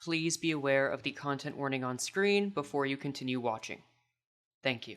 Please be aware of the content warning on screen before you continue watching. Thank you.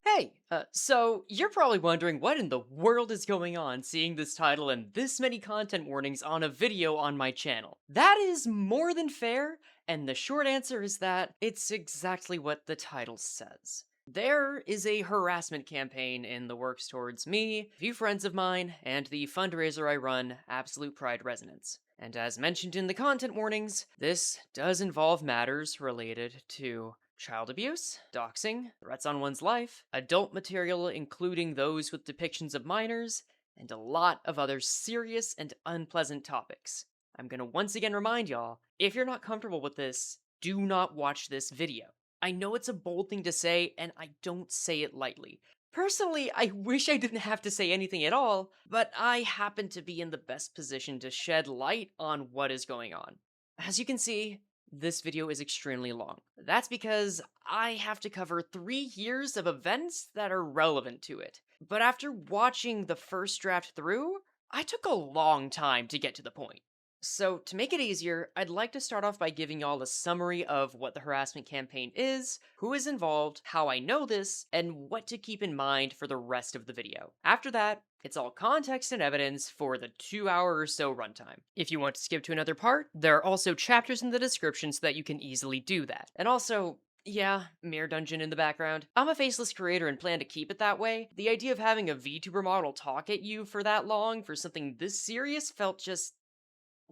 Hey, so you're probably wondering what in the world is going on seeing this title and this many content warnings on a video on my channel. That is more than fair, and the short answer is that it's exactly what the title says. There is a harassment campaign in the works towards me, a few friends of mine, and the fundraiser I run, Absolute Pride Resonance. And as mentioned in the content warnings, this does involve matters related to child abuse, doxing, threats on one's life, adult material including those with depictions of minors, and a lot of other serious and unpleasant topics. I'm gonna once again remind y'all, if you're not comfortable with this, do not watch this video. I know it's a bold thing to say, and I don't say it lightly. Personally, I wish I didn't have to say anything at all, but I happen to be in the best position to shed light on what is going on. As you can see, this video is extremely long. That's because I have to cover 3 years of events that are relevant to it. But after watching the first draft through, I took a long time to get to the point. So, to make it easier, I'd like to start off by giving y'all a summary of what the harassment campaign is, who is involved, how I know this, and what to keep in mind for the rest of the video. After that, it's all context and evidence for the 2 hour or so runtime. If you want to skip to another part, there are also chapters in the description so that you can easily do that. And also, yeah, Mirror Dungeon in the background. I'm a faceless creator and plan to keep it that way. The idea of having a VTuber model talk at you for that long for something this serious felt just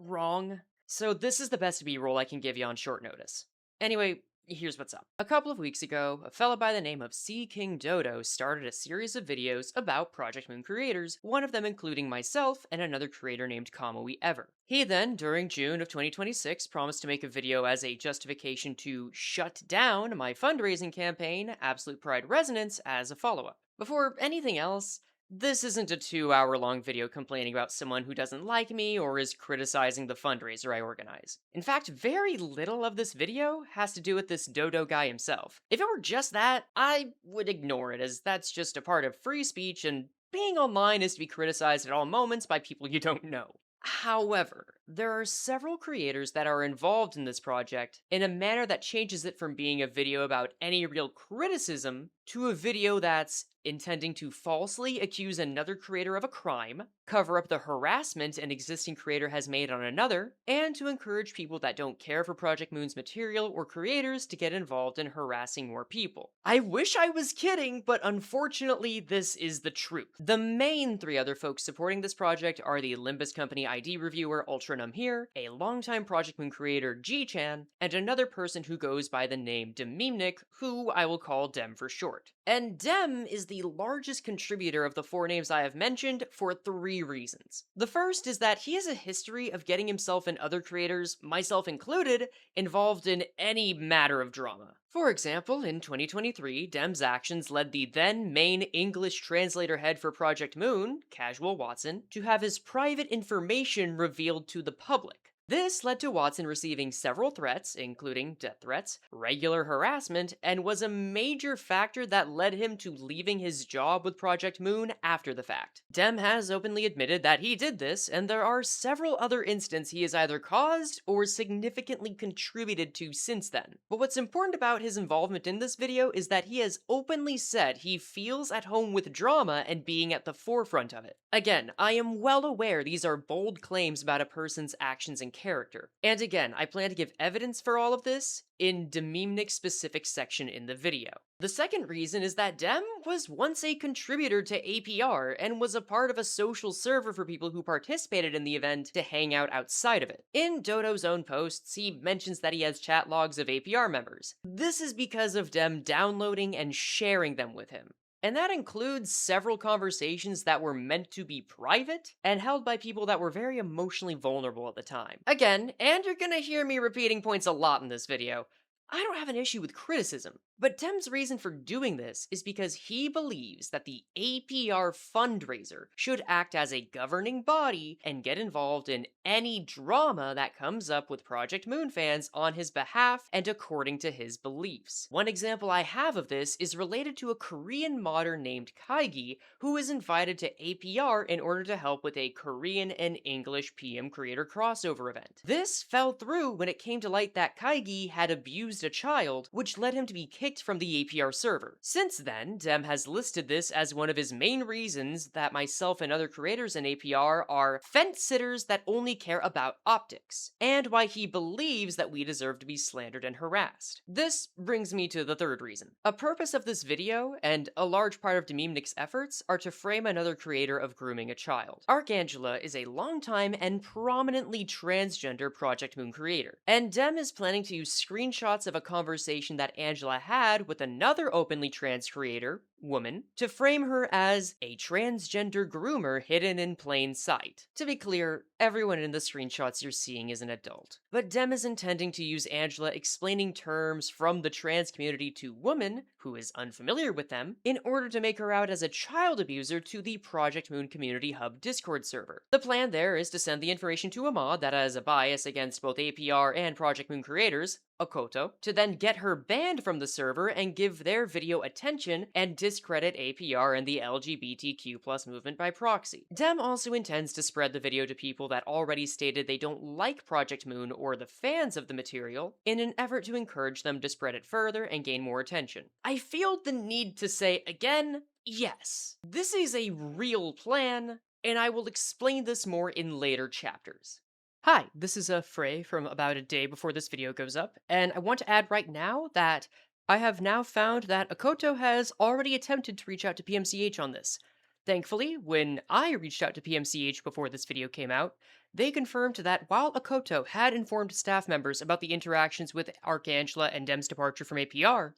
wrong. So this is the best B-roll I can give you on short notice. Anyway, here's what's up. A couple of weeks ago, a fella by the name of c-kingdodo started a series of videos about Project Moon creators, one of them including myself and another creator named Kamui Ever. He then, during June of 2026, promised to make a video as a justification to shut down my fundraising campaign, Absolute Pride Resonance, as a follow-up. Before anything else, this isn't a 2 hour long video complaining about someone who doesn't like me or is criticizing the fundraiser I organize. In fact, very little of this video has to do with this dodo guy himself. If it were just that, I would ignore it, as that's just a part of free speech and being online is to be criticized at all moments by people you don't know. However, there are several creators that are involved in this project in a manner that changes it from being a video about any real criticism to a video that's intending to falsely accuse another creator of a crime, cover up the harassment an existing creator has made on another, and to encourage people that don't care for Project Moon's material or creators to get involved in harassing more people. I wish I was kidding, but unfortunately this is the truth. The main 3 other folks supporting this project are the Limbus Company ID reviewer UltranumHere, a longtime Project Moon creator G-chan, and another person who goes by the name Dememenic, who I will call Dem for short. And Dem is the largest contributor of the 4 names I have mentioned for 3 reasons. The first is that he has a history of getting himself and other creators, myself included, involved in any matter of drama. For example, in 2023, Dem's actions led the then main English translator head for Project Moon, Casual Watson, to have his private information revealed to the public. This led to Watson receiving several threats, including death threats, regular harassment, and was a major factor that led him to leaving his job with Project Moon after the fact. Dem has openly admitted that he did this, and there are several other instances he has either caused or significantly contributed to since then. But what's important about his involvement in this video is that he has openly said he feels at home with drama and being at the forefront of it. Again, I am well aware these are bold claims about a person's actions and character. And again, I plan to give evidence for all of this in Dememenic's specific section in the video. The second reason is that Dem was once a contributor to APR and was a part of a social server for people who participated in the event to hang out outside of it. In Dodo's own posts, he mentions that he has chat logs of APR members. This is because of Dem downloading and sharing them with him. And that includes several conversations that were meant to be private and held by people that were very emotionally vulnerable at the time. Again, and you're gonna hear me repeating points a lot in this video, I don't have an issue with criticism. But Dem's reason for doing this is because he believes that the APR fundraiser should act as a governing body and get involved in any drama that comes up with Project Moon fans on his behalf and according to his beliefs. One example I have of this is related to a Korean modder named Kaigi, who was invited to APR in order to help with a Korean and English PM creator crossover event. This fell through when it came to light that Kaigi had abused a child, which led him to be kicked from the APR server. Since then, Dem has listed this as one of his main reasons that myself and other creators in APR are fence-sitters that only care about optics, and why he believes that we deserve to be slandered and harassed. This brings me to the third reason. A purpose of this video, and a large part of Dememenic's efforts, are to frame another creator of grooming a child. Archangela is a longtime and prominently transgender Project Moon creator, and Dem is planning to use screenshots of a conversation that Angela had with another openly trans creator, woman, to frame her as a transgender groomer hidden in plain sight. To be clear, everyone in the screenshots you're seeing is an adult. But Dem is intending to use Angela explaining terms from the trans community to woman, who is unfamiliar with them, in order to make her out as a child abuser to the Project Moon Community Hub Discord server. The plan there is to send the information to a mod that has a bias against both APR and Project Moon creators, Akoto, to then get her banned from the server and give their video attention and discredit APR and the LGBTQ+ movement by proxy. Dem also intends to spread the video to people that already stated they don't like Project Moon or the fans of the material in an effort to encourage them to spread it further and gain more attention. I feel the need to say again, yes, this is a real plan, and I will explain this more in later chapters. Hi, this is Frey from about a day before this video goes up, and I want to add right now that I have now found that Akoto has already attempted to reach out to PMCH on this. Thankfully, when I reached out to PMCH before this video came out, they confirmed that while Akoto had informed staff members about the interactions with Archangela and Dem's departure from APR,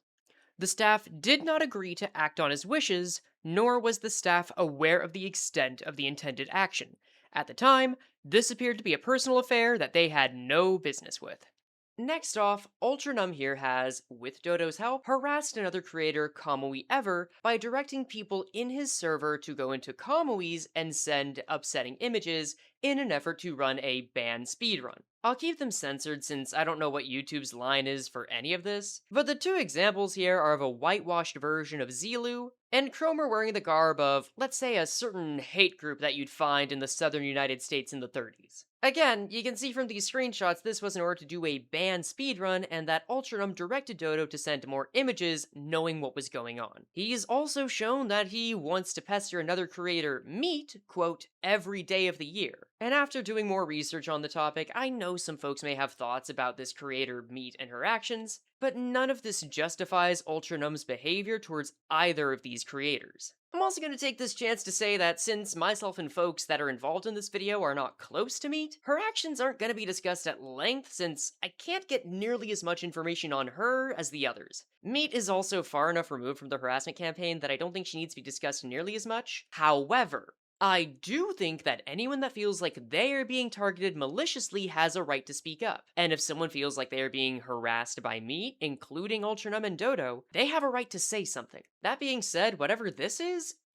the staff did not agree to act on his wishes, nor was the staff aware of the extent of the intended action. At the time, this appeared to be a personal affair that they had no business with. Next off, UltranumHere has, with Dodo's help, harassed another creator, Kamui by directing people in his server to go into Kamui's and send upsetting images in an effort to run a ban speedrun. I'll keep them censored since I don't know what YouTube's line is for any of this, but the two examples here are of a whitewashed version of Zilu, and Cromer wearing the garb of, let's say, a certain hate group that you'd find in the southern United States in the 30s. Again, you can see from these screenshots this was in order to do a ban speedrun, and that Ultranum directed Dodo to send more images, knowing what was going on. He's also shown that he wants to pester another creator, Meat, quote, every day of the year. And after doing more research on the topic, I know some folks may have thoughts about this creator, Meat, and her actions, but none of this justifies Ultranum's behavior towards either of these creators. I'm also going to take this chance to say that since myself and folks that are involved in this video are not close to Meat, her actions aren't going to be discussed at length since I can't get nearly as much information on her as the others. Meat is also far enough removed from the harassment campaign that I don't think she needs to be discussed nearly as much. However, I do think that anyone that feels like they are being targeted maliciously has a right to speak up. And if someone feels like they are being harassed by Meat, including Ultranum and Dodo, they have a right to say something. That being said, whatever this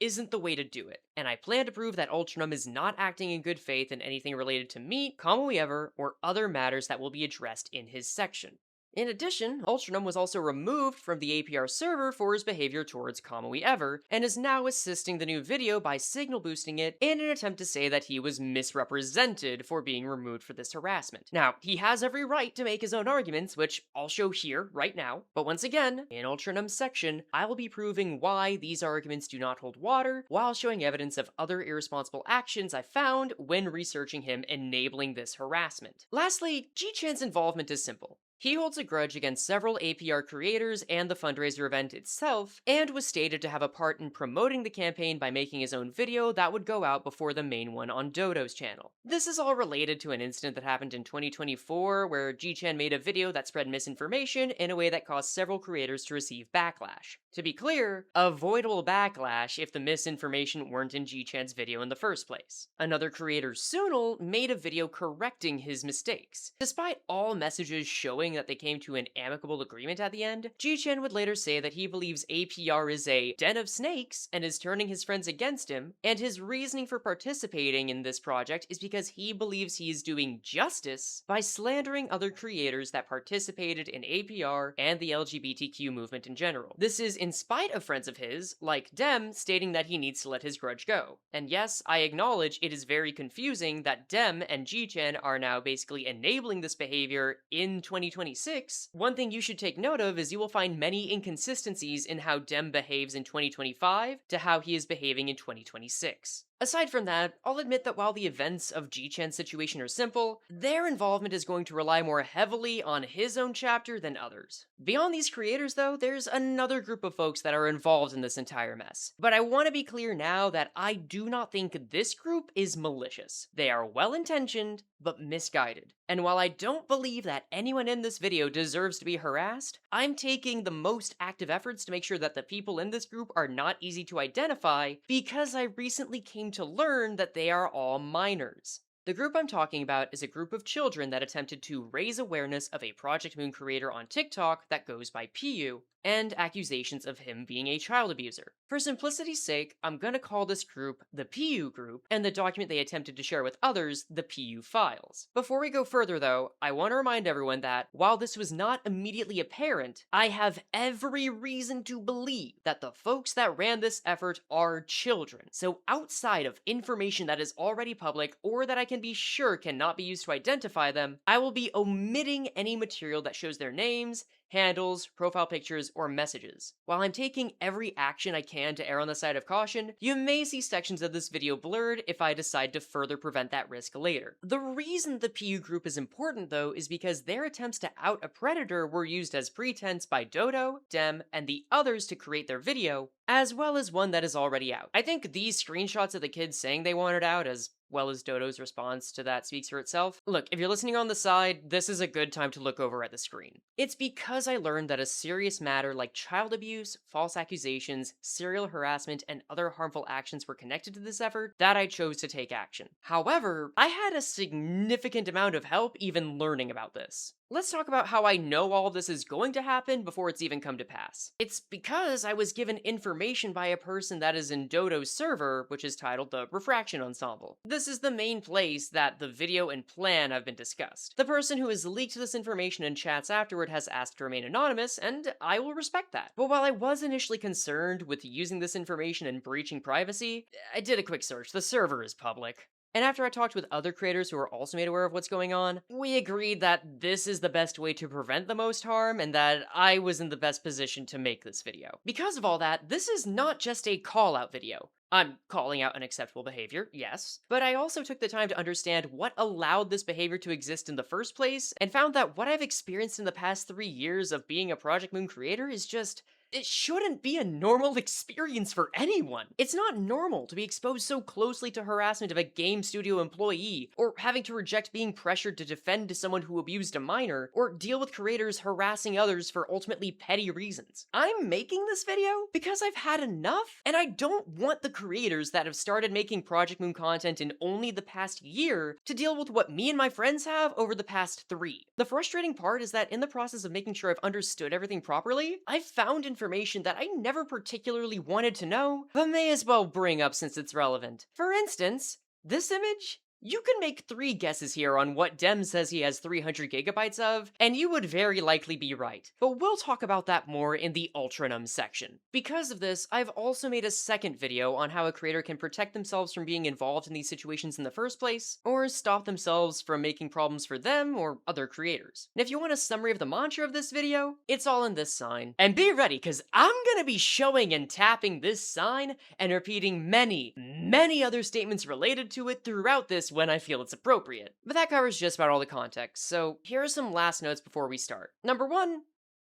isn't the way to do it, and I plan to prove that Ultranum is not acting in good faith in anything related to Meat, Kamui or other matters that will be addressed in his section. In addition, Ultranum was also removed from the APR server for his behavior towards Kamui and is now assisting the new video by signal boosting it in an attempt to say that he was misrepresented for being removed for this harassment. Now, he has every right to make his own arguments, which I'll show here right now, but once again, in Ultranum's section, I will be proving why these arguments do not hold water, while showing evidence of other irresponsible actions I found when researching him enabling this harassment. Lastly, G-Chan's involvement is simple. He holds a grudge against several APR creators and the fundraiser event itself, and was stated to have a part in promoting the campaign by making his own video that would go out before the main one on Dodo's channel. This is all related to an incident that happened in 2024 where G-Chan made a video that spread misinformation in a way that caused several creators to receive backlash. To be clear, avoidable backlash if the misinformation weren't in G-Chan's video in the first place. Another creator, Sunil, made a video correcting his mistakes. Despite all messages showing showing that they came to an amicable agreement at the end, Ji-Chen would later say that he believes APR is a den of snakes and is turning his friends against him, and his reasoning for participating in this project is because he believes he is doing justice by slandering other creators that participated in APR and the LGBTQ movement in general. This is in spite of friends of his, like Dem, stating that he needs to let his grudge go. And yes, I acknowledge it is very confusing that Dem and Ji-Chen are now basically enabling this behavior in 2026. One thing you should take note of is you will find many inconsistencies in how Dem behaves in 2025 to how he is behaving in 2026. Aside from that, I'll admit that while the events of Ji-Chen's situation are simple, their involvement is going to rely more heavily on his own chapter than others. Beyond these creators though, there's another group of folks that are involved in this entire mess. But I want to be clear now that I do not think this group is malicious. They are well-intentioned, but misguided. And while I don't believe that anyone in this video deserves to be harassed, I'm taking the most active efforts to make sure that the people in this group are not easy to identify because I recently came to learn that they are all minors. The group I'm talking about is a group of children that attempted to raise awareness of a Project Moon creator on TikTok that goes by Piyu, and accusations of him being a child abuser. For simplicity's sake, I'm gonna call this group the Piyu group, and the document they attempted to share with others the Piyu files. Before we go further though, I want to remind everyone that, while this was not immediately apparent, I have every reason to believe that the folks that ran this effort are children. So outside of information that is already public, or that I can be sure cannot be used to identify them, I will be omitting any material that shows their names, handles, profile pictures, or messages. While I'm taking every action I can to err on the side of caution, you may see sections of this video blurred if I decide to further prevent that risk later. The reason the Piyu group is important though is because their attempts to out a predator were used as pretense by Dodo, Dem, and the others to create their video, as well as one that is already out. I think these screenshots of the kids saying they want it out, as well as Dodo's response to that, speaks for itself. Look, if you're listening on the side, this is a good time to look over at the screen. It's because I learned that a serious matter like child abuse, false accusations, serial harassment, and other harmful actions were connected to this effort that I chose to take action. However, I had a significant amount of help even learning about this. Let's talk about how I know all of this is going to happen before it's even come to pass. It's because I was given information by a person that is in Dodo's server, which is titled the Refraction Ensemble. This is the main place that the video and plan have been discussed. The person who has leaked this information in chats afterward has asked to remain anonymous, and I will respect that. But while I was initially concerned with using this information and breaching privacy, I did a quick search. The server is public. And after I talked with other creators who are also made aware of what's going on, we agreed that this is the best way to prevent the most harm and that I was in the best position to make this video. Because of all that, this is not just a call-out video. I'm calling out unacceptable behavior, yes, but I also took the time to understand what allowed this behavior to exist in the first place, and found that what I've experienced in the past 3 years of being a Project Moon creator is just... it shouldn't be a normal experience for anyone. It's not normal to be exposed so closely to harassment of a game studio employee, or having to reject being pressured to defend someone who abused a minor, or deal with creators harassing others for ultimately petty reasons. I'm making this video because I've had enough, and I don't want the creators that have started making Project Moon content in only the past year to deal with what me and my friends have over the past 3. The frustrating part is that in the process of making sure I've understood everything properly, I've found information that I never particularly wanted to know, but may as well bring up since it's relevant. For instance, this image? You can make 3 guesses here on what Dem says he has 300 gigabytes of, and you would very likely be right. But we'll talk about that more in the Ultranum section. Because of this, I've also made a second video on how a creator can protect themselves from being involved in these situations in the first place, or stop themselves from making problems for them or other creators. And if you want a summary of the mantra of this video, it's all in this sign. And be ready, cause I'm gonna be showing and tapping this sign and repeating many other statements related to it throughout this when I feel it's appropriate. But that covers just about all the context, so here are some last notes before we start. Number 1,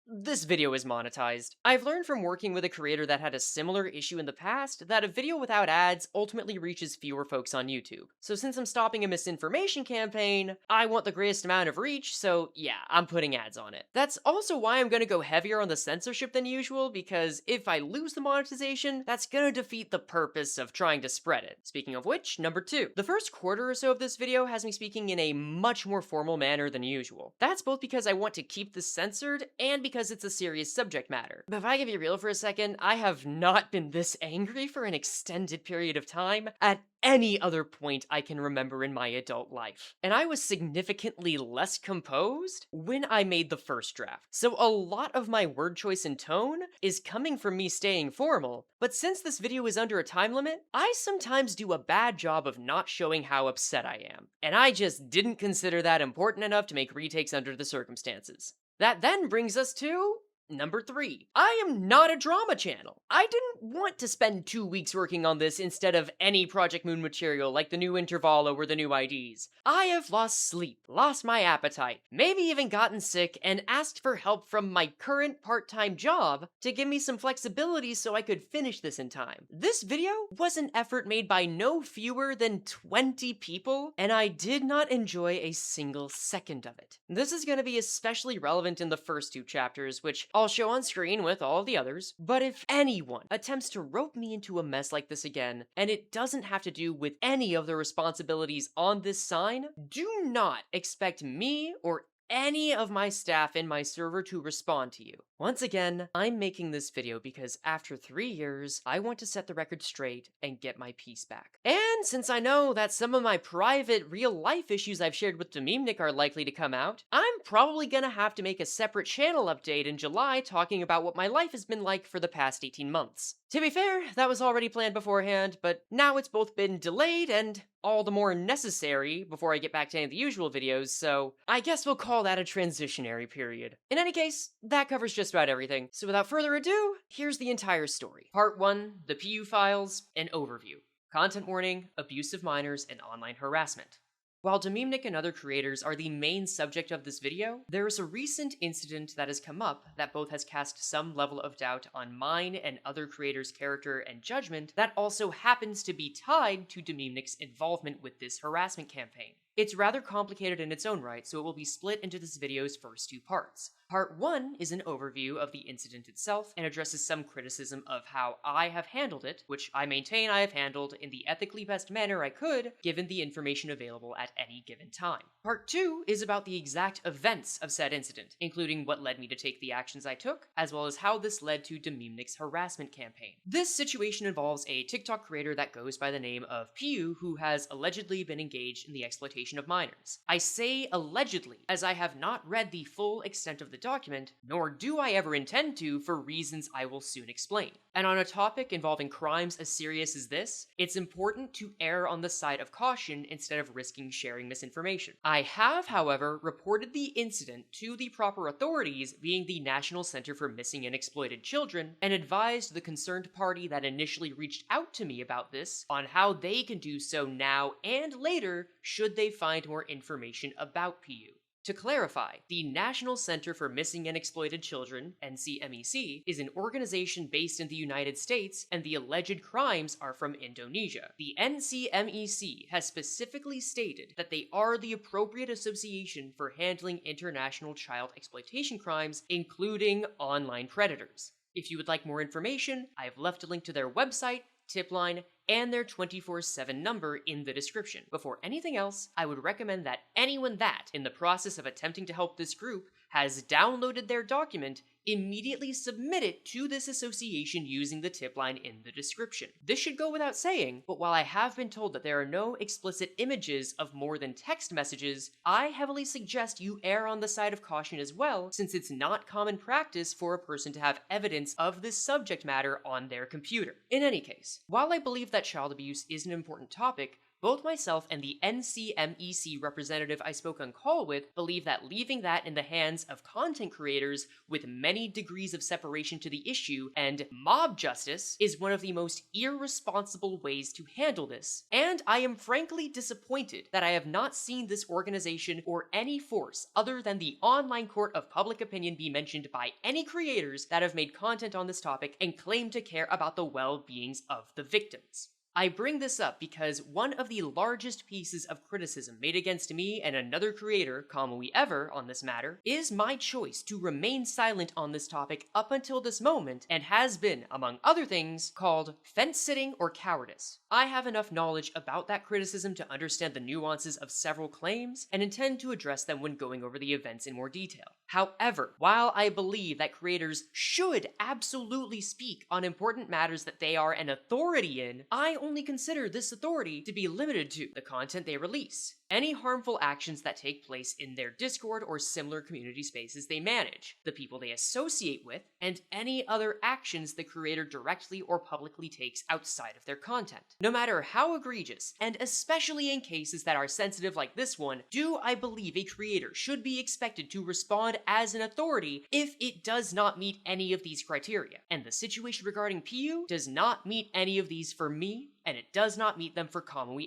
This video is monetized. I've learned from working with a creator that had a similar issue in the past that a video without ads ultimately reaches fewer folks on YouTube. So since I'm stopping a misinformation campaign, I want the greatest amount of reach, so yeah, I'm putting ads on it. That's also why I'm gonna go heavier on the censorship than usual, because if I lose the monetization, that's gonna defeat the purpose of trying to spread it. Speaking of which, number 2. The first quarter or so of this video has me speaking in a much more formal manner than usual. That's both because I want to keep this censored and because it's a serious subject matter. But if I can be real for a second, I have not been this angry for an extended period of time at any other point I can remember in my adult life. And I was significantly less composed when I made the first draft. So a lot of my word choice and tone is coming from me staying formal, but since this video is under a time limit, I sometimes do a bad job of not showing how upset I am. And I just didn't consider that important enough to make retakes under the circumstances. That then brings us to number 3. I am not a drama channel. I didn't want to spend 2 weeks working on this instead of any Project Moon material like the new Intervalo or the new IDs. I have lost sleep, lost my appetite, maybe even gotten sick, and asked for help from my current part-time job to give me some flexibility so I could finish this in time. This video was an effort made by no fewer than 20 people, and I did not enjoy a single second of it. This is going to be especially relevant in the first 2 chapters, which I'll show on screen with all the others, but if anyone attempts to rope me into a mess like this again, and it doesn't have to do with any of the responsibilities on this sign, do not expect me or any of my staff in my server to respond to you. Once again, I'm making this video because after 3 years, I want to set the record straight and get my peace back. And since I know that some of my private, real-life issues I've shared with Dememenic are likely to come out, I'm probably gonna have to make a separate channel update in July talking about what my life has been like for the past 18 months. To be fair, that was already planned beforehand, but now it's both been delayed and all the more necessary before I get back to any of the usual videos, so I guess we'll call that a transitionary period. In any case, that covers just about everything, so without further ado, here's the entire story. Part 1, the Piyu files, an overview. Content warning, abuse of minors, and online harassment. While Dememenic and other creators are the main subject of this video, there is a recent incident that has come up that both has cast some level of doubt on mine and other creators' character and judgment that also happens to be tied to Dememenic's involvement with this harassment campaign. It's rather complicated in its own right, so it will be split into this video's first 2 parts. Part 1 is an overview of the incident itself and addresses some criticism of how I have handled it, which I maintain I have handled in the ethically best manner I could, given the information available at any given time. Part 2 is about the exact events of said incident, including what led me to take the actions I took, as well as how this led to Dememenic's harassment campaign. This situation involves a TikTok creator that goes by the name of Piyu, who has allegedly been engaged in the exploitation of minors. I say allegedly, as I have not read the full extent of the document, nor do I ever intend to for reasons I will soon explain. And on a topic involving crimes as serious as this, it's important to err on the side of caution instead of risking sharing misinformation. I have, however, reported the incident to the proper authorities, being the National Center for Missing and Exploited Children, and advised the concerned party that initially reached out to me about this on how they can do so now and later should they find more information about Piyu. To clarify, the National Center for Missing and Exploited Children, NCMEC, is an organization based in the United States, and the alleged crimes are from Indonesia. The NCMEC has specifically stated that they are the appropriate association for handling international child exploitation crimes, including online predators. If you would like more information, I have left a link to their website, tip line, and their 24/7 number in the description. Before anything else, I would recommend that anyone that, in the process of attempting to help this group, has downloaded their document, immediately submit it to this association using the tip line in the description. This should go without saying, but while I have been told that there are no explicit images of more than text messages, I heavily suggest you err on the side of caution as well, since it's not common practice for a person to have evidence of this subject matter on their computer. In any case, while I believe that child abuse is an important topic, Both myself and the NCMEC representative I spoke on call with believe that leaving that in the hands of content creators with many degrees of separation to the issue and mob justice is one of the most irresponsible ways to handle this. And I am frankly disappointed that I have not seen this organization or any force other than the online court of public opinion be mentioned by any creators that have made content on this topic and claim to care about the well-beings of the victims. I bring this up because one of the largest pieces of criticism made against me and another creator, ever, on this matter, is my choice to remain silent on this topic up until this moment and has been, among other things, called fence-sitting or cowardice. I have enough knowledge about that criticism to understand the nuances of several claims and intend to address them when going over the events in more detail. However, while I believe that creators should absolutely speak on important matters that they are an authority in, I only consider this authority to be limited to the content they release, any harmful actions that take place in their Discord or similar community spaces they manage, the people they associate with, and any other actions the creator directly or publicly takes outside of their content. No matter how egregious, and especially in cases that are sensitive like this one, do I believe a creator should be expected to respond as an authority if it does not meet any of these criteria. And the situation regarding Piyu does not meet any of these for me, and it does not meet them for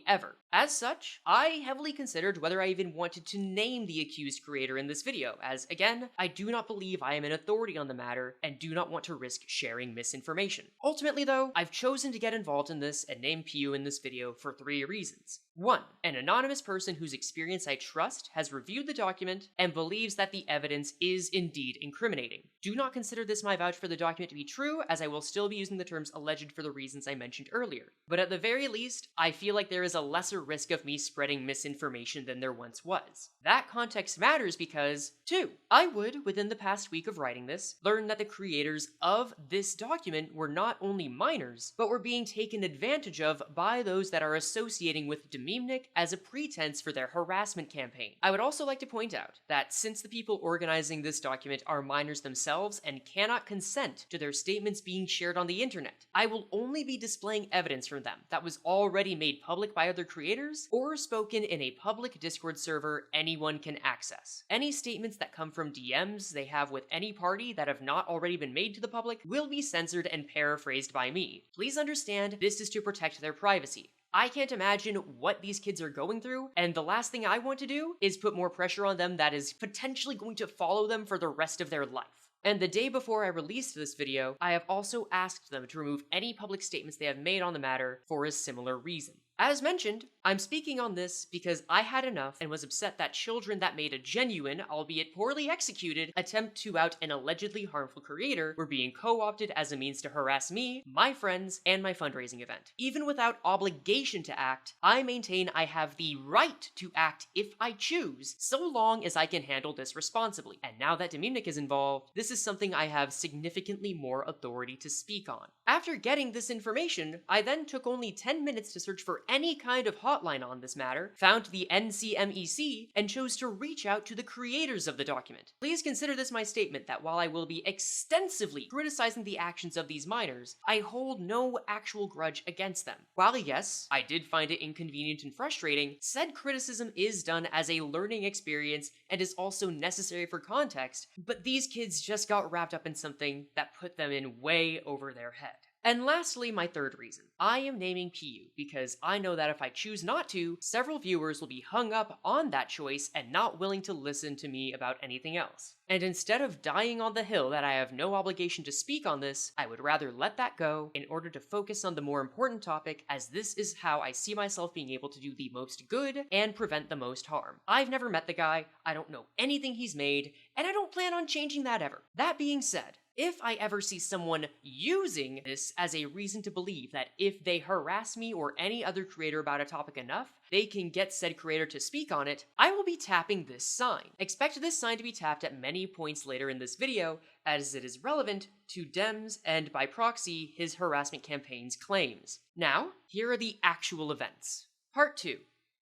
ever. As such, I heavily considered whether I even wanted to name the accused creator in this video, as again, I do not believe I am an authority on the matter and do not want to risk sharing misinformation. Ultimately though, I've chosen to get involved in this and name Piyu in this video for 3 reasons. 1. An anonymous person whose experience I trust has reviewed the document and believes that the evidence is indeed incriminating. Do not consider this my vouch for the document to be true, as I will still be using the terms alleged for the reasons I mentioned earlier. But at the very least, I feel like there is a lesser risk of me spreading misinformation than there once was. That context matters because, 2. I would, within the past week of writing this, learn that the creators of this document were not only minors, but were being taken advantage of by those that are associating with Dememenic as a pretense for their harassment campaign. I would also like to point out that since the people organizing this document are minors themselves and cannot consent to their statements being shared on the internet, I will only be displaying evidence from them that was already made public by other creators or spoken in a public Discord server anyone can access. Any statements that come from DMs they have with any party that have not already been made to the public will be censored and paraphrased by me. Please understand, this is to protect their privacy. I can't imagine what these kids are going through, and the last thing I want to do is put more pressure on them that is potentially going to follow them for the rest of their life. And the day before I released this video, I have also asked them to remove any public statements they have made on the matter for a similar reason. As mentioned, I'm speaking on this because I had enough and was upset that children that made a genuine, albeit poorly executed, attempt to out an allegedly harmful creator were being co-opted as a means to harass me, my friends, and my fundraising event. Even without obligation to act, I maintain I have the right to act if I choose, so long as I can handle this responsibly. And now that Dememenic is involved, this is something I have significantly more authority to speak on. After getting this information, I then took only 10 minutes to search for any kind of hotline on this matter, found the NCMEC, and chose to reach out to the creators of the document. Please consider this my statement that while I will be extensively criticizing the actions of these minors, I hold no actual grudge against them. While yes, I did find it inconvenient and frustrating, said criticism is done as a learning experience and is also necessary for context, but these kids just got wrapped up in something that put them in way over their head. And lastly, my third reason. I am naming Piyu because I know that if I choose not to, several viewers will be hung up on that choice and not willing to listen to me about anything else. And instead of dying on the hill that I have no obligation to speak on this, I would rather let that go in order to focus on the more important topic, as this is how I see myself being able to do the most good and prevent the most harm. I've never met the guy, I don't know anything he's made, and I don't plan on changing that ever. That being said, if I ever see someone using this as a reason to believe that if they harass me or any other creator about a topic enough, they can get said creator to speak on it, I will be tapping this sign. Expect this sign to be tapped at many points later in this video, as it is relevant to Dems and, by proxy, his harassment campaign's claims. Now, here are the actual events. Part 2.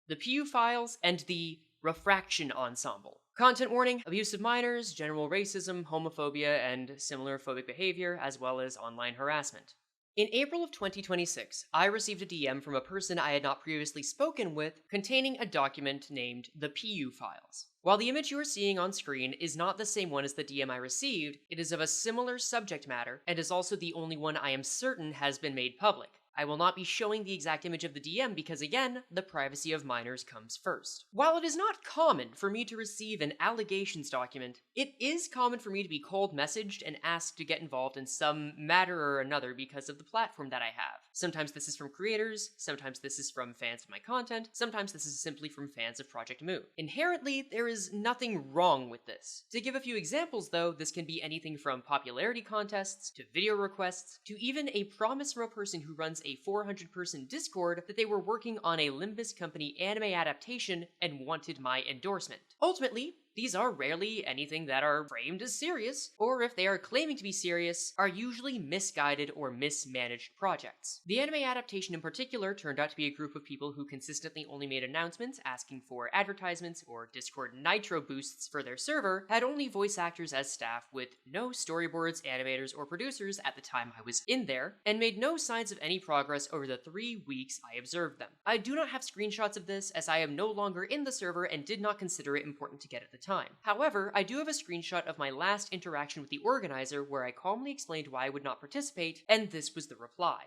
The Piyu files and the Refraction Ensemble. Content warning: abuse of minors, general racism, homophobia, and similar phobic behavior, as well as online harassment. In April of 2026, I received a DM from a person I had not previously spoken with containing a document named the Piyu files. While the image you are seeing on screen is not the same one as the DM I received, it is of a similar subject matter and is also the only one I am certain has been made public. I will not be showing the exact image of the DM because, again, the privacy of minors comes first. While it is not common for me to receive an allegations document, it is common for me to be cold messaged and asked to get involved in some matter or another because of the platform that I have. Sometimes this is from creators, sometimes this is from fans of my content, sometimes this is simply from fans of Project Mu. Inherently, there is nothing wrong with this. To give a few examples though, this can be anything from popularity contests, to video requests, to even a promise from a person who runs a 400-person Discord that they were working on a Limbus Company anime adaptation and wanted my endorsement. Ultimately, these are rarely anything that are framed as serious, or if they are claiming to be serious, are usually misguided or mismanaged projects. The anime adaptation in particular turned out to be a group of people who consistently only made announcements asking for advertisements or Discord Nitro boosts for their server, had only voice actors as staff with no storyboards, animators, or producers at the time I was in there, and made no signs of any progress over the 3 weeks I observed them. I do not have screenshots of this as I am no longer in the server and did not consider it important to get at the time. However, I do have a screenshot of my last interaction with the organizer where I calmly explained why I would not participate, and this was the reply.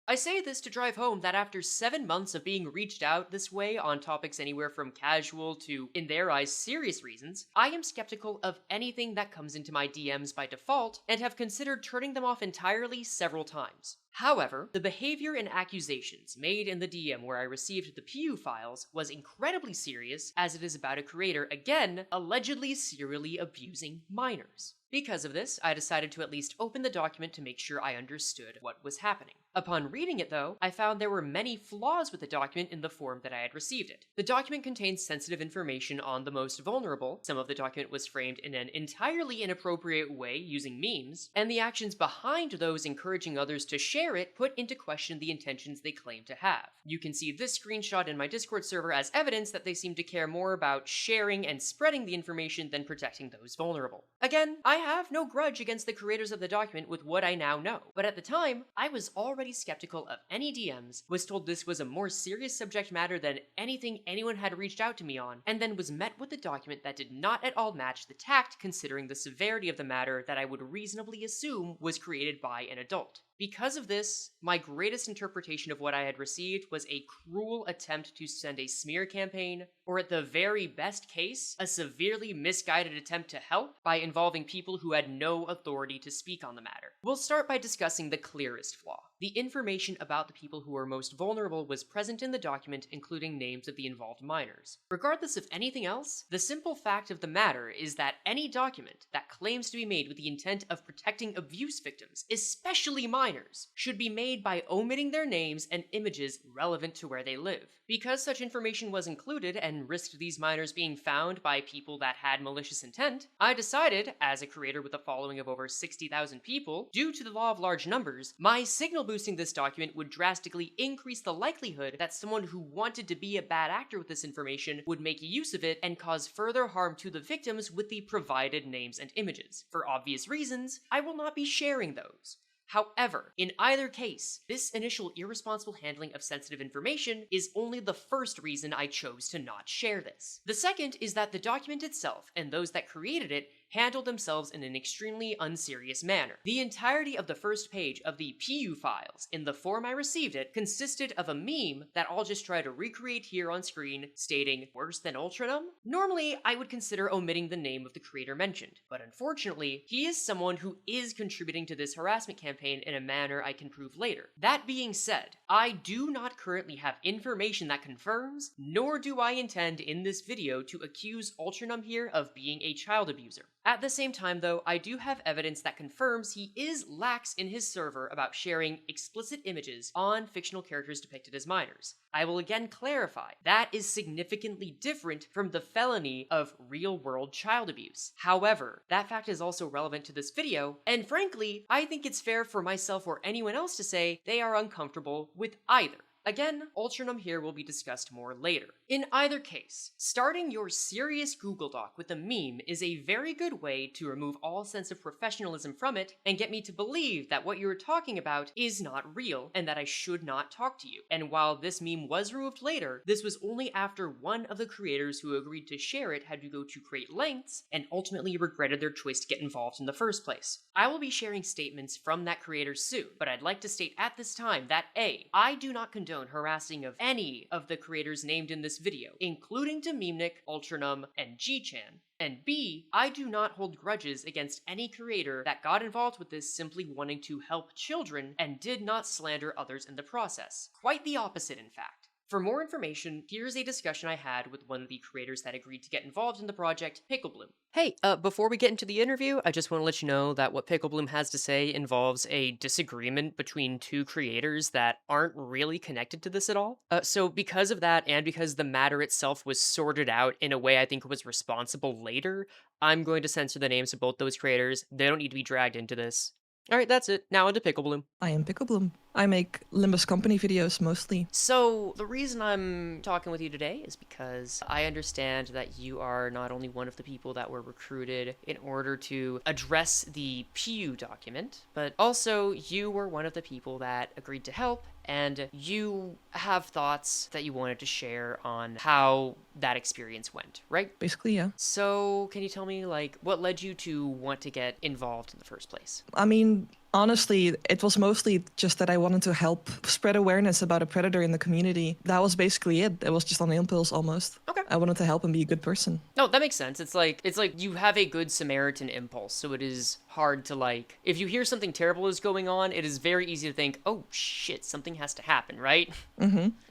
I say this to drive home that after 7 months of being reached out this way on topics anywhere from casual to, in their eyes, serious reasons, I am skeptical of anything that comes into my DMs by default and have considered turning them off entirely several times. However, the behavior and accusations made in the DM where I received the Piyu files was incredibly serious, as it is about a creator, again, allegedly serially abusing minors. Because of this, I decided to at least open the document to make sure I understood what was happening. Upon reading it though, I found there were many flaws with the document in the form that I had received it. The document contains sensitive information on the most vulnerable, some of the document was framed in an entirely inappropriate way using memes, and the actions behind those encouraging others to share it put into question the intentions they claim to have. You can see this screenshot in my Discord server as evidence that they seem to care more about sharing and spreading the information than protecting those vulnerable. Again, I have no grudge against the creators of the document with what I now know, but at the time, I was already skeptical of any DMs, was told this was a more serious subject matter than anything anyone had reached out to me on, and then was met with a document that did not at all match the tact considering the severity of the matter that I would reasonably assume was created by an adult. Because of this, my greatest interpretation of what I had received was a cruel attempt to send a smear campaign, or at the very best case, a severely misguided attempt to help by involving people who had no authority to speak on the matter. We'll start by discussing the clearest flaw. The information about the people who were most vulnerable was present in the document, including names of the involved minors. Regardless of anything else, the simple fact of the matter is that any document that claims to be made with the intent of protecting abuse victims, especially minors, should be made by omitting their names and images relevant to where they live. Because such information was included and risked these minors being found by people that had malicious intent, I decided, as a creator with a following of over 60,000 people, due to the law of large numbers, my signal boosting this document would drastically increase the likelihood that someone who wanted to be a bad actor with this information would make use of it and cause further harm to the victims with the provided names and images. For obvious reasons, I will not be sharing those. However, in either case, this initial irresponsible handling of sensitive information is only the first reason I chose to not share this. The second is that the document itself and those that created it handled themselves in an extremely unserious manner. The entirety of the first page of the Piyu files, in the form I received it, consisted of a meme that I'll just try to recreate here on screen, stating, "Worse than Ultranum?" Normally, I would consider omitting the name of the creator mentioned, but unfortunately, he is someone who is contributing to this harassment campaign in a manner I can prove later. That being said, I do not currently have information that confirms, nor do I intend in this video to accuse UltranumHere of being a child abuser. At the same time though, I do have evidence that confirms he is lax in his server about sharing explicit images on fictional characters depicted as minors. I will again clarify, that is significantly different from the felony of real-world child abuse. However, that fact is also relevant to this video, and frankly, I think it's fair for myself or anyone else to say they are uncomfortable with either. Again, UltranumHere will be discussed more later. In either case, starting your serious Google Doc with a meme is a very good way to remove all sense of professionalism from it and get me to believe that what you were talking about is not real and that I should not talk to you. And while this meme was removed later, this was only after one of the creators who agreed to share it had to go to great lengths and ultimately regretted their choice to get involved in the first place. I will be sharing statements from that creator soon, but I'd like to state at this time that A, I do not condone harassing of any of the creators named in this video, including Dememenic, Ultranum, and G-chan. And B, I do not hold grudges against any creator that got involved with this simply wanting to help children and did not slander others in the process. Quite the opposite, in fact. For more information, here's a discussion I had with one of the creators that agreed to get involved in the project, Picklebloom. Hey, before we get into the interview, I just want to let you know that what Picklebloom has to say involves a disagreement between two creators that aren't really connected to this at all. So because of that, and because the matter itself was sorted out in a way I think was responsible later, I'm going to censor the names of both those creators. They don't need to be dragged into this. Alright, that's it. Now into Picklebloom. I am Picklebloom. I make Limbus Company videos mostly. So, the reason I'm talking with you today is because I understand that you are not only one of the people that were recruited in order to address the Piyu document, but also you were one of the people that agreed to help, and you have thoughts that you wanted to share on how that experience went, right? Basically, yeah. So, can you tell me, like, what led you to want to get involved in the first place? I mean, honestly, it was mostly just that I wanted to help spread awareness about a predator in the community. That was basically it. It was just on the impulse almost. Okay. I wanted to help and be a good person. No, that makes sense. It's like you have a good Samaritan impulse, so it is hard to, like, if you hear something terrible is going on, it is very easy to think, oh shit, something has to happen, right?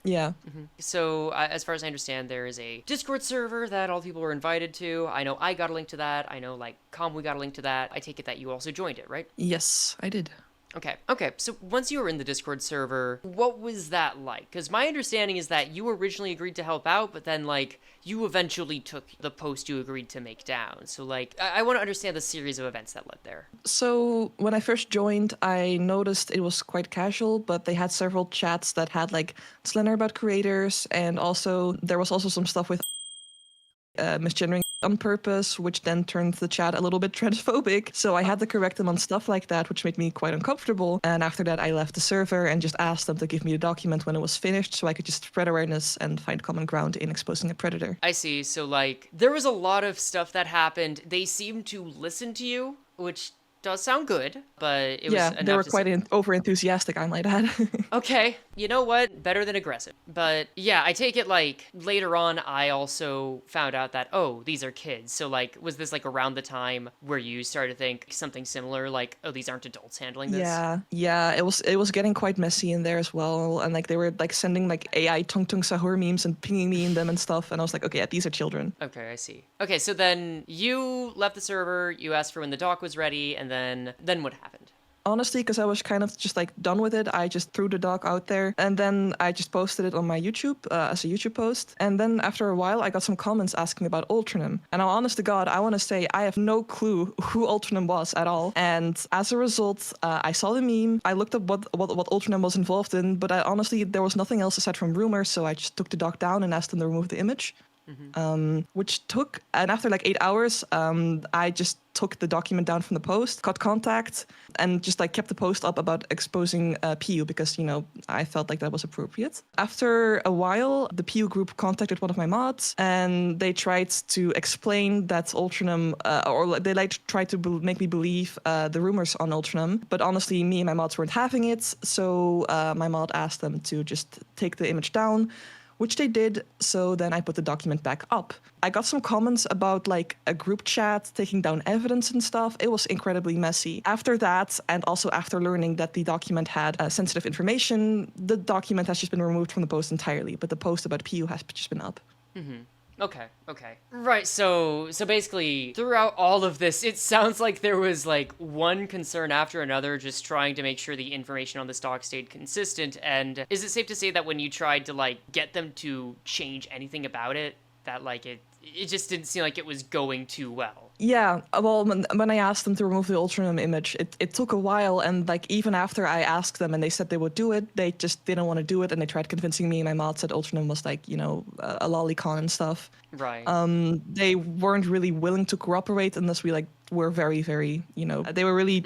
Yeah. So, as far as I understand, there is a Discord server that all people were invited to. I know I got a link to that. I know, like, Kamui got a link to that. I take it that you also joined it, right? Yes, I did. Okay, so once you were in the Discord server, what was that like? Because my understanding is that you originally agreed to help out, but then, like, you eventually took the post you agreed to make down. So, like, I want to understand the series of events that led there. So when I first joined, I noticed it was quite casual, but they had several chats that had, like, slander about creators, and also there was also some stuff with misgendering on purpose, which then turned the chat a little bit transphobic. So I had to correct them on stuff like that, which made me quite uncomfortable. And after that, I left the server and just asked them to give me the document when it was finished so I could just spread awareness and find common ground in exposing a predator. I see. So, like, there was a lot of stuff that happened. They seemed to listen to you, which does sound good, but it was enough they were to quite over-enthusiastic, I might add. Okay, you know what? Better than aggressive. But yeah, I take it, like, later on, I also found out that, oh, these are kids. So, like, was this, like, around the time where you started to think something similar, like, oh, these aren't adults handling this? Yeah, it was getting quite messy in there as well. And, like, they were, like, sending, like, AI Tung Tung Sahur memes and pinging me in them and stuff. And I was like, okay, yeah, these are children. Okay, I see. Okay, so then you left the server, you asked for when the doc was ready, and then what happened? Honestly, because I was kind of just like done with it, I just threw the doc out there and then I just posted it on my YouTube as a YouTube post. And then after a while, I got some comments asking about Ultranum. And honest to God, I want to say I have no clue who Ultranum was at all. And as a result, I saw the meme. I looked up what Ultranum was involved in, but honestly, there was nothing else aside from rumors. So I just took the doc down and asked them to remove the image. Which took, and after like 8 hours, I just took the document down from the post, got contact, and just like kept the post up about exposing Piyu because, you know, I felt like that was appropriate. After a while, the Piyu group contacted one of my mods, and they tried to explain that Ultranum, or they like tried to make me believe the rumors on Ultranum. But honestly, me and my mods weren't having it, so my mod asked them to just take the image down, which they did, so then I put the document back up. I got some comments about like a group chat taking down evidence and stuff. It was incredibly messy. After that, and also after learning that the document had sensitive information, the document has just been removed from the post entirely, but the post about Piyu has just been up. Okay. Right, so basically, throughout all of this, it sounds like there was, like, one concern after another, just trying to make sure the information on this doc stayed consistent, and is it safe to say that when you tried to, like, get them to change anything about it, that, like, it just didn't seem like it was going too well? Yeah, well, when I asked them to remove the Ultranum image, it took a while, and like even after I asked them and they said they would do it, they just didn't want to do it, and they tried convincing me. My mod said Ultranum was like, a lolicon and stuff. Right. They weren't really willing to cooperate unless we like were very, very, they were really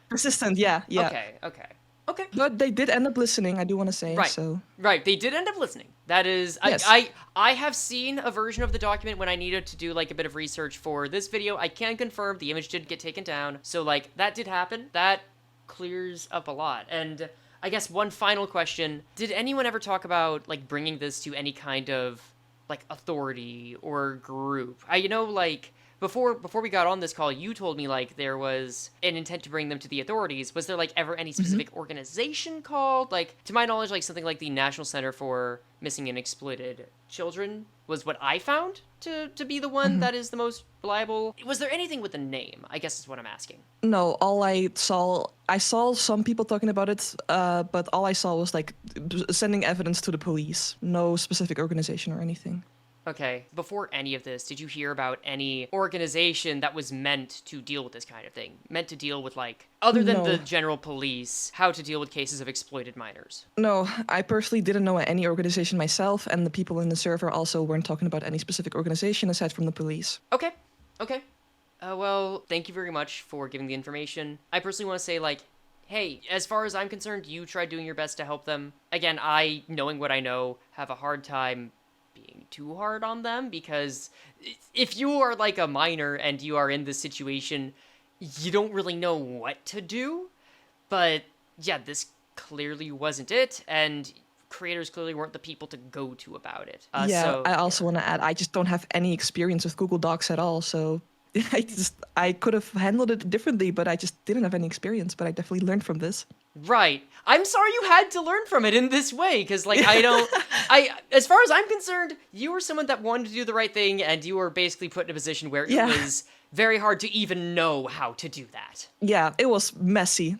persistent. Yeah, yeah. Okay. But they did end up listening, I do want to say, Right. so. Right. They did end up listening. That is, Yes. I have seen a version of the document when I needed to do like a bit of research for this video. I can confirm the image did get taken down. So like that did happen. That clears up a lot. And I guess one final question: did anyone ever talk about like bringing this to any kind of like authority or group? Like before we got on this call, you told me like there was an intent to bring them to the authorities. Was there like ever any specific organization called? Like to my knowledge, like something like the National Center for Missing and Exploited Children was what I found to be the one that is the most reliable. Was there anything with the name? I guess is what I'm asking. No, all I saw some people talking about it, but all I saw was like sending evidence to the police. No specific organization or anything. Okay, before any of this, did you hear about any organization that was meant to deal with this kind of thing? Meant to deal with, like, other than the general police, how to deal with cases of exploited minors? No, I personally didn't know any organization myself, and the people in the server also weren't talking about any specific organization aside from the police. Okay. Well, thank you very much for giving the information. I personally want to say, like, hey, as far as I'm concerned, you tried doing your best to help them. Again, I, knowing what I know, have a hard time being too hard on them, because if you are like a minor and you are in this situation, you don't really know what to do. But yeah, this clearly wasn't it, and creators clearly weren't the people to go to about it. I also want to add, I just don't have any experience with Google Docs at all, so I could have handled it differently, but I just didn't have any experience, but I definitely learned from this. Right. I'm sorry you had to learn from it in this way, because, like, as far as I'm concerned, you were someone that wanted to do the right thing, and you were basically put in a position where it was very hard to even know how to do that. Yeah, it was messy.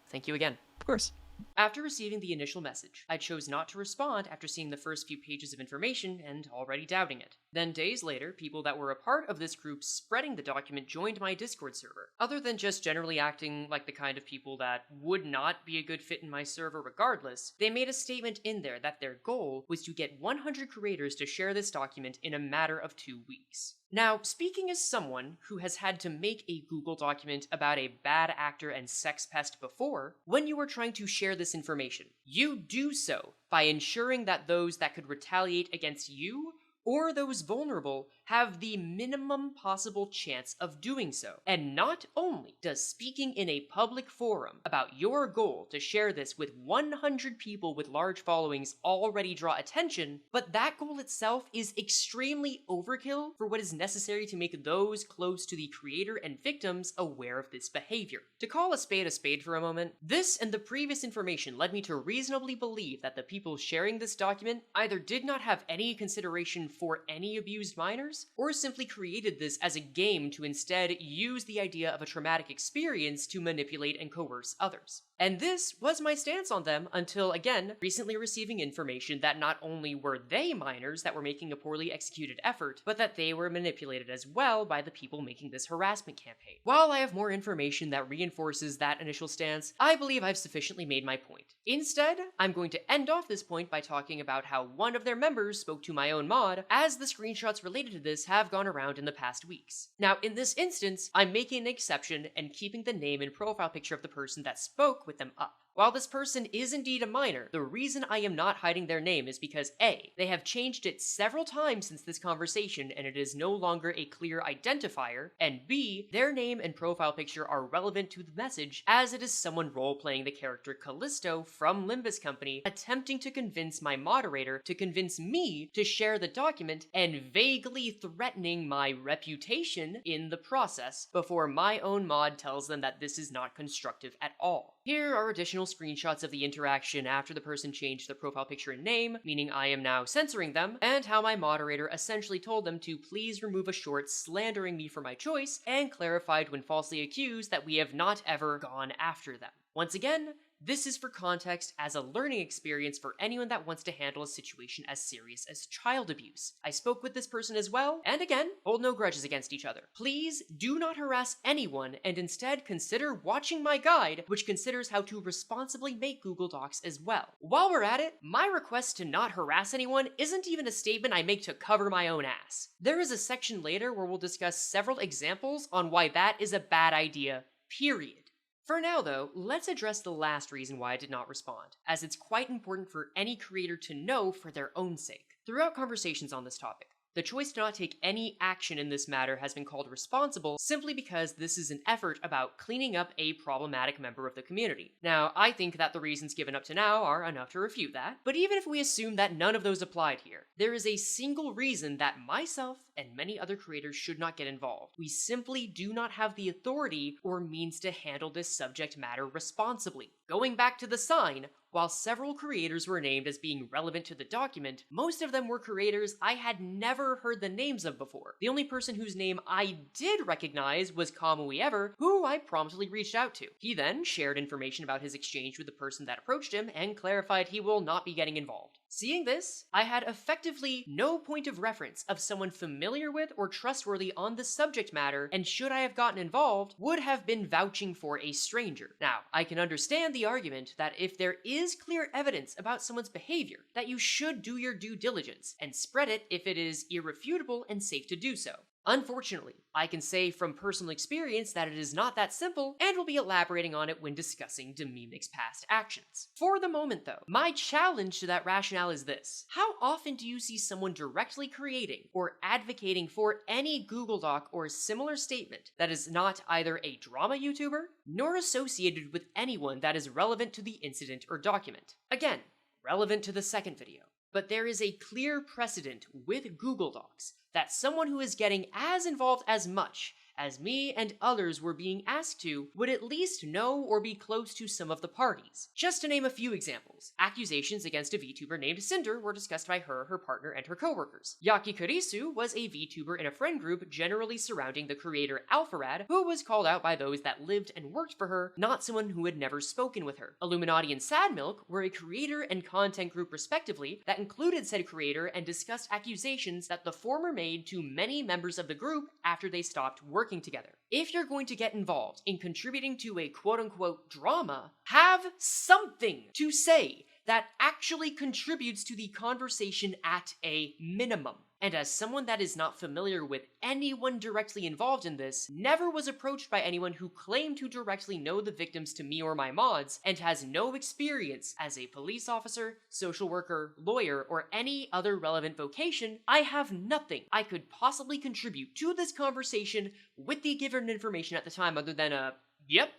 Thank you again. Of course. After receiving the initial message, I chose not to respond after seeing the first few pages of information and already doubting it. Then days later, people that were a part of this group spreading the document joined my Discord server. Other than just generally acting like the kind of people that would not be a good fit in my server regardless, they made a statement in there that their goal was to get 100 creators to share this document in a matter of 2 weeks. Now, speaking as someone who has had to make a Google document about a bad actor and sex pest before, when you are trying to share this information, you do so by ensuring that those that could retaliate against you or those vulnerable have the minimum possible chance of doing so. And not only does speaking in a public forum about your goal to share this with 100 people with large followings already draw attention, but that goal itself is extremely overkill for what is necessary to make those close to the creator and victims aware of this behavior. To call a spade for a moment, this and the previous information led me to reasonably believe that the people sharing this document either did not have any consideration for any abused minors, or simply created this as a game to instead use the idea of a traumatic experience to manipulate and coerce others. And this was my stance on them until, again, recently receiving information that not only were they minors that were making a poorly executed effort, but that they were manipulated as well by the people making this harassment campaign. While I have more information that reinforces that initial stance, I believe I've sufficiently made my point. Instead, I'm going to end off this point by talking about how one of their members spoke to my own mod, as the screenshots related to this have gone around in the past weeks. Now, in this instance, I'm making an exception and keeping the name and profile picture of the person that spoke with them up. While this person is indeed a minor, the reason I am not hiding their name is because A, they have changed it several times since this conversation and it is no longer a clear identifier, and B, their name and profile picture are relevant to the message as it is someone role-playing the character Callisto from Limbus Company attempting to convince my moderator to convince me to share the document and vaguely threatening my reputation in the process before my own mod tells them that this is not constructive at all. Here are additional screenshots of the interaction after the person changed their profile picture and name, meaning I am now censoring them, and how my moderator essentially told them to please remove a short slandering me for my choice, and clarified when falsely accused that we have not ever gone after them. Once again, this is for context as a learning experience for anyone that wants to handle a situation as serious as child abuse. I spoke with this person as well, and again, hold no grudges against each other. Please do not harass anyone, and instead consider watching my guide, which considers how to responsibly make Google Docs as well. While we're at it, my request to not harass anyone isn't even a statement I make to cover my own ass. There is a section later where we'll discuss several examples on why that is a bad idea, period. For now though, let's address the last reason why I did not respond, as it's quite important for any creator to know for their own sake. Throughout conversations on this topic, the choice to not take any action in this matter has been called responsible simply because this is an effort about cleaning up a problematic member of the community. Now, I think that the reasons given up to now are enough to refute that, but even if we assume that none of those applied here, there is a single reason that myself and many other creators should not get involved. We simply do not have the authority or means to handle this subject matter responsibly. Going back to the sign, while several creators were named as being relevant to the document, most of them were creators I had never heard the names of before. The only person whose name I did recognize was CommonWeEver, who I promptly reached out to. He then shared information about his exchange with the person that approached him and clarified he will not be getting involved. Seeing this, I had effectively no point of reference of someone familiar with or trustworthy on the subject matter, and should I have gotten involved, would have been vouching for a stranger. Now, I can understand the argument that if there is clear evidence about someone's behavior, that you should do your due diligence and spread it if it is irrefutable and safe to do so. Unfortunately, I can say from personal experience that it is not that simple, and will be elaborating on it when discussing Dememenic's past actions. For the moment though, my challenge to that rationale is this. How often do you see someone directly creating or advocating for any Google Doc or similar statement that is not either a drama YouTuber, nor associated with anyone that is relevant to the incident or document? Again, relevant to the second video. But there is a clear precedent with Google Docs that someone who is getting as involved as much as me and others were being asked to would at least know or be close to some of the parties. Just to name a few examples, accusations against a VTuber named Cinder were discussed by her partner, and her coworkers. Yaki Kurisu was a VTuber in a friend group generally surrounding the creator Alpharad, who was called out by those that lived and worked for her, not someone who had never spoken with her. Illuminati and Sad Milk were a creator and content group respectively that included said creator and discussed accusations that the former made to many members of the group after they stopped working together. If you're going to get involved in contributing to a quote-unquote drama, have something to say that actually contributes to the conversation at a minimum. And as someone that is not familiar with anyone directly involved in this, never was approached by anyone who claimed to directly know the victims to me or my mods, and has no experience as a police officer, social worker, lawyer, or any other relevant vocation, I have nothing I could possibly contribute to this conversation with the given information at the time other than yep,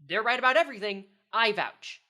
they're right about everything, I vouch.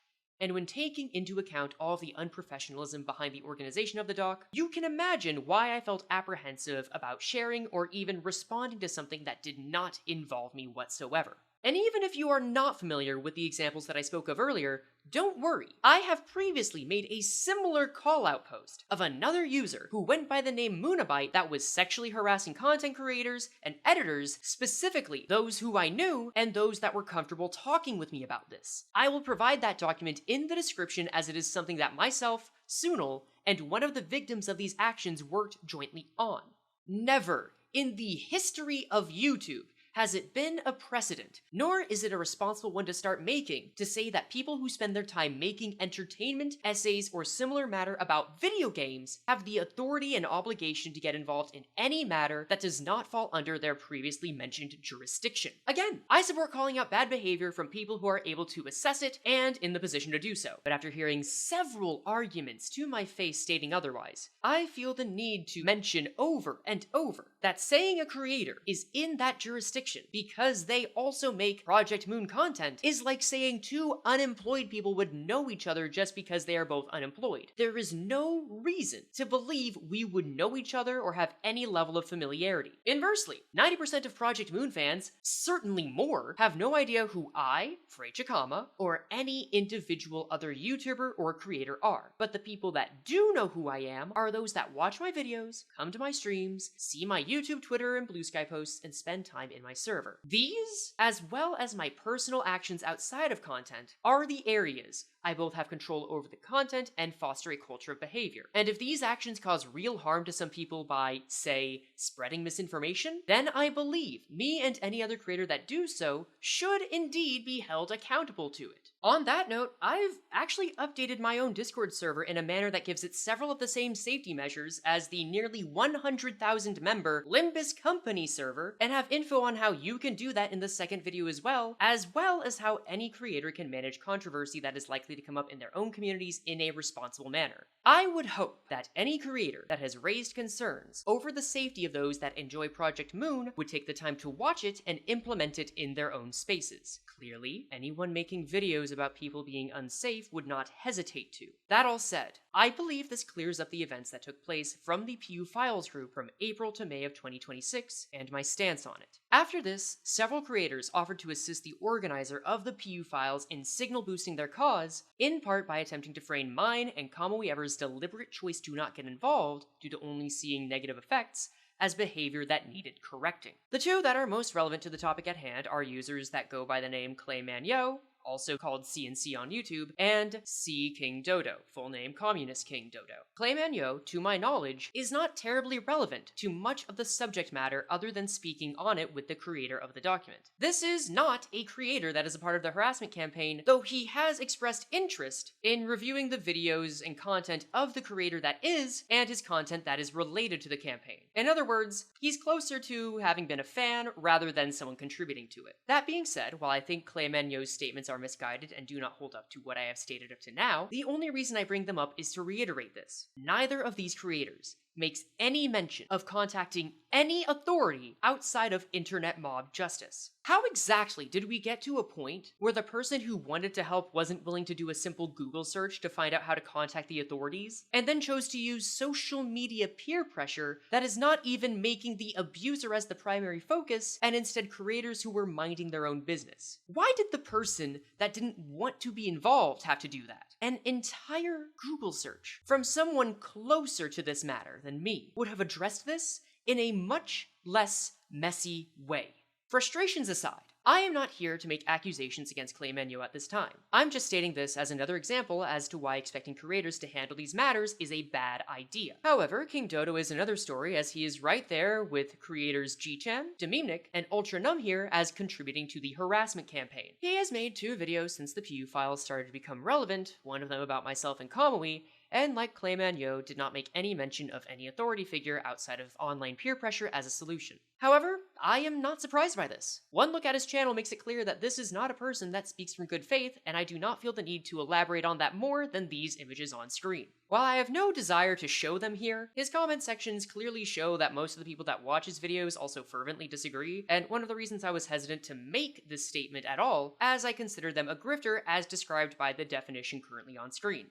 And when taking into account all the unprofessionalism behind the organization of the doc, you can imagine why I felt apprehensive about sharing or even responding to something that did not involve me whatsoever. And even if you are not familiar with the examples that I spoke of earlier, don't worry. I have previously made a similar call-out post of another user who went by the name Moonabyte that was sexually harassing content creators and editors, specifically those who I knew and those that were comfortable talking with me about this. I will provide that document in the description, as it is something that myself, Sunil, and one of the victims of these actions worked jointly on. Never in the history of YouTube has it been a precedent, nor is it a responsible one to start making, to say that people who spend their time making entertainment, essays, or similar matter about video games have the authority and obligation to get involved in any matter that does not fall under their previously mentioned jurisdiction. Again, I support calling out bad behavior from people who are able to assess it and in the position to do so, but after hearing several arguments to my face stating otherwise, I feel the need to mention over and over that saying a creator is in that jurisdiction because they also make Project Moon content is like saying two unemployed people would know each other just because they are both unemployed. There is no reason to believe we would know each other or have any level of familiarity. Inversely, 90% of Project Moon fans, certainly more, have no idea who I, Frey Chikama, or any individual other YouTuber or creator are. But the people that do know who I am are those that watch my videos, come to my streams, see my YouTube, Twitter, and Blue Sky posts, and spend time in my my server. These, as well as my personal actions outside of content, are the areas I both have control over the content and foster a culture of behavior. And if these actions cause real harm to some people by, say, spreading misinformation, then I believe me and any other creator that do so should indeed be held accountable to it. On that note, I've actually updated my own Discord server in a manner that gives it several of the same safety measures as the nearly 100,000 member Limbus Company server, and have info on how you can do that in the second video as well as how any creator can manage controversy that is likely to come up in their own communities in a responsible manner. I would hope that any creator that has raised concerns over the safety of those that enjoy Project Moon would take the time to watch it and implement it in their own spaces. Clearly, anyone making videos about people being unsafe would not hesitate to. That all said, I believe this clears up the events that took place from the Piyu Files group from April to May of 2026 and my stance on it. After this, several creators offered to assist the organizer of the Piyu Files in signal boosting their cause, in part by attempting to frame mine and Kamuiever's deliberate choice to not get involved due to only seeing negative effects as behavior that needed correcting. The two that are most relevant to the topic at hand are users that go by the name Claymanyo, also called CNC on YouTube, and c-kingdodo, full name Communist King Dodo. Claymanyo, to my knowledge, is not terribly relevant to much of the subject matter other than speaking on it with the creator of the document. This is not a creator that is a part of the harassment campaign, though he has expressed interest in reviewing the videos and content of the creator that is, and his content that is related to the campaign. In other words, he's closer to having been a fan rather than someone contributing to it. That being said, while I think Claymanyo's statements are misguided and do not hold up to what I have stated up to now, the only reason I bring them up is to reiterate this. Neither of these creators makes any mention of contacting any authority outside of internet mob justice. How exactly did we get to a point where the person who wanted to help wasn't willing to do a simple Google search to find out how to contact the authorities, and then chose to use social media peer pressure that is not even making the abuser as the primary focus, and instead creators who were minding their own business? Why did the person that didn't want to be involved have to do that? An entire Google search from someone closer to this matter than me would have addressed this in a much less messy way. Frustrations aside, I am not here to make accusations against Claymanyo at this time. I'm just stating this as another example as to why expecting creators to handle these matters is a bad idea. However, King Dodo is another story, as he is right there with creators G-Chan, Dememenic, and UltranumHere as contributing to the harassment campaign. He has made 2 videos since the Piyu Files started to become relevant, one of them about myself and Kamui, and like Claymanyo, did not make any mention of any authority figure outside of online peer pressure as a solution. However, I am not surprised by this. One look at his channel makes it clear that this is not a person that speaks from good faith, and I do not feel the need to elaborate on that more than these images on screen. While I have no desire to show them here, his comment sections clearly show that most of the people that watch his videos also fervently disagree, and one of the reasons I was hesitant to make this statement at all, as I consider them a grifter as described by the definition currently on screen.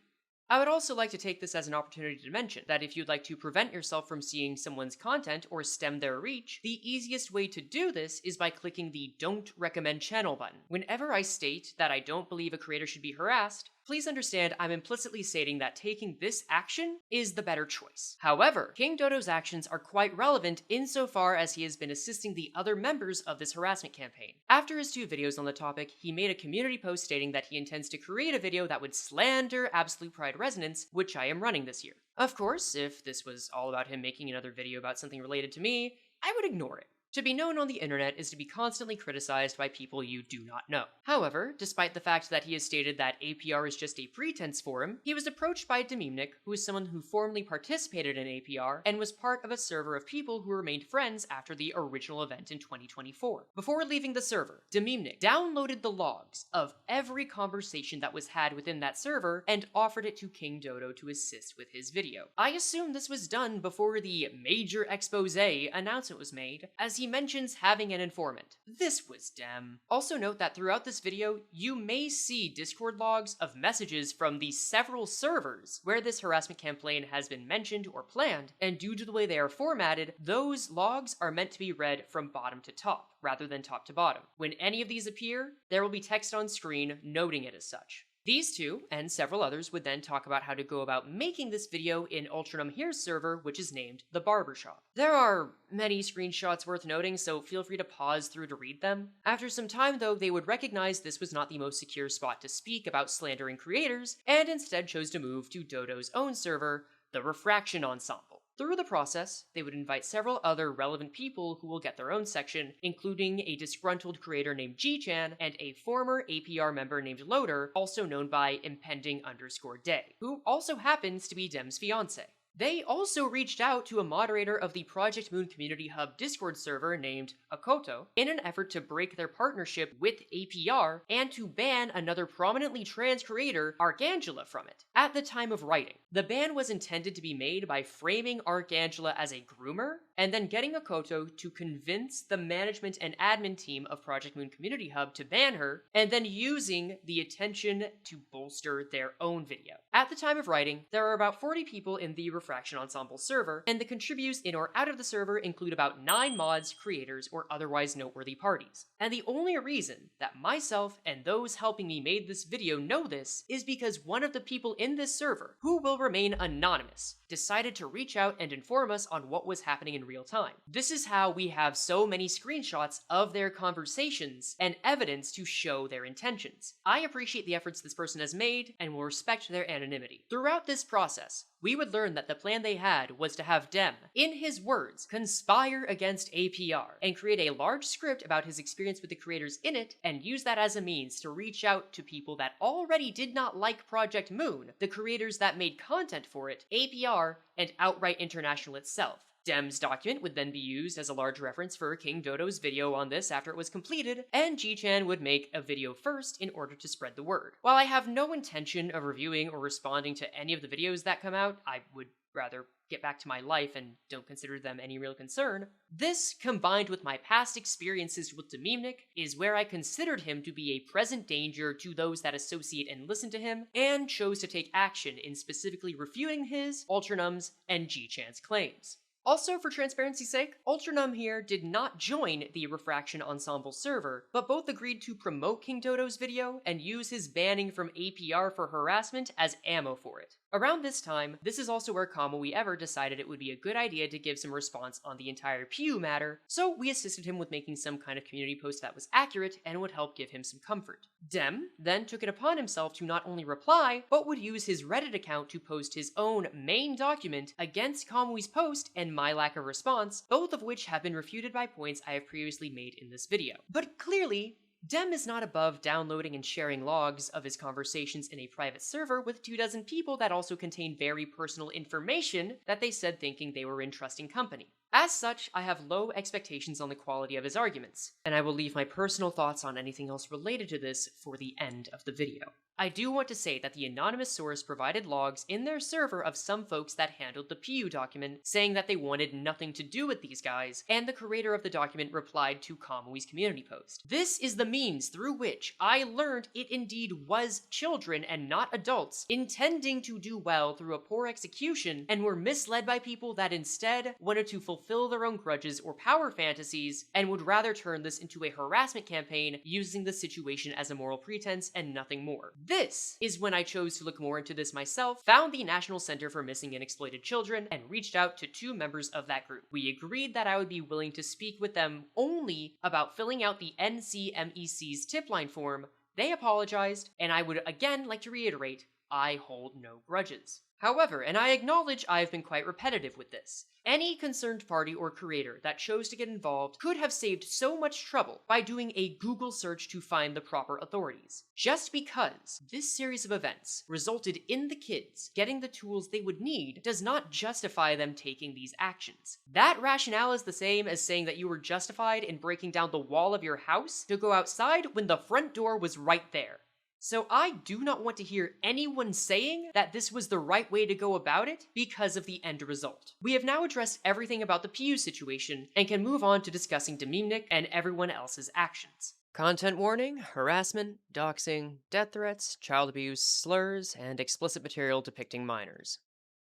I would also like to take this as an opportunity to mention that if you'd like to prevent yourself from seeing someone's content or stem their reach, the easiest way to do this is by clicking the Don't Recommend Channel button. Whenever I state that I don't believe a creator should be harassed, please understand I'm implicitly stating that taking this action is the better choice. However, King Dodo's actions are quite relevant insofar as he has been assisting the other members of this harassment campaign. After his 2 videos on the topic, he made a community post stating that he intends to create a video that would slander Absolute Pride Resonance, which I am running this year. Of course, if this was all about him making another video about something related to me, I would ignore it. To be known on the internet is to be constantly criticized by people you do not know. However, despite the fact that he has stated that APR is just a pretense for him, he was approached by Dememenic, who is someone who formerly participated in APR and was part of a server of people who remained friends after the original event in 2024. Before leaving the server, Dememenic downloaded the logs of every conversation that was had within that server and offered it to King Dodo to assist with his video. I assume this was done before the major expose announcement was made, as he mentions having an informant. This was Dem. Also note that throughout this video, you may see Discord logs of messages from the several servers where this harassment campaign has been mentioned or planned, and due to the way they are formatted, those logs are meant to be read from bottom to top, rather than top to bottom. When any of these appear, there will be text on screen noting it as such. These two, and several others, would then talk about how to go about making this video in UltranumHere's server, which is named The Barbershop. There are many screenshots worth noting, so feel free to pause through to read them. After some time, though, they would recognize this was not the most secure spot to speak about slandering creators, and instead chose to move to Dodo's own server, the Refraction Ensemble. Through the process, they would invite several other relevant people who will get their own section, including a disgruntled creator named G-Chan and a former APR member named Loader, also known by impending_day, who also happens to be Dem's fiance. They also reached out to a moderator of the Project Moon Community Hub Discord server named Akoto in an effort to break their partnership with APR and to ban another prominently trans creator, Archangela, from it. At the time of writing, the ban was intended to be made by framing Archangela as a groomer and then getting Akoto to convince the management and admin team of Project Moon Community Hub to ban her, and then using the attention to bolster their own video. At the time of writing, there are about 40 people in the Refraction Ensemble server, and the contributors in or out of the server include about 9 mods, creators, or otherwise noteworthy parties. And the only reason that myself and those helping me made this video know this is because one of the people in this server, who will remain anonymous, decided to reach out and inform us on what was happening in real time. This is how we have so many screenshots of their conversations and evidence to show their intentions. I appreciate the efforts this person has made and will respect their anonymity. Throughout this process, we would learn that the plan they had was to have Dem, in his words, conspire against APR and create a large script about his experience with the creators in it and use that as a means to reach out to people that already did not like Project Moon, the creators that made content for it, APR, and outright International itself. Dem's document would then be used as a large reference for King Dodo's video on this after it was completed, and G-Chan would make a video first in order to spread the word. While I have no intention of reviewing or responding to any of the videos that come out, I would rather get back to my life and don't consider them any real concern. This, combined with my past experiences with Dememenic, is where I considered him to be a present danger to those that associate and listen to him, and chose to take action in specifically refuting his, Ultranum's, and G-Chan's claims. Also, for transparency's sake, UltranumHere did not join the Refraction Ensemble server, but both agreed to promote King Dodo's video and use his banning from APR for harassment as ammo for it. Around this time, this is also where CommoWeEver decided it would be a good idea to give some response on the entire Piyu matter, so we assisted him with making some kind of community post that was accurate and would help give him some comfort. Dem then took it upon himself to not only reply, but would use his Reddit account to post his own main document against CommoWe's post and my lack of response, both of which have been refuted by points I have previously made in this video. But clearly, Dem is not above downloading and sharing logs of his conversations in a private server with 24 people that also contain very personal information that they said thinking they were in trusting company. As such, I have low expectations on the quality of his arguments, and I will leave my personal thoughts on anything else related to this for the end of the video. I do want to say that the anonymous source provided logs in their server of some folks that handled the Piyu document, saying that they wanted nothing to do with these guys, and the creator of the document replied to CommoWe's community post. This is the means through which I learned it indeed was children and not adults intending to do well through a poor execution and were misled by people that instead wanted to fulfill their own grudges or power fantasies and would rather turn this into a harassment campaign using the situation as a moral pretense and nothing more. This is when I chose to look more into this myself, found the National Center for Missing and Exploited Children, and reached out to 2 members of that group. We agreed that I would be willing to speak with them only about filling out the NCMEC's tip line form. They apologized, and I would again like to reiterate, I hold no grudges. However, and I acknowledge I have been quite repetitive with this, any concerned party or creator that chose to get involved could have saved so much trouble by doing a Google search to find the proper authorities. Just because this series of events resulted in the kids getting the tools they would need does not justify them taking these actions. That rationale is the same as saying that you were justified in breaking down the wall of your house to go outside when the front door was right there. So I do not want to hear anyone saying that this was the right way to go about it because of the end result. We have now addressed everything about the Piyu situation and can move on to discussing Dememenic and everyone else's actions. Content warning, harassment, doxing, death threats, child abuse, slurs, and explicit material depicting minors.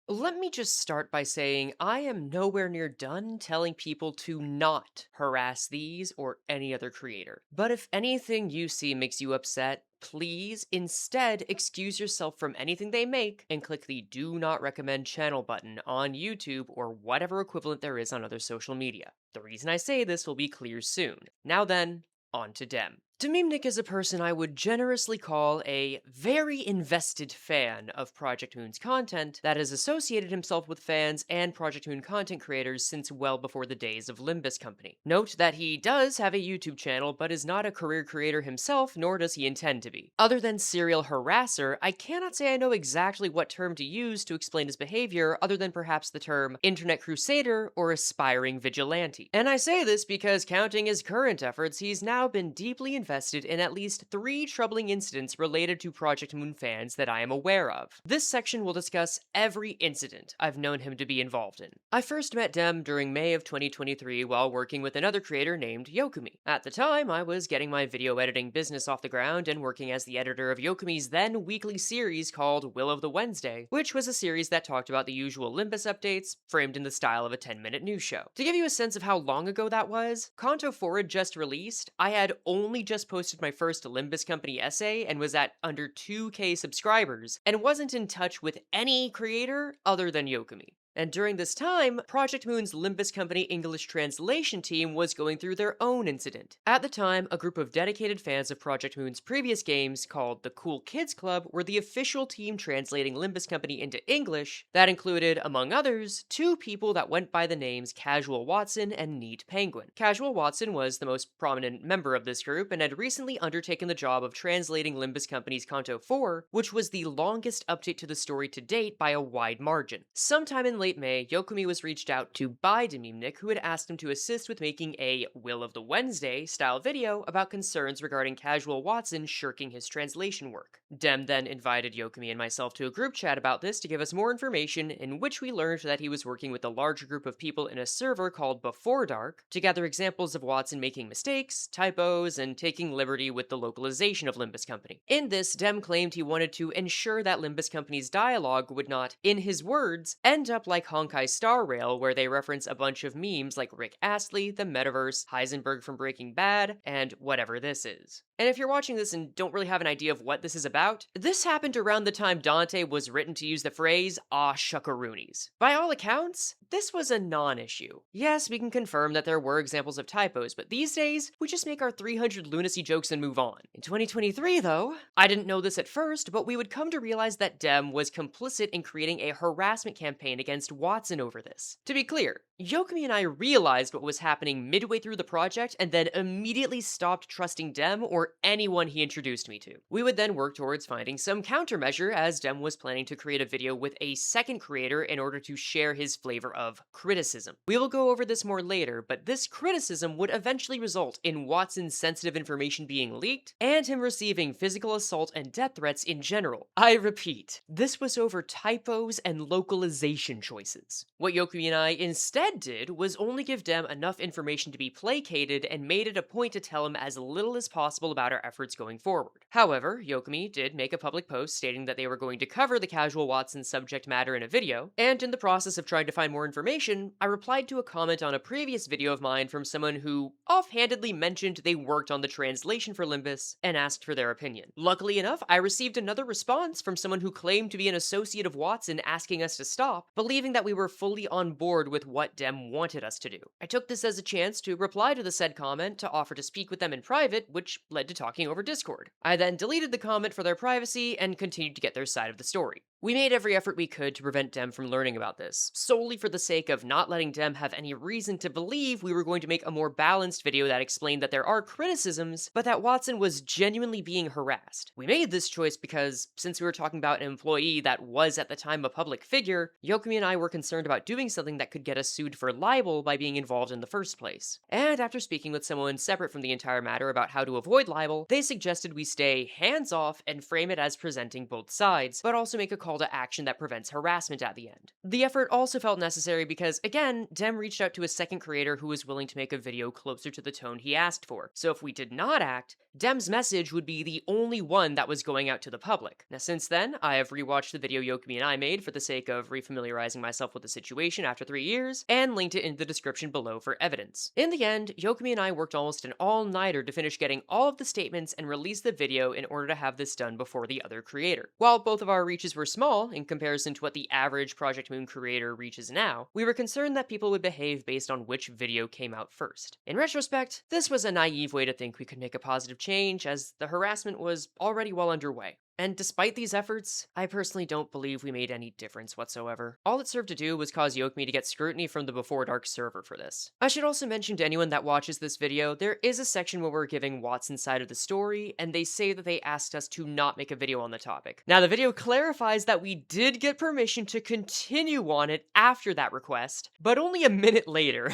Let me just start by saying I am nowhere near done telling people to not harass these or any other creator. But if anything you see makes you upset, Please instead excuse yourself from anything they make and click the Do Not Recommend Channel button on YouTube or whatever equivalent there is on other social media. The reason I say this will be clear soon. Now then, on to Dem. Dememenic is a person I would generously call a very invested fan of Project Moon's content that has associated himself with fans and Project Moon content creators since well before the days of Limbus Company. Note that he does have a YouTube channel, but is not a career creator himself, nor does he intend to be. Other than serial harasser, I cannot say I know exactly what term to use to explain his behavior other than perhaps the term internet crusader or aspiring vigilante. And I say this because counting his current efforts, he's now been deeply invested in at least 3 troubling incidents related to Project Moon fans that I am aware of. This section will discuss every incident I've known him to be involved in. I first met Dem during May of 2023 while working with another creator named Yokumi. At the time, I was getting my video editing business off the ground and working as the editor of Yokumi's then weekly series called Will of the Wednesday, which was a series that talked about the usual Limbus updates, framed in the style of a 10-minute news show. To give you a sense of how long ago that was, Kanto 4 had just released. I had only just posted my first Limbus Company essay and was at under 2K subscribers, and wasn't in touch with any creator other than Yokumi. And during this time, Project Moon's Limbus Company English translation team was going through their own incident. At the time, a group of dedicated fans of Project Moon's previous games, called the Cool Kids Club, were the official team translating Limbus Company into English. That included, among others, 2 people that went by the names Casual Watson and Neat Penguin. Casual Watson was the most prominent member of this group and had recently undertaken the job of translating Limbus Company's Kanto 4, which was the longest update to the story to date by a wide margin. Sometime in late May, Yokumi was reached out to by Dememenic, who had asked him to assist with making a Will of the Wednesday style video about concerns regarding Casual Watson shirking his translation work. Dem then invited Yokumi and myself to a group chat about this to give us more information, in which we learned that he was working with a larger group of people in a server called Before Dark to gather examples of Watson making mistakes, typos, and taking liberty with the localization of Limbus Company. In this, Dem claimed he wanted to ensure that Limbus Company's dialogue would not, in his words, end up like Honkai Star Rail, where they reference a bunch of memes like Rick Astley, the Metaverse, Heisenberg from Breaking Bad, and whatever this is. And if you're watching this and don't really have an idea of what this is about, this happened around the time Dante was written to use the phrase, "aw shuckaroonies." By all accounts, this was a non-issue. Yes, we can confirm that there were examples of typos, but these days, we just make our 300 lunacy jokes and move on. In 2023, though, I didn't know this at first, but we would come to realize that Dem was complicit in creating a harassment campaign against Watson over this. To be clear, Yokumi and I realized what was happening midway through the project and then immediately stopped trusting Dem or anyone he introduced me to. We would then work towards finding some countermeasure, as Dem was planning to create a video with a second creator in order to share his flavor of criticism. We will go over this more later, but this criticism would eventually result in Watson's sensitive information being leaked and him receiving physical assault and death threats in general. I repeat, this was over typos and localization choices. What Yokumi and I instead did was only give Dem enough information to be placated and made it a point to tell him as little as possible about our efforts going forward. However, Yokumi did make a public post stating that they were going to cover the Casual Watson subject matter in a video, and in the process of trying to find more information, I replied to a comment on a previous video of mine from someone who offhandedly mentioned they worked on the translation for Limbus and asked for their opinion. Luckily enough, I received another response from someone who claimed to be an associate of Watson asking us to stop, believing that we were fully on board with what Dem wanted us to do. I took this as a chance to reply to the said comment to offer to speak with them in private, which led to talking over Discord. I then deleted the comment for their privacy and continued to get their side of the story. We made every effort we could to prevent Dem from learning about this, solely for the sake of not letting Dem have any reason to believe we were going to make a more balanced video that explained that there are criticisms, but that Watson was genuinely being harassed. We made this choice because, since we were talking about an employee that was at the time a public figure, Yokumi and I were concerned about doing something that could get us sued for libel by being involved in the first place. And after speaking with someone separate from the entire matter about how to avoid libel, they suggested we stay hands-off and frame it as presenting both sides, but also make a call to action that prevents harassment at the end. The effort also felt necessary because, again, Dem reached out to a second creator who was willing to make a video closer to the tone he asked for. So if we did not act, Dem's message would be the only one that was going out to the public. Now, since then, I have rewatched the video Yokimi and I made for the sake of refamiliarizing myself with the situation after 3 years, and linked it in the description below for evidence. In the end, Yokimi and I worked almost an all-nighter to finish getting all of the statements and release the video in order to have this done before the other creator. While both of our reaches were small in comparison to what the average Project Moon creator reaches now, we were concerned that people would behave based on which video came out first. In retrospect, this was a naive way to think we could make a positive change, as the harassment was already well underway. And despite these efforts, I personally don't believe we made any difference whatsoever. All it served to do was cause Yokimi to get scrutiny from the Before Dark server for this. I should also mention to anyone that watches this video, there is a section where we're giving Watson's side of the story, and they say that they asked us to not make a video on the topic. Now, the video clarifies that we did get permission to continue on it after that request, but only a minute later.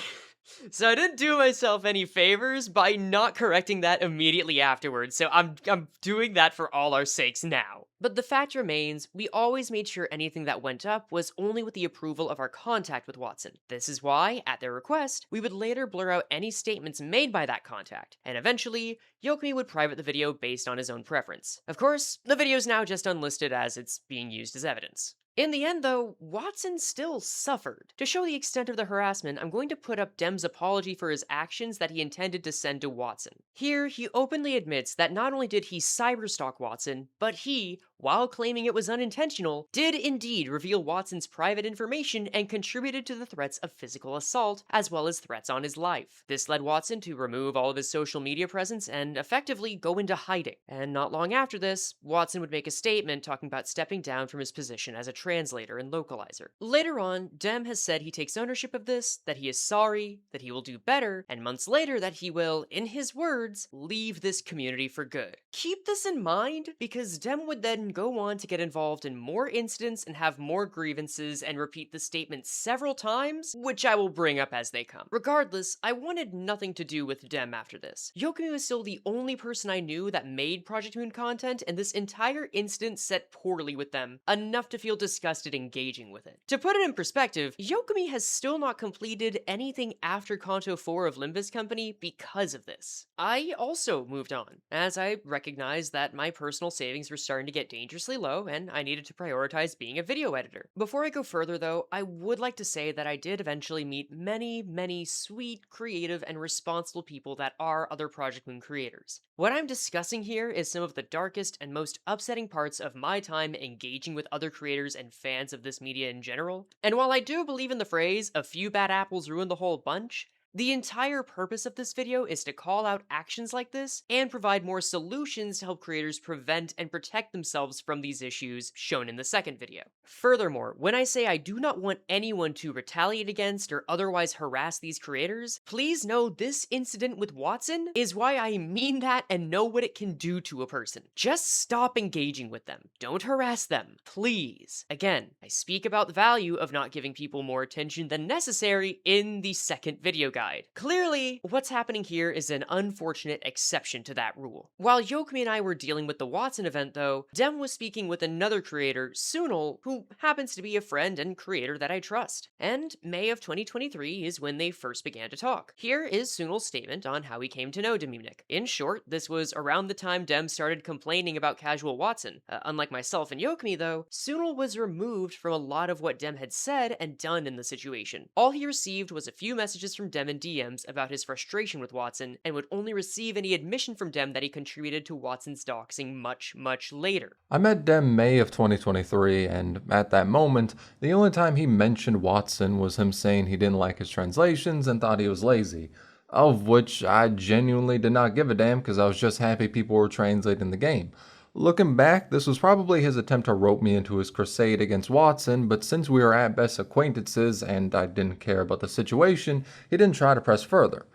So I didn't do myself any favors by not correcting that immediately afterwards, so I'm doing that for all our sakes now. But the fact remains, we always made sure anything that went up was only with the approval of our contact with Watson. This is why, at their request, we would later blur out any statements made by that contact, and eventually, Yokimi would private the video based on his own preference. Of course, the video is now just unlisted as it's being used as evidence. In the end, though, Watson still suffered. To show the extent of the harassment, I'm going to put up Dem's apology for his actions that he intended to send to Watson. Here, he openly admits that not only did he cyberstalk Watson, but he, while claiming it was unintentional, did indeed reveal Watson's private information and contributed to the threats of physical assault, as well as threats on his life. This led Watson to remove all of his social media presence and effectively go into hiding. And not long after this, Watson would make a statement talking about stepping down from his position as a translator and localizer. Later on, Dem has said he takes ownership of this, that he is sorry, that he will do better, and months later that he will, in his words, leave this community for good. Keep this in mind, because Dem would then go on to get involved in more incidents and have more grievances and repeat the statement several times, which I will bring up as they come. Regardless, I wanted nothing to do with Dem after this. Yokimi was still the only person I knew that made Project Moon content, and this entire incident set poorly with them, enough to feel disgusted engaging with it. To put it in perspective, Yokimi has still not completed anything after Kanto 4 of Limbus Company because of this. I also moved on, as I recognized that my personal savings were starting to get dangerously low, and I needed to prioritize being a video editor. Before I go further though, I would like to say that I did eventually meet many sweet, creative, and responsible people that are other Project Moon creators. What I'm discussing here is some of the darkest and most upsetting parts of my time engaging with other creators and fans of this media in general. And while I do believe in the phrase, a few bad apples ruin the whole bunch, the entire purpose of this video is to call out actions like this and provide more solutions to help creators prevent and protect themselves from these issues shown in the second video. Furthermore, when I say I do not want anyone to retaliate against or otherwise harass these creators, please know this incident with Watson is why I mean that and know what it can do to a person. Just stop engaging with them. Don't harass them, please. Again, I speak about the value of not giving people more attention than necessary in the second video guide. Clearly, what's happening here is an unfortunate exception to that rule. While Yokimi and I were dealing with the Watson event though, Dem was speaking with another creator, Sunul, who happens to be a friend and creator that I trust. And May of 2023 is when they first began to talk. Here is Sunul's statement on how he came to know Dememenic. In short, this was around the time Dem started complaining about casual Watson. Unlike myself and Yokimi though, Sunul was removed from a lot of what Dem had said and done in the situation. All he received was a few messages from Dem in DMs about his frustration with Watson, and would only receive any admission from Dem that he contributed to Watson's doxing much later. I met Dem May of 2023, and at that moment, the only time he mentioned Watson was him saying he didn't like his translations and thought he was lazy, of which I genuinely did not give a damn because I was just happy people were translating the game. Looking back, this was probably his attempt to rope me into his crusade against Watson, but since we were at best acquaintances and I didn't care about the situation, he didn't try to press further.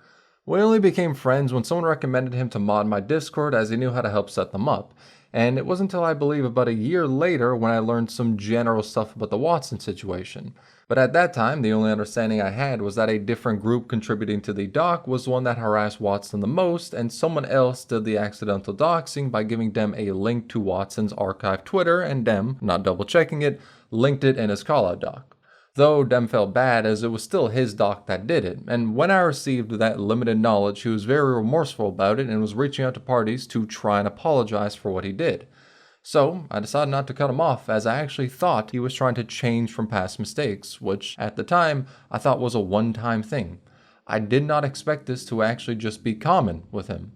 We only became friends when someone recommended him to mod my Discord as he knew how to help set them up, and it wasn't until I believe about a year later when I learned some general stuff about the Watson situation. But at that time, the only understanding I had was that a different group contributing to the doc was the one that harassed Watson the most, and someone else did the accidental doxing by giving Dem a link to Watson's archived Twitter, and Dem, not double checking it, linked it in his callout doc. Though Dem felt bad as it was still his doc that did it, and when I received that limited knowledge, he was very remorseful about it and was reaching out to parties to try and apologize for what he did. So, I decided not to cut him off, as I actually thought he was trying to change from past mistakes, which, at the time, I thought was a one-time thing. I did not expect this to actually just be common with him.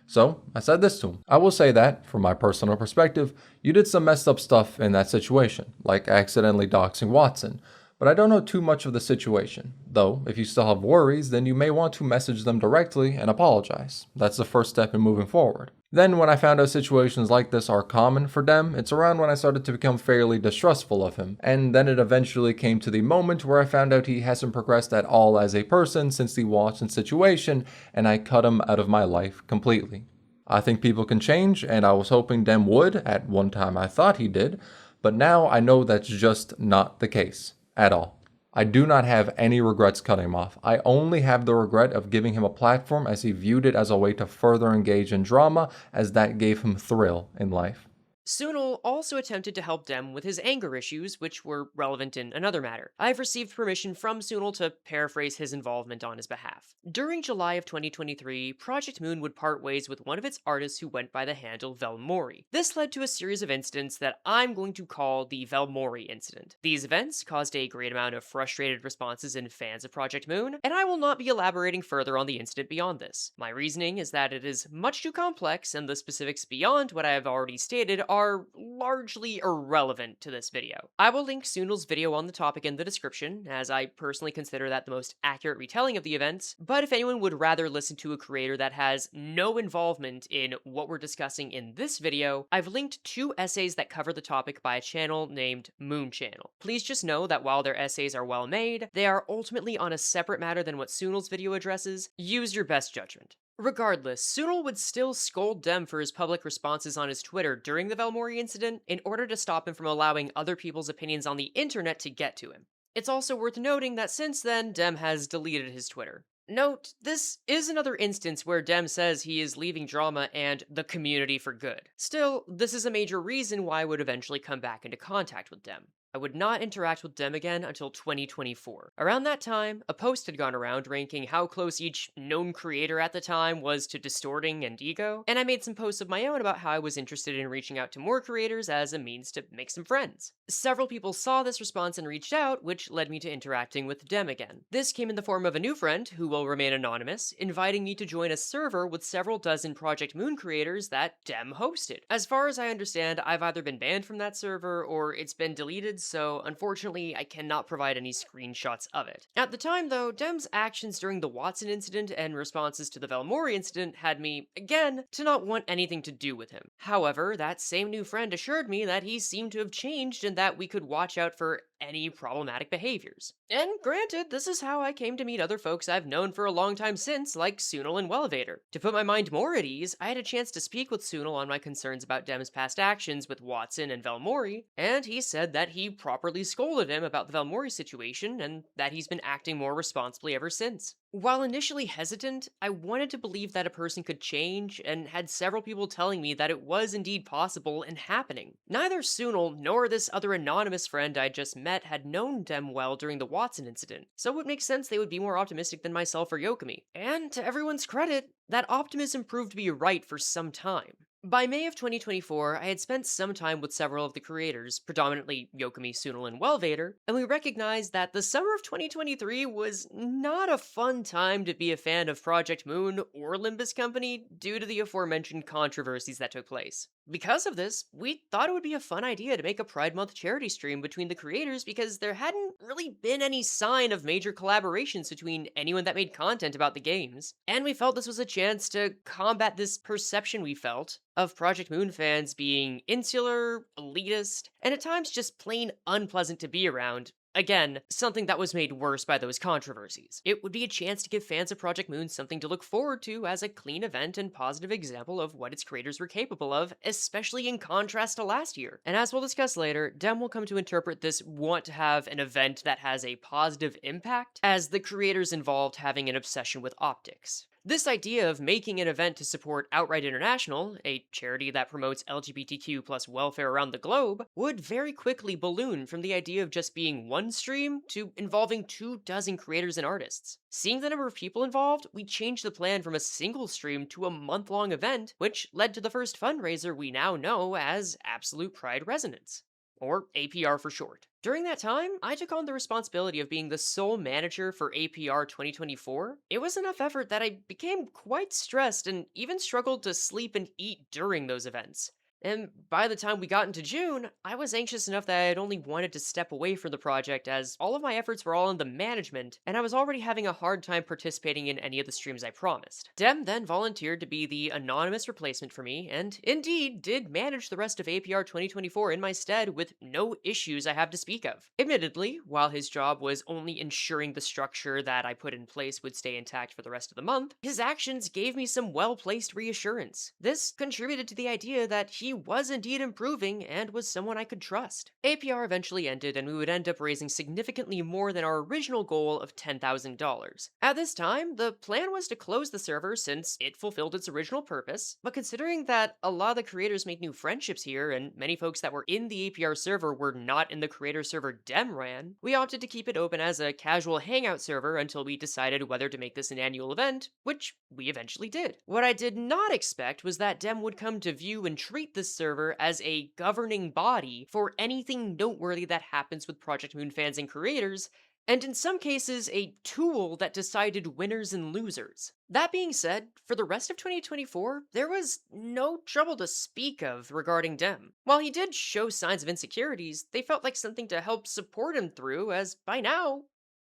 So, I said this to him. I will say that, from my personal perspective, you did some messed up stuff in that situation, like accidentally doxing Watson. But I don't know too much of the situation. Though, if you still have worries, then you may want to message them directly and apologize. That's the first step in moving forward. Then, when I found out situations like this are common for Dem, it's around when I started to become fairly distrustful of him. And then it eventually came to the moment where I found out he hasn't progressed at all as a person since the Watson situation, and I cut him out of my life completely. I think people can change, and I was hoping Dem would. At one time I thought he did, but now I know that's just not the case. At all. I do not have any regrets cutting him off. I only have the regret of giving him a platform as he viewed it as a way to further engage in drama, as that gave him thrill in life. Sunil also attempted to help Dem with his anger issues, which were relevant in another matter. I've received permission from Sunil to paraphrase his involvement on his behalf. During July of 2023, Project Moon would part ways with one of its artists who went by the handle Vellmori. This led to a series of incidents that I'm going to call the Vellmori incident. These events caused a great amount of frustrated responses in fans of Project Moon, and I will not be elaborating further on the incident beyond this. My reasoning is that it is much too complex, and the specifics beyond what I have already stated are largely irrelevant to this video. I will link Sunil's video on the topic in the description, as I personally consider that the most accurate retelling of the events, but if anyone would rather listen to a creator that has no involvement in what we're discussing in this video, I've linked 2 essays that cover the topic by a channel named Moon Channel. Please just know that while their essays are well made, they are ultimately on a separate matter than what Sunil's video addresses. Use your best judgment. Regardless, Sunil would still scold Dem for his public responses on his Twitter during the Vellmori incident in order to stop him from allowing other people's opinions on the internet to get to him. It's also worth noting that since then, Dem has deleted his Twitter. Note, this is another instance where Dem says he is leaving drama and the community for good. Still, this is a major reason why I would eventually come back into contact with Dem. I would not interact with Dem again until 2024. Around that time, a post had gone around ranking how close each known creator at the time was to Distorting and Ego, and I made some posts of my own about how I was interested in reaching out to more creators as a means to make some friends. Several people saw this response and reached out, which led me to interacting with Dem again. This came in the form of a new friend, who will remain anonymous, inviting me to join a server with several dozen Project Moon creators that Dem hosted. As far as I understand, I've either been banned from that server or it's been deleted, so unfortunately I cannot provide any screenshots of it. At the time though, Dem's actions during the Watson incident and responses to the Vellmori incident had me, again, to not want anything to do with him. However, that same new friend assured me that he seemed to have changed and that we could watch out for any problematic behaviors. And granted, this is how I came to meet other folks I've known for a long time since, like Sunil and Wellevator. To put my mind more at ease, I had a chance to speak with Sunil on my concerns about Dem's past actions with Watson and Vellmori, and he said that he properly scolded him about the Vellmori situation, and that he's been acting more responsibly ever since. While initially hesitant, I wanted to believe that a person could change, and had several people telling me that it was indeed possible and happening. Neither Sunil nor this other anonymous friend I just met had known Dem well during the Watson incident, so it would make sense they would be more optimistic than myself or Yokami. And to everyone's credit, that optimism proved to be right for some time. By May of 2024, I had spent some time with several of the creators, predominantly Yokami, Sunil, and Wellevator, and we recognized that the summer of 2023 was not a fun time to be a fan of Project Moon or Limbus Company due to the aforementioned controversies that took place. Because of this, we thought it would be a fun idea to make a Pride Month charity stream between the creators because there hadn't really been any sign of major collaborations between anyone that made content about the games, and we felt this was a chance to combat this perception we felt of Project Moon fans being insular, elitist, and at times just plain unpleasant to be around. Again, something that was made worse by those controversies. It would be a chance to give fans of Project Moon something to look forward to as a clean event and positive example of what its creators were capable of, especially in contrast to last year. And as we'll discuss later, Dem will come to interpret this want to have an event that has a positive impact as the creators involved having an obsession with optics. This idea of making an event to support Outright International, a charity that promotes LGBTQ plus welfare around the globe, would very quickly balloon from the idea of just being one stream to involving 24 creators and artists. Seeing the number of people involved, we changed the plan from a single stream to a month-long event, which led to the first fundraiser we now know as Absolute Pride Resonance, or APR for short. During that time, I took on the responsibility of being the sole manager for APR 2024. It was enough effort that I became quite stressed and even struggled to sleep and eat during those events. And by the time we got into June, I was anxious enough that I had only wanted to step away from the project as all of my efforts were all in the management, and I was already having a hard time participating in any of the streams I promised. Dem then volunteered to be the anonymous replacement for me, and indeed did manage the rest of APR 2024 in my stead with no issues I have to speak of. Admittedly, while his job was only ensuring the structure that I put in place would stay intact for the rest of the month, his actions gave me some well-placed reassurance. This contributed to the idea that he was indeed improving and was someone I could trust. APR eventually ended and we would end up raising significantly more than our original goal of $10,000. At this time, the plan was to close the server since it fulfilled its original purpose, but considering that a lot of the creators made new friendships here and many folks that were in the APR server were not in the creator server Dem ran, we opted to keep it open as a casual hangout server until we decided whether to make this an annual event, which we eventually did. What I did not expect was that Dem would come to view and treat this server as a governing body for anything noteworthy that happens with Project Moon fans and creators, and in some cases, a tool that decided winners and losers. That being said, for the rest of 2024, there was no trouble to speak of regarding Dem. While he did show signs of insecurities, they felt like something to help support him through, as by now,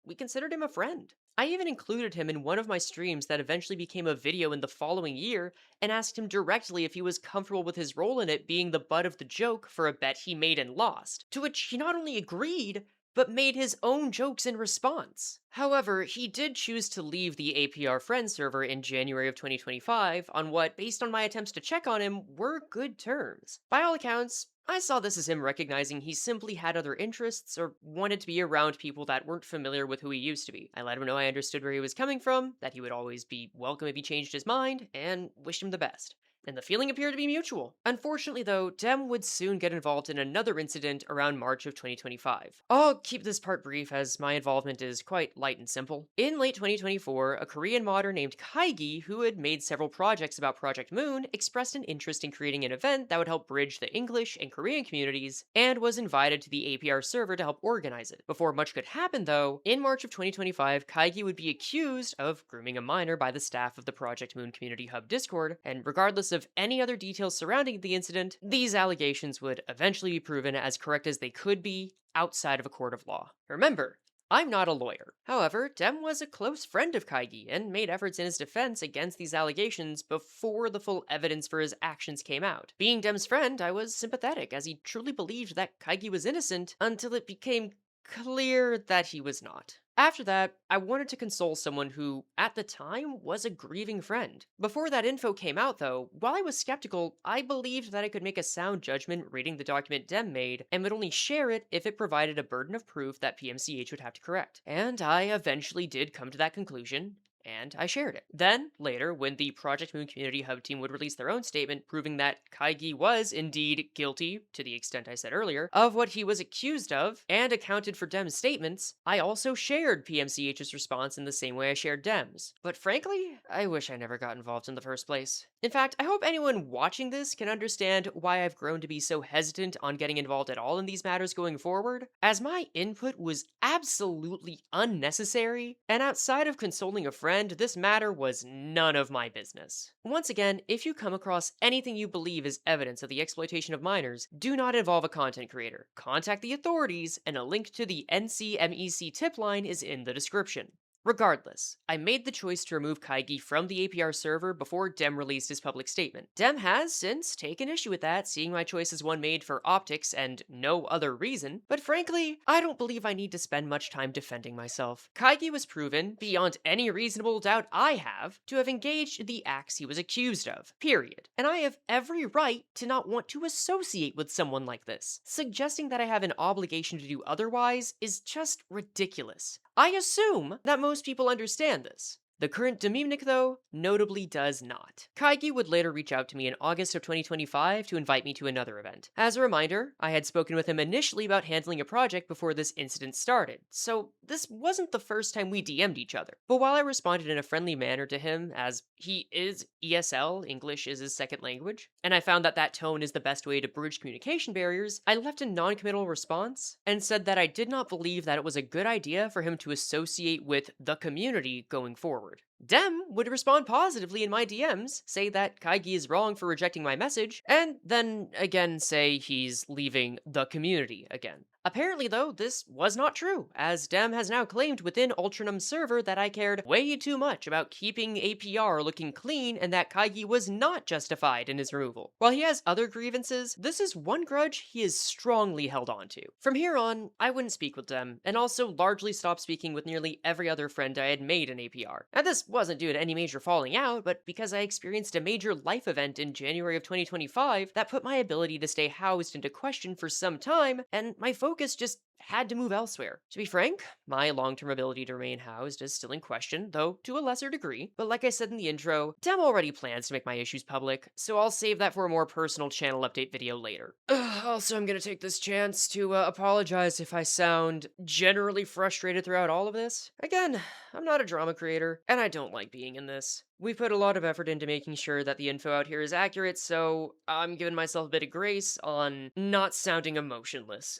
we considered him a friend. I even included him in one of my streams that eventually became a video in the following year and asked him directly if he was comfortable with his role in it being the butt of the joke for a bet he made and lost, to which he not only agreed, but made his own jokes in response. However, he did choose to leave the APR Friends server in January of 2025 on what, based on my attempts to check on him, were good terms. By all accounts, I saw this as him recognizing he simply had other interests or wanted to be around people that weren't familiar with who he used to be. I let him know I understood where he was coming from, that he would always be welcome if he changed his mind, and wished him the best. And the feeling appeared to be mutual. Unfortunately though, Dem would soon get involved in another incident around March of 2025. I'll keep this part brief as my involvement is quite light and simple. In late 2024, a Korean modder named Kaigi, who had made several projects about Project Moon, expressed an interest in creating an event that would help bridge the English and Korean communities, and was invited to the APR server to help organize it. Before much could happen though, in March of 2025, Kaigi would be accused of grooming a minor by the staff of the Project Moon Community Hub Discord, and regardless of any other details surrounding the incident, these allegations would eventually be proven as correct as they could be outside of a court of law. Remember, I'm not a lawyer. However, Dem was a close friend of Kaigi and made efforts in his defense against these allegations before the full evidence for his actions came out. Being Dem's friend, I was sympathetic as he truly believed that Kaigi was innocent until it became clear that he was not. After that, I wanted to console someone who, at the time, was a grieving friend. Before that info came out though, while I was skeptical, I believed that I could make a sound judgment reading the document Dem made, and would only share it if it provided a burden of proof that PMCH would have to correct. And I eventually did come to that conclusion, and I shared it. Then, later, when the Project Moon Community Hub team would release their own statement proving that Kaigi was indeed guilty, to the extent I said earlier, of what he was accused of, and accounted for Dem's statements, I also shared PMCH's response in the same way I shared Dem's. But frankly, I wish I never got involved in the first place. In fact, I hope anyone watching this can understand why I've grown to be so hesitant on getting involved at all in these matters going forward, as my input was absolutely unnecessary, and outside of consoling a friend, this matter was none of my business. Once again, if you come across anything you believe is evidence of the exploitation of minors, do not involve a content creator. Contact the authorities, and a link to the NCMEC tip line is in the description. Regardless, I made the choice to remove Kaigi from the APR server before Dem released his public statement. Dem has since taken issue with that, seeing my choice as one made for optics and no other reason, but frankly, I don't believe I need to spend much time defending myself. Kaigi was proven, beyond any reasonable doubt I have, to have engaged in the acts he was accused of, period. And I have every right to not want to associate with someone like this. Suggesting that I have an obligation to do otherwise is just ridiculous. I assume that most people understand this. The current Dememenic, though, notably does not. Kaigi would later reach out to me in August of 2025 to invite me to another event. As a reminder, I had spoken with him initially about handling a project before this incident started, so this wasn't the first time we DM'd each other. But while I responded in a friendly manner to him, as he is ESL, English is his second language, and I found that that tone is the best way to bridge communication barriers, I left a non-committal response and said that I did not believe that it was a good idea for him to associate with the community going forward. Dem would respond positively in my DMs, say that Kaigi is wrong for rejecting my message, and then again say he's leaving the community again. Apparently, though, this was not true, as Dem has now claimed within UltranumHere's server that I cared way too much about keeping APR looking clean and that Kaigi was not justified in his removal. While he has other grievances, this is one grudge he is strongly held on to. From here on, I wouldn't speak with Dem, and also largely stopped speaking with nearly every other friend I had made in APR. And this wasn't due to any major falling out, but because I experienced a major life event in January of 2025 that put my ability to stay housed into question for some time, and my focus just had to move elsewhere. To be frank, my long-term ability to remain housed is still in question, though to a lesser degree. But like I said in the intro, Dem already plans to make my issues public, so I'll save that for a more personal channel update video later. Also, I'm gonna take this chance to apologize if I sound generally frustrated throughout all of this. Again, I'm not a drama creator, and I don't like being in this. We've put a lot of effort into making sure that the info out here is accurate, so I'm giving myself a bit of grace on not sounding emotionless.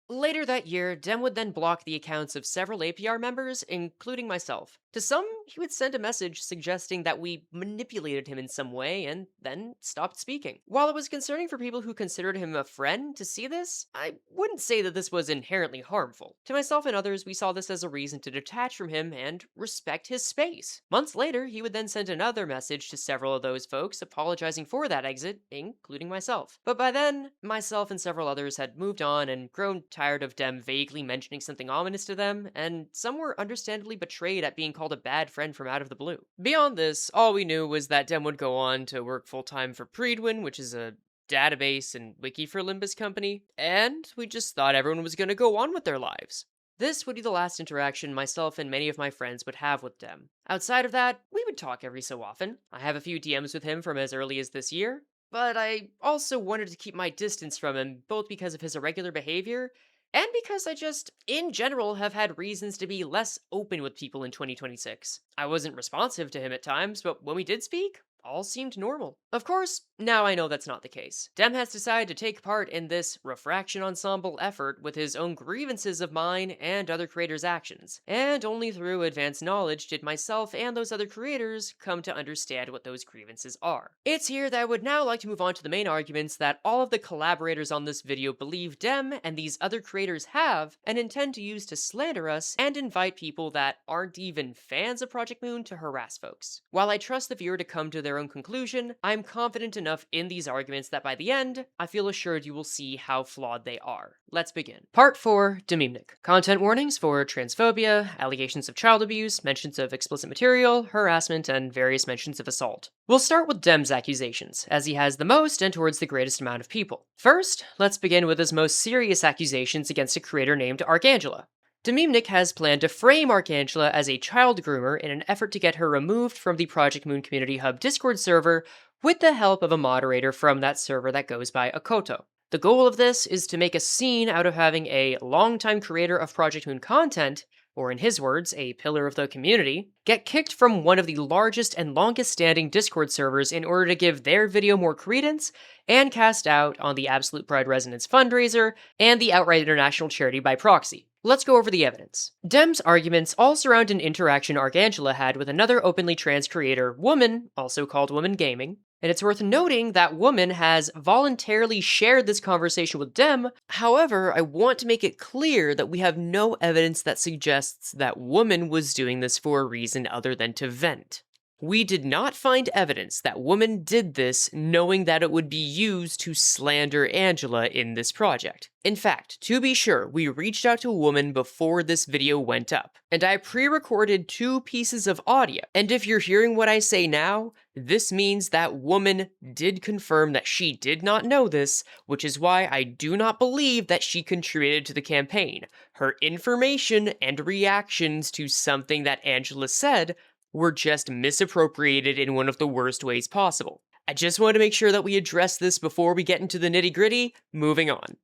Later that year, Dem would then block the accounts of several APR members, including myself. To some, he would send a message suggesting that we manipulated him in some way and then stopped speaking. While it was concerning for people who considered him a friend to see this, I wouldn't say that this was inherently harmful. To myself and others, we saw this as a reason to detach from him and respect his space. Months later, he would then send another message to several of those folks apologizing for that exit, including myself. But by then, myself and several others had moved on and grown tired of Dem vaguely mentioning something ominous to them, and some were understandably betrayed at being called a bad friend from out of the blue. Beyond this, all we knew was that Dem would go on to work full-time for Predwin, which is a database and wiki for Limbus company, and we just thought everyone was going to go on with their lives. This would be the last interaction myself and many of my friends would have with Dem. Outside of that, we would talk every so often. I have a few DMs with him from as early as this year, but I also wanted to keep my distance from him, both because of his irregular behavior and because I just, in general, have had reasons to be less open with people in 2026. I wasn't responsive to him at times, but when we did speak, all seemed normal. Of course, now I know that's not the case. Dem has decided to take part in this Refraction Ensemble effort with his own grievances of mine and other creators' actions, and only through advanced knowledge did myself and those other creators come to understand what those grievances are. It's here that I would now like to move on to the main arguments that all of the collaborators on this video believe Dem and these other creators have and intend to use to slander us and invite people that aren't even fans of Project Moon to harass folks. While I trust the viewer to come to their own conclusion, I'm confident enough in these arguments that by the end, I feel assured you will see how flawed they are. Let's begin. Part 4, Dememenic. Content warnings for transphobia, allegations of child abuse, mentions of explicit material, harassment, and various mentions of assault. We'll start with Dem's accusations, as he has the most and towards the greatest amount of people. First, let's begin with his most serious accusations against a creator named Archangela. Dememenic has planned to frame Archangela as a child groomer in an effort to get her removed from the Project Moon Community Hub Discord server with the help of a moderator from that server that goes by Akoto. The goal of this is to make a scene out of having a longtime creator of Project Moon content, or in his words, a pillar of the community, get kicked from one of the largest and longest standing Discord servers in order to give their video more credence and cast out on the Absolute Pride Resonance fundraiser and the Outright International charity by proxy. Let's go over the evidence. Dem's arguments all surround an interaction Archangela had with another openly trans creator, Woman, also called Woman Gaming, and it's worth noting that Woman has voluntarily shared this conversation with Dem. However, I want to make it clear that we have no evidence that suggests that Woman was doing this for a reason other than to vent. We did not find evidence that woman did this knowing that it would be used to slander Angela in this project. In fact, to be sure, we reached out to a woman before this video went up, and I pre-recorded 2 pieces of audio. And if you're hearing what I say now, this means that woman did confirm that she did not know this, which is why I do not believe that she contributed to the campaign. Her information and reactions to something that Angela said were just misappropriated in one of the worst ways possible. I just want to make sure that we address this before we get into the nitty-gritty. Moving on.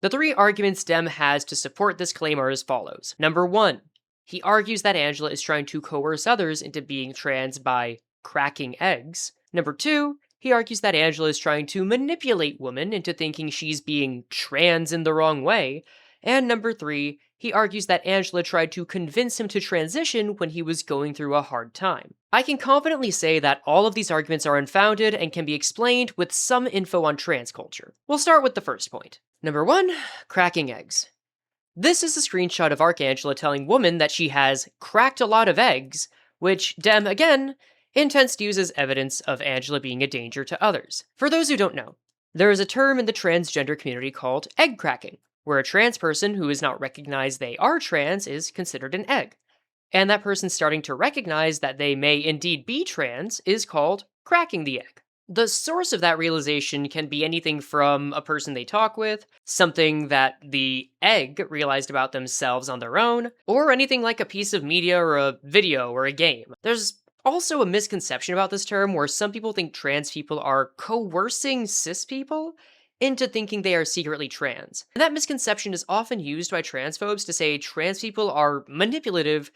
The 3 arguments Dem has to support this claim are as follows. Number 1, he argues that Angela is trying to coerce others into being trans by cracking eggs. Number 2, he argues that Angela is trying to manipulate women into thinking she's being trans in the wrong way. And number 3, he argues that Angela tried to convince him to transition when he was going through a hard time. I can confidently say that all of these arguments are unfounded and can be explained with some info on trans culture. We'll start with the first point. Number 1, cracking eggs. This is a screenshot of Archangela telling Woman that she has cracked a lot of eggs, which Dem, again, intends to use as evidence of Angela being a danger to others. For those who don't know, there is a term in the transgender community called egg cracking, where a trans person who is not recognized they are trans is considered an egg. And that person starting to recognize that they may indeed be trans is called cracking the egg. The source of that realization can be anything from a person they talk with, something that the egg realized about themselves on their own, or anything like a piece of media or a video or a game. There's also a misconception about this term where some people think trans people are coercing cis people into thinking they are secretly trans. And that misconception is often used by transphobes to say trans people are manipulative,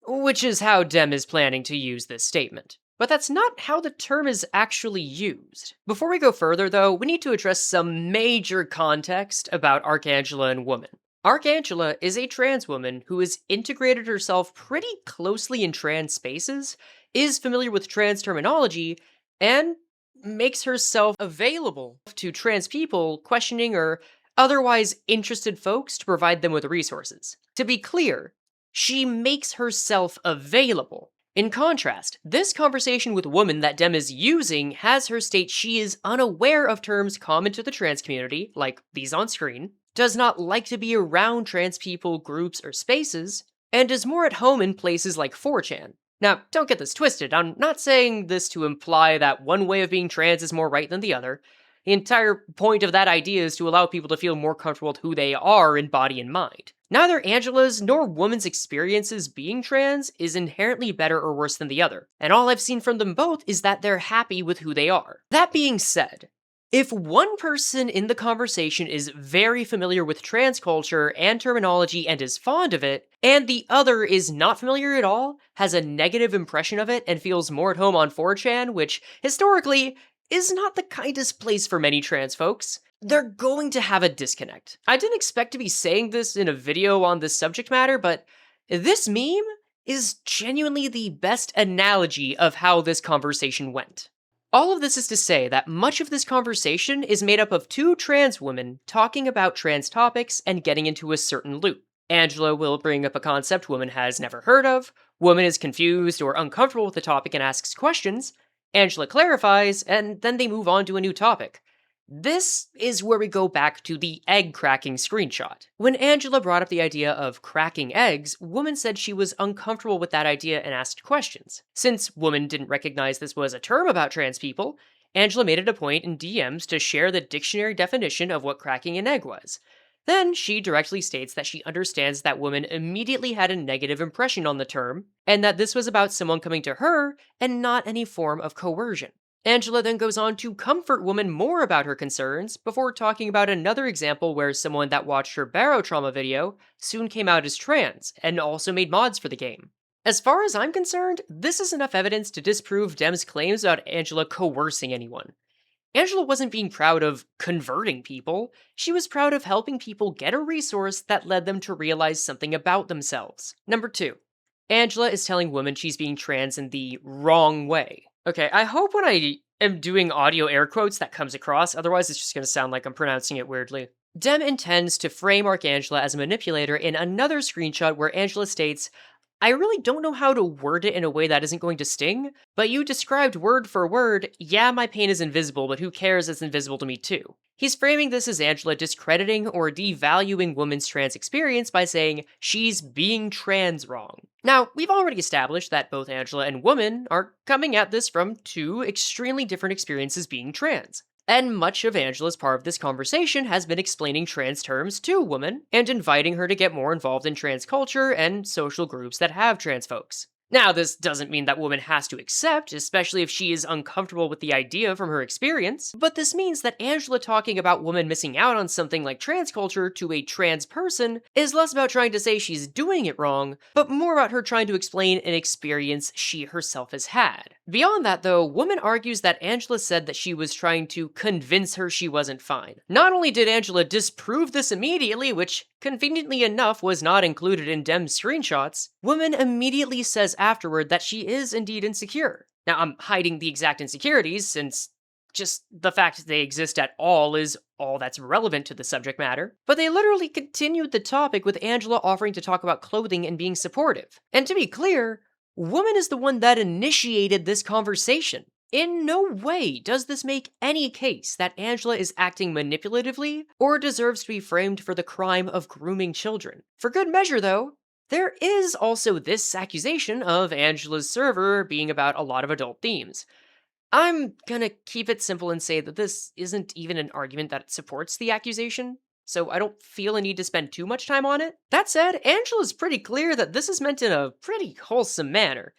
which is how Dem is planning to use this statement. But that's not how the term is actually used. Before we go further, though, we need to address some major context about Archangela and Woman. Archangela is a trans woman who has integrated herself pretty closely in trans spaces, is familiar with trans terminology, and makes herself available to trans people questioning or otherwise interested folks to provide them with resources. To be clear, she makes herself available. In contrast, this conversation with Woman that Dem is using has her state she is unaware of terms common to the trans community, like these on screen, does not like to be around trans people, groups, or spaces, and is more at home in places like 4chan. Now, don't get this twisted, I'm not saying this to imply that one way of being trans is more right than the other. The entire point of that idea is to allow people to feel more comfortable with who they are in body and mind. Neither Angela's nor Woman's experiences being trans is inherently better or worse than the other, and all I've seen from them both is that they're happy with who they are. That being said, if one person in the conversation is very familiar with trans culture and terminology and is fond of it, and the other is not familiar at all, has a negative impression of it, and feels more at home on 4chan, which, historically, is not the kindest place for many trans folks, they're going to have a disconnect. I didn't expect to be saying this in a video on this subject matter, but this meme is genuinely the best analogy of how this conversation went. All of this is to say that much of this conversation is made up of 2 trans women talking about trans topics and getting into a certain loop. Angela will bring up a concept Woman has never heard of, Woman is confused or uncomfortable with the topic and asks questions, Angela clarifies, and then they move on to a new topic. This is where we go back to the egg cracking screenshot. When Angela brought up the idea of cracking eggs, Woman said she was uncomfortable with that idea and asked questions. Since Woman didn't recognize this was a term about trans people, Angela made it a point in DMs to share the dictionary definition of what cracking an egg was. Then she directly states that she understands that Woman immediately had a negative impression on the term, and that this was about someone coming to her and not any form of coercion. Angela then goes on to comfort Woman more about her concerns before talking about another example where someone that watched her barotrauma video soon came out as trans and also made mods for the game. As far as I'm concerned, this is enough evidence to disprove Dem's claims about Angela coercing anyone. Angela wasn't being proud of converting people, she was proud of helping people get a resource that led them to realize something about themselves. Number 2. Angela is telling Woman she's being trans in the wrong way. Okay, I hope when I am doing audio air quotes that comes across, otherwise it's just going to sound like I'm pronouncing it weirdly. Dem intends to frame Archangela as a manipulator in another screenshot where Angela states, I really don't know how to word it in a way that isn't going to sting, but you described word for word, yeah, my pain is invisible, but who cares, it's invisible to me too. He's framing this as Angela discrediting or devaluing women's trans experience by saying she's being trans wrong. Now, we've already established that both Angela and Woman are coming at this from two extremely different experiences being trans. And much of Angela's part of this conversation has been explaining trans terms to Woman and inviting her to get more involved in trans culture and social groups that have trans folks. Now, this doesn't mean that Woman has to accept, especially if she is uncomfortable with the idea from her experience, but this means that Angela talking about Woman missing out on something like trans culture to a trans person is less about trying to say she's doing it wrong, but more about her trying to explain an experience she herself has had. Beyond that, though, Woman argues that Angela said that she was trying to convince her she wasn't fine. Not only did Angela disprove this immediately, which conveniently enough was not included in Dem's screenshots, Woman immediately says afterward that she is indeed insecure. Now, I'm hiding the exact insecurities, since just the fact that they exist at all is all that's relevant to the subject matter, but they literally continued the topic with Angela offering to talk about clothing and being supportive. And to be clear, Woman is the one that initiated this conversation. In no way does this make any case that Angela is acting manipulatively or deserves to be framed for the crime of grooming children. For good measure, though, there is also this accusation of Angela's server being about a lot of adult themes. I'm gonna keep it simple and say that this isn't even an argument that supports the accusation, so I don't feel a need to spend too much time on it. That said, Angela's pretty clear that this is meant in a pretty wholesome manner.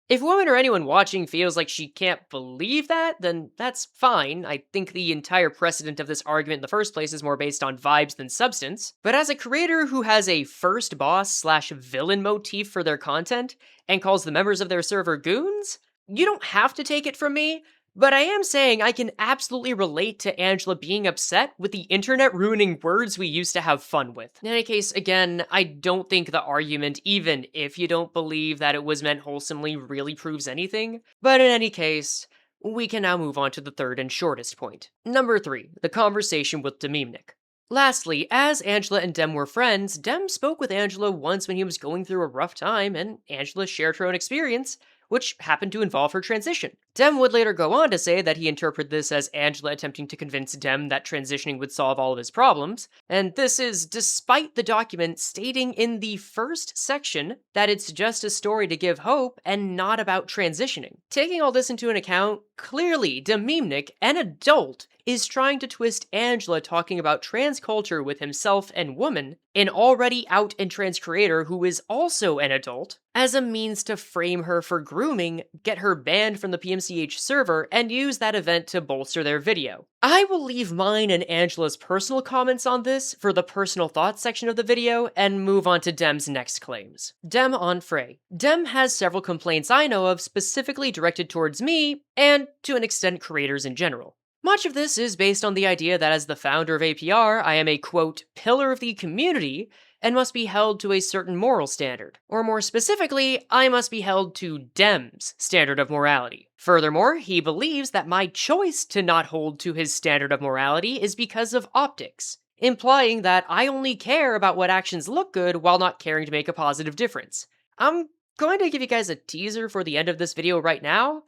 If Woman or anyone watching feels like she can't believe that, then that's fine. I think the entire precedent of this argument in the first place is more based on vibes than substance. But as a creator who has a first boss slash villain motif for their content and calls the members of their server goons, you don't have to take it from me, but I am saying I can absolutely relate to Angela being upset with the internet ruining words we used to have fun with. In any case, again, I don't think the argument, even if you don't believe that it was meant wholesomely, really proves anything. But in any case, we can now move on to the third and shortest point. Number 3, the conversation with Dememenic. Lastly, as Angela and Dem were friends, Dem spoke with Angela once when he was going through a rough time, and Angela shared her own experience, which happened to involve her transition. Dem would later go on to say that he interpreted this as Angela attempting to convince Dem that transitioning would solve all of his problems, and this is despite the document stating in the first section that it's just a story to give hope and not about transitioning. Taking all this into an account, clearly Dememenic, an adult, is trying to twist Angela talking about trans culture with himself and Woman, an already out and trans creator who is also an adult, as a means to frame her for grooming, get her banned from the PMCH server, and use that event to bolster their video. I will leave mine and Angela's personal comments on this for the personal thoughts section of the video, and move on to Dem's next claims. Dem on Frey. Dem has several complaints I know of specifically directed towards me, and to an extent creators in general. Much of this is based on the idea that as the founder of APR, I am a, quote, pillar of the community, and must be held to a certain moral standard. Or more specifically, I must be held to Dem's standard of morality. Furthermore, he believes that my choice to not hold to his standard of morality is because of optics, implying that I only care about what actions look good while not caring to make a positive difference. I'm going to give you guys a teaser for the end of this video right now.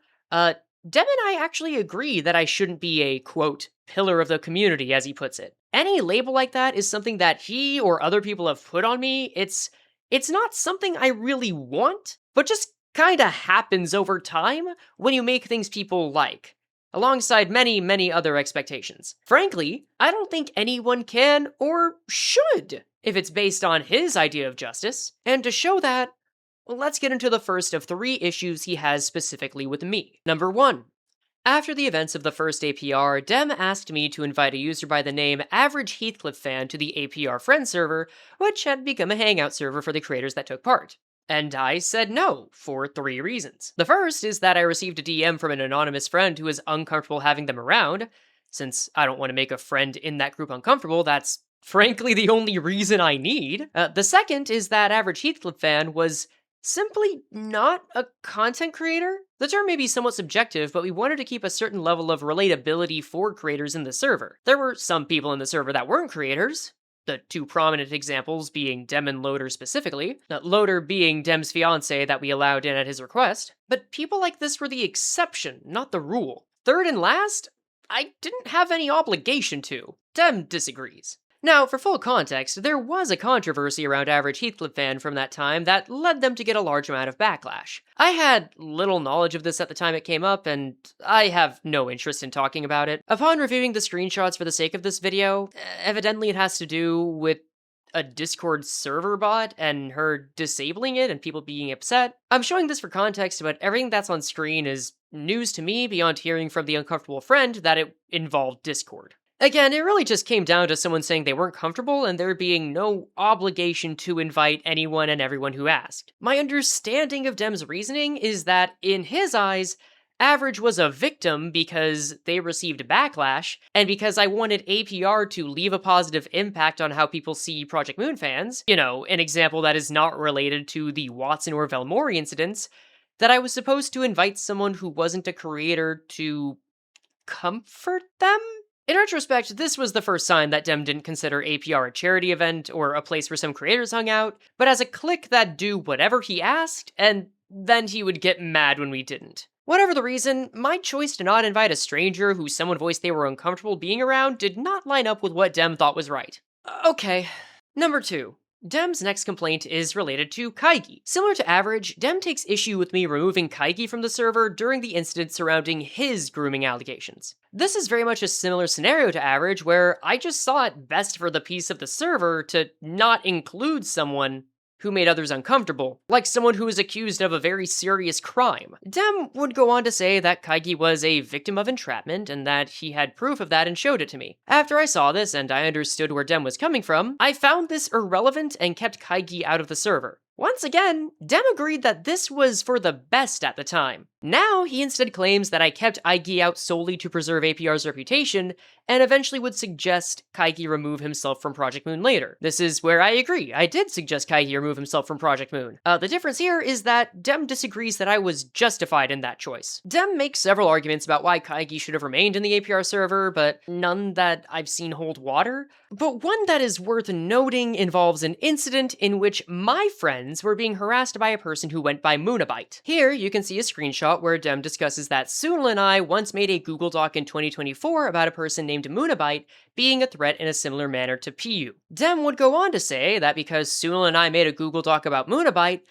Dem and I actually agree that I shouldn't be a, quote, pillar of the community, as he puts it. Any label like that is something that he or other people have put on me. It's not something I really want, but just kinda happens over time when you make things people like, alongside many, many other expectations. Frankly, I don't think anyone can or should if it's based on his idea of justice. And to show that, let's get into the first of 3 issues he has specifically with me. Number 1. After the events of the first APR, Dem asked me to invite a user by the name Average Heathcliff Fan to the APR friend server, which had become a hangout server for the creators that took part. And I said no, for 3 reasons. The first is that I received a DM from an anonymous friend who is uncomfortable having them around. Since I don't want to make a friend in that group uncomfortable, that's frankly the only reason I need. The second is that Average Heathcliff Fan was simply not a content creator. The term may be somewhat subjective, but we wanted to keep a certain level of relatability for creators in the server. There were some people in the server that weren't creators, the two prominent examples being Dem and Loader specifically, Loader being Dem's fiance that we allowed in at his request, but people like this were the exception, not the rule. Third and last, I didn't have any obligation to. Dem disagrees. Now, for full context, there was a controversy around Average Heathcliff fan from that time that led them to get a large amount of backlash. I had little knowledge of this at the time it came up, and I have no interest in talking about it. Upon reviewing the screenshots for the sake of this video, evidently it has to do with a Discord server bot and her disabling it and people being upset. I'm showing this for context, but everything that's on screen is news to me beyond hearing from the uncomfortable friend that it involved Discord. Again, it really just came down to someone saying they weren't comfortable and there being no obligation to invite anyone and everyone who asked. My understanding of Dem's reasoning is that, in his eyes, Average was a victim because they received backlash, and because I wanted APR to leave a positive impact on how people see Project Moon fans, an example that is not related to the Watson or Vellmori incidents, that I was supposed to invite someone who wasn't a creator to comfort them? In retrospect, this was the first sign that Dem didn't consider APR a charity event or a place where some creators hung out, but as a clique that'd do whatever he asked, and then he would get mad when we didn't. Whatever the reason, my choice to not invite a stranger who someone voiced they were uncomfortable being around did not line up with what Dem thought was right. Okay. Number 2. Dem's next complaint is related to Kaigi. Similar to Average, Dem takes issue with me removing Kaigi from the server during the incident surrounding his grooming allegations. This is very much a similar scenario to Average, where I just saw it best for the peace of the server to not include someone who made others uncomfortable, like someone who is accused of a very serious crime. Dem would go on to say that Kaigi was a victim of entrapment and that he had proof of that and showed it to me. After I saw this and I understood where Dem was coming from, I found this irrelevant and kept Kaigi out of the server. Once again, Dem agreed that this was for the best at the time. Now, he instead claims that I kept Kaigi out solely to preserve APR's reputation, and eventually would suggest Kaigi remove himself from Project Moon later. This is where I agree. I did suggest Kaigi remove himself from Project Moon. The difference here is that Dem disagrees that I was justified in that choice. Dem makes several arguments about why Kaigi should have remained in the APR server, but none that I've seen hold water. But one that is worth noting involves an incident in which my friends were being harassed by a person who went by Moonabite. Here, you can see a screenshot where Dem discusses that Sunil and I once made a Google Doc in 2024 about a person named Moonabite being a threat in a similar manner to Piyu. Dem would go on to say that because Sunil and I made a Google Doc about Moonabite,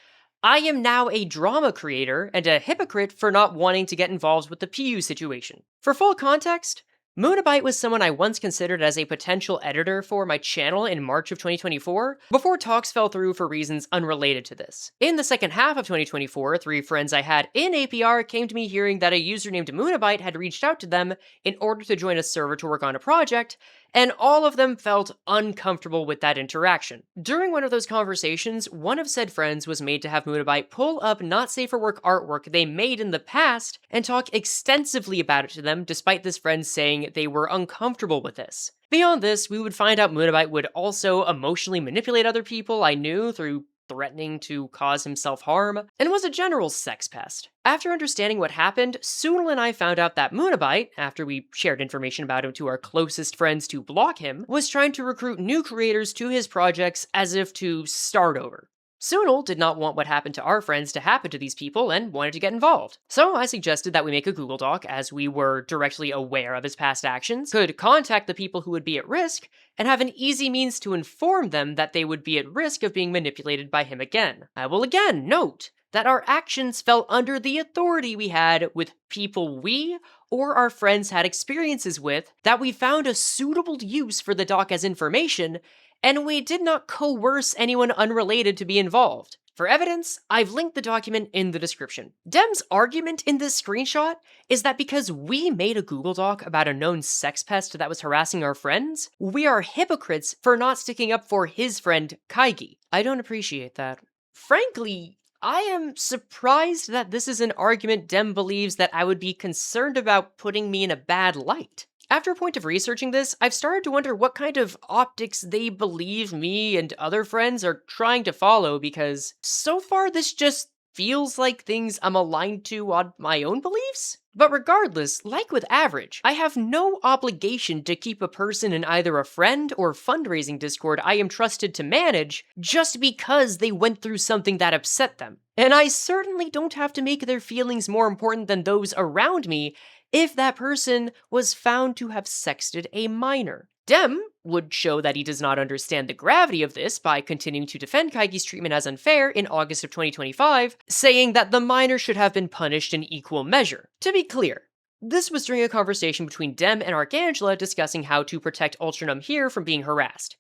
I am now a drama creator and a hypocrite for not wanting to get involved with the Piyu situation. For full context, Moonabite was someone I once considered as a potential editor for my channel in March of 2024, before talks fell through for reasons unrelated to this. In the second half of 2024, 3 friends I had in APR came to me hearing that a user named Moonabite had reached out to them in order to join a server to work on a project, and all of them felt uncomfortable with that interaction. During one of those conversations, one of said friends was made to have Moonabite pull up not safe for work artwork they made in the past and talk extensively about it to them, despite this friend saying they were uncomfortable with this. Beyond this, we would find out Moonabite would also emotionally manipulate other people I knew through threatening to cause himself harm, and was a general sex pest. After understanding what happened, Sunil and I found out that Moonabite, after we shared information about him to our closest friends to block him, was trying to recruit new creators to his projects as if to start over. Sunil did not want what happened to our friends to happen to these people and wanted to get involved. So I suggested that we make a Google Doc, as we were directly aware of his past actions, could contact the people who would be at risk, and have an easy means to inform them that they would be at risk of being manipulated by him again. I will again note that our actions fell under the authority we had with people we or our friends had experiences with that we found a suitable use for the doc as information, and we did not coerce anyone unrelated to be involved. For evidence, I've linked the document in the description. Dem's argument in this screenshot is that because we made a Google Doc about a known sex pest that was harassing our friends, we are hypocrites for not sticking up for his friend, Kaigi. I don't appreciate that. Frankly, I am surprised that this is an argument Dem believes that I would be concerned about putting me in a bad light. After a point of researching this, I've started to wonder what kind of optics they believe me and other friends are trying to follow, because so far this just feels like things I'm aligned to on my own beliefs. But regardless, like with Average, I have no obligation to keep a person in either a friend or fundraising Discord I am trusted to manage just because they went through something that upset them. And I certainly don't have to make their feelings more important than those around me if that person was found to have sexted a minor. Dem would show that he does not understand the gravity of this by continuing to defend Kaiki's treatment as unfair in August of 2025, saying that the minor should have been punished in equal measure. To be clear, this was during a conversation between Dem and Arcangela discussing how to protect UltranumHere from being harassed.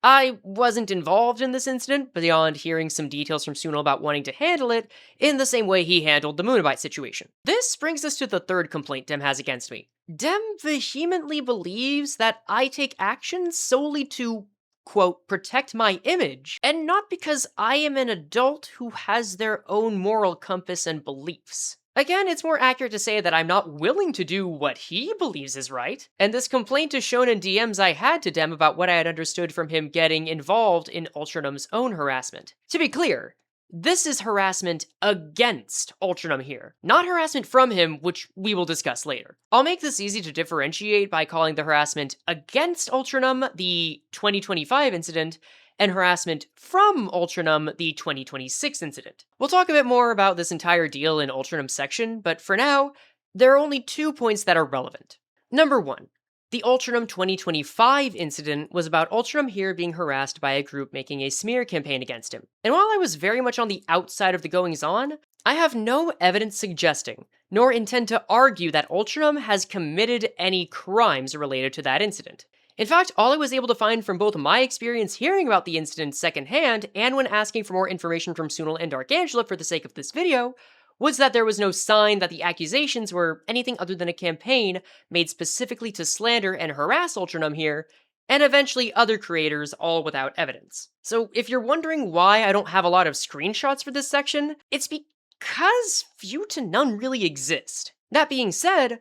I wasn't involved in this incident beyond hearing some details from Sunil about wanting to handle it in the same way he handled the Moonabite situation. This brings us to the third complaint Dem has against me. Dem vehemently believes that I take action solely to, quote, protect my image, and not because I am an adult who has their own moral compass and beliefs. Again, it's more accurate to say that I'm not willing to do what he believes is right, and this complaint is shown in DMs I had to Dem about what I had understood from him getting involved in Ultranum's own harassment. To be clear, this is harassment against UltranumHere, not harassment from him, which we will discuss later. I'll make this easy to differentiate by calling the harassment against Ultranum the 2025 incident, and harassment from Ultranum the 2026 incident. We'll talk a bit more about this entire deal in Ultranum's section, but for now, there are only 2 points that are relevant. Number 1. The Ultranum 2025 incident was about UltranumHere being harassed by a group making a smear campaign against him. And while I was very much on the outside of the goings-on, I have no evidence suggesting, nor intend to argue that Ultranum has committed any crimes related to that incident. In fact, all I was able to find from both my experience hearing about the incident secondhand and when asking for more information from Sunil and Arcangela for the sake of this video, was that there was no sign that the accusations were anything other than a campaign made specifically to slander and harass UltranumHere, and eventually other creators, all without evidence. So if you're wondering why I don't have a lot of screenshots for this section, it's because few to none really exist. That being said,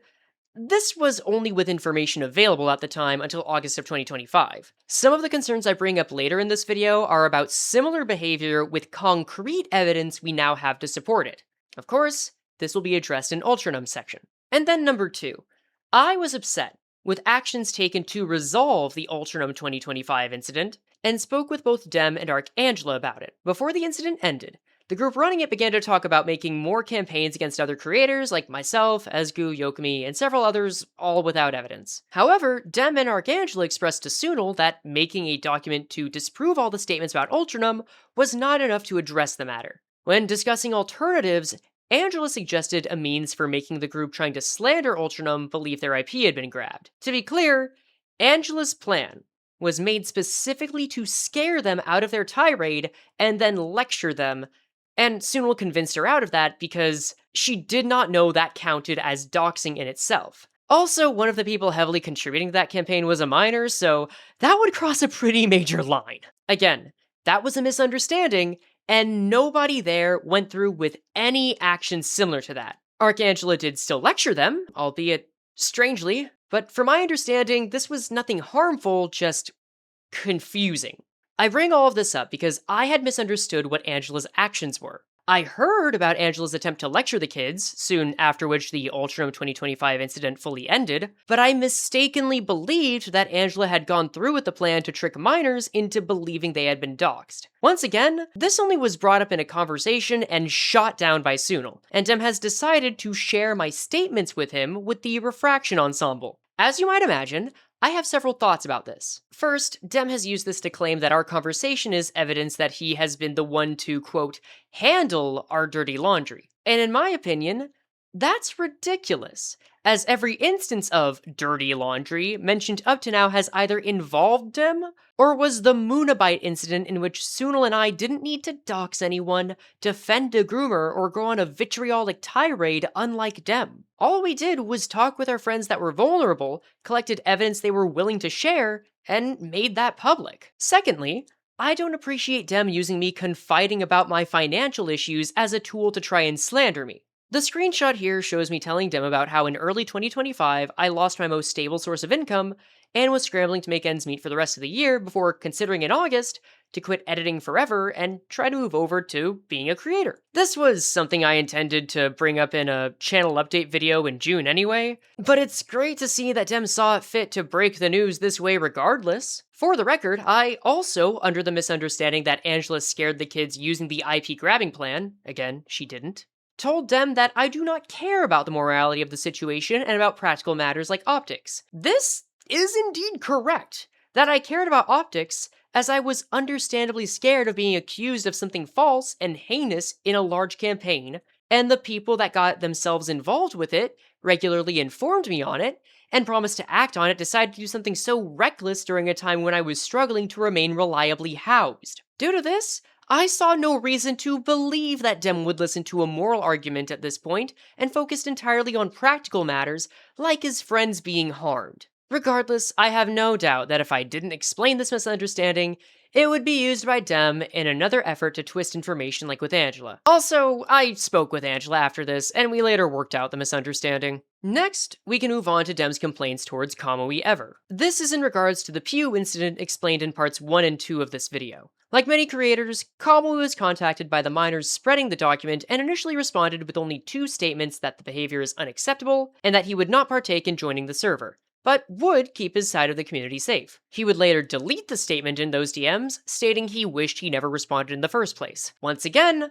this was only with information available at the time until August of 2025. Some of the concerns I bring up later in this video are about similar behavior with concrete evidence we now have to support it. Of course, this will be addressed in Ultranum's section. And then number 2, I was upset with actions taken to resolve the Ultranum 2025 incident, and spoke with both Dem and Arcangela about it. Before the incident ended, the group running it began to talk about making more campaigns against other creators like myself, Ezgu, Yokami, and several others, all without evidence. However, Dem and Arcangela expressed to Sunil that making a document to disprove all the statements about Ultranum was not enough to address the matter. When discussing alternatives, Angela suggested a means for making the group trying to slander Ultranum believe their IP had been grabbed. To be clear, Angela's plan was made specifically to scare them out of their tirade and then lecture them, and Sunil convinced her out of that because she did not know that counted as doxing in itself. Also, one of the people heavily contributing to that campaign was a minor, so that would cross a pretty major line. Again, that was a misunderstanding, and nobody there went through with any action similar to that. Arcangela did still lecture them, albeit strangely, but from my understanding, this was nothing harmful, just confusing. I bring all of this up because I had misunderstood what Angela's actions were. I heard about Angela's attempt to lecture the kids, soon after which the Ultranum 2025 incident fully ended, but I mistakenly believed that Angela had gone through with the plan to trick minors into believing they had been doxed. Once again, this only was brought up in a conversation and shot down by Sunil, and Dem has decided to share my statements with him with the Refraction Ensemble. As you might imagine, I have several thoughts about this. First, Dem has used this to claim that our conversation is evidence that he has been the one to, quote, handle our dirty laundry. And in my opinion, that's ridiculous, as every instance of dirty laundry mentioned up to now has either involved Dem, or was the Moonabite incident in which Sunil and I didn't need to dox anyone, defend a groomer, or go on a vitriolic tirade unlike Dem. All we did was talk with our friends that were vulnerable, collected evidence they were willing to share, and made that public. Secondly, I don't appreciate Dem using me confiding about my financial issues as a tool to try and slander me. The screenshot here shows me telling Dem about how in early 2025 I lost my most stable source of income, and was scrambling to make ends meet for the rest of the year before considering in August to quit editing forever and try to move over to being a creator. This was something I intended to bring up in a channel update video in June anyway, but it's great to see that Dem saw it fit to break the news this way regardless. For the record, I also, under the misunderstanding that Angela scared the kids using the IP grabbing plan, again, she didn't, told Dem that I do not care about the morality of the situation and about practical matters like optics. This is indeed correct, that I cared about optics, as I was understandably scared of being accused of something false and heinous in a large campaign, and the people that got themselves involved with it regularly informed me on it, and promised to act on it decided to do something so reckless during a time when I was struggling to remain reliably housed. Due to this, I saw no reason to believe that Dem would listen to a moral argument at this point, and focused entirely on practical matters, like his friends being harmed. Regardless, I have no doubt that if I didn't explain this misunderstanding, it would be used by Dem in another effort to twist information like with Angela. Also, I spoke with Angela after this, and we later worked out the misunderstanding. Next, we can move on to Dem's complaints towards Kamui Ever. This is in regards to the Piyu incident explained in parts 1 and 2 of this video. Like many creators, Kamui was contacted by the minors spreading the document and initially responded with only 2 statements that the behavior is unacceptable and that he would not partake in joining the server, but would keep his side of the community safe. He would later delete the statement in those DMs, stating he wished he never responded in the first place. Once again,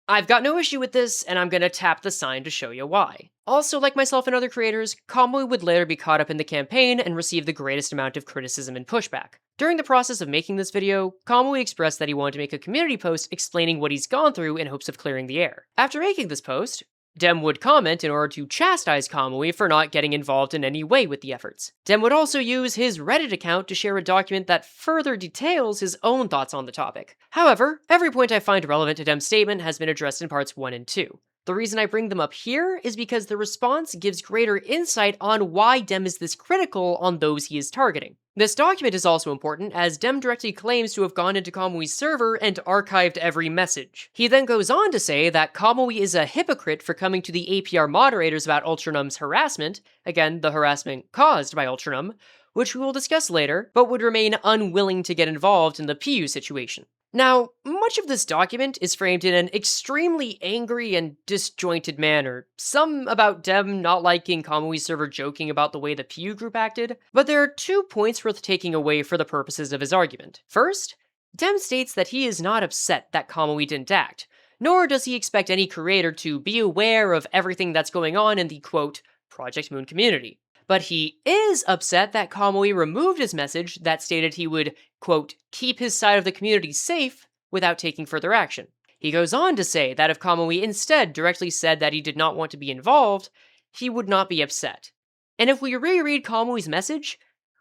I've got no issue with this, and I'm gonna tap the sign to show you why. Also, like myself and other creators, Kamui would later be caught up in the campaign and receive the greatest amount of criticism and pushback. During the process of making this video, Kamui expressed that he wanted to make a community post explaining what he's gone through in hopes of clearing the air. After making this post, Dem would comment in order to chastise Kamui for not getting involved in any way with the efforts. Dem would also use his Reddit account to share a document that further details his own thoughts on the topic. However, every point I find relevant to Dem's statement has been addressed in parts 1 and 2. The reason I bring them up here is because the response gives greater insight on why Dem is this critical on those he is targeting. This document is also important as Dem directly claims to have gone into Kamui's server and archived every message. He then goes on to say that Kamui is a hypocrite for coming to the APR moderators about Ultranum's harassment, again, the harassment caused by Ultranum, which we will discuss later, but would remain unwilling to get involved in the Piyu situation. Now, much of this document is framed in an extremely angry and disjointed manner, some about Dem not liking Kamui's server joking about the way the Piyu group acted, but there are 2 points worth taking away for the purposes of his argument. First, Dem states that he is not upset that Kamui didn't act, nor does he expect any creator to be aware of everything that's going on in the, quote, Project Moon community. But he is upset that Kamui removed his message that stated he would, quote, keep his side of the community safe without taking further action. He goes on to say that if Kamui instead directly said that he did not want to be involved, he would not be upset. And if we reread Kamui's message,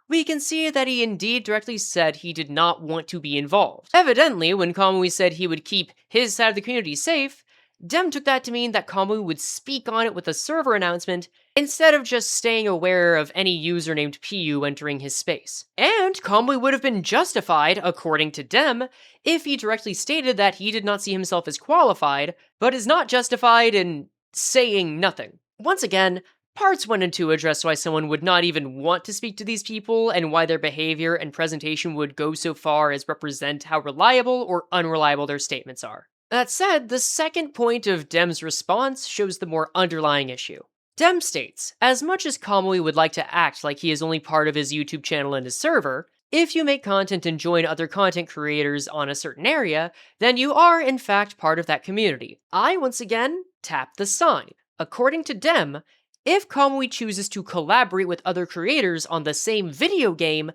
we can see that he indeed directly said he did not want to be involved. Evidently, when Kamui said he would keep his side of the community safe, Dem took that to mean that Kamui would speak on it with a server announcement instead of just staying aware of any user named Piyu entering his space. And Kamui would have been justified, according to Dem, if he directly stated that he did not see himself as qualified, but is not justified in saying nothing. Once again, parts 1 and 2 address why someone would not even want to speak to these people and why their behavior and presentation would go so far as represent how reliable or unreliable their statements are. That said, the second point of Dem's response shows the more underlying issue. Dem states, as much as Kamui would like to act like he is only part of his YouTube channel and his server, if you make content and join other content creators on a certain area, then you are in fact part of that community. I, once again, tap the sign. According to Dem, if Kamui chooses to collaborate with other creators on the same video game,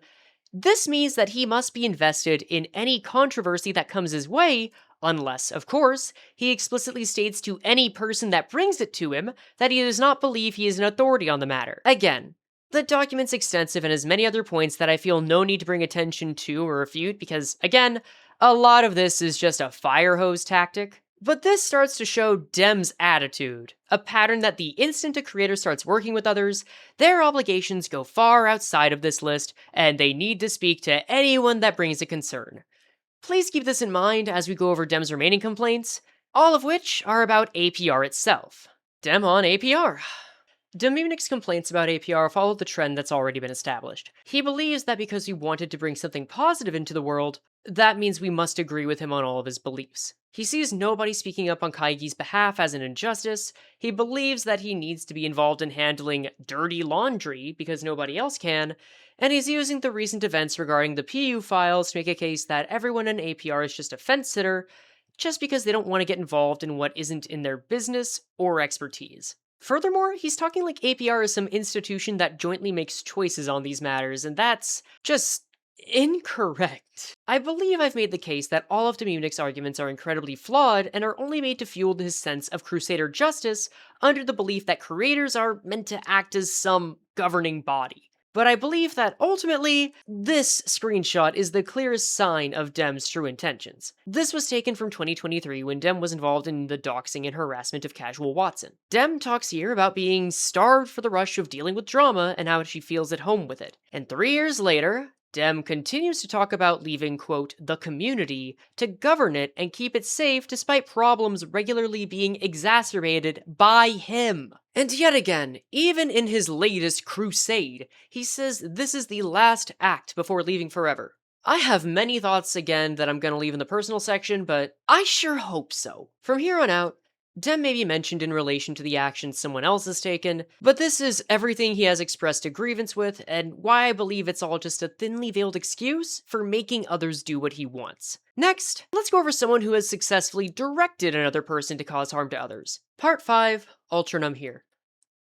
this means that he must be invested in any controversy that comes his way, unless, of course, he explicitly states to any person that brings it to him that he does not believe he is an authority on the matter. Again, the document's extensive and has many other points that I feel no need to bring attention to or refute because, again, a lot of this is just a fire hose tactic. But this starts to show Dem's attitude, a pattern that the instant a creator starts working with others, their obligations go far outside of this list, and they need to speak to anyone that brings a concern. Please keep this in mind as we go over Dem's remaining complaints, all of which are about APR itself. Dem on APR. Dememenic's complaints about APR follow the trend that's already been established. He believes that because we wanted to bring something positive into the world, that means we must agree with him on all of his beliefs. He sees nobody speaking up on Kaigi's behalf as an injustice. He believes that he needs to be involved in handling dirty laundry because nobody else can, and he's using the recent events regarding the Piyu files to make a case that everyone in APR is just a fence sitter, just because they don't want to get involved in what isn't in their business or expertise. Furthermore, he's talking like APR is some institution that jointly makes choices on these matters, and that's just incorrect. I believe I've made the case that all of Dememenic's arguments are incredibly flawed and are only made to fuel his sense of Crusader justice under the belief that creators are meant to act as some governing body. But I believe that ultimately, this screenshot is the clearest sign of Dem's true intentions. This was taken from 2023 when Dem was involved in the doxing and harassment of Casual Watson. Dem talks here about being starved for the rush of dealing with drama and how she feels at home with it. And 3 years later, Dem continues to talk about leaving, quote, the community to govern it and keep it safe despite problems regularly being exacerbated by him. And yet again, even in his latest crusade, he says this is the last act before leaving forever. I have many thoughts again that I'm gonna leave in the personal section, but I sure hope so. From here on out, Dem may be mentioned in relation to the actions someone else has taken, but this is everything he has expressed a grievance with, and why I believe it's all just a thinly veiled excuse for making others do what he wants. Next, let's go over someone who has successfully directed another person to cause harm to others. Part 5, UltranumHere.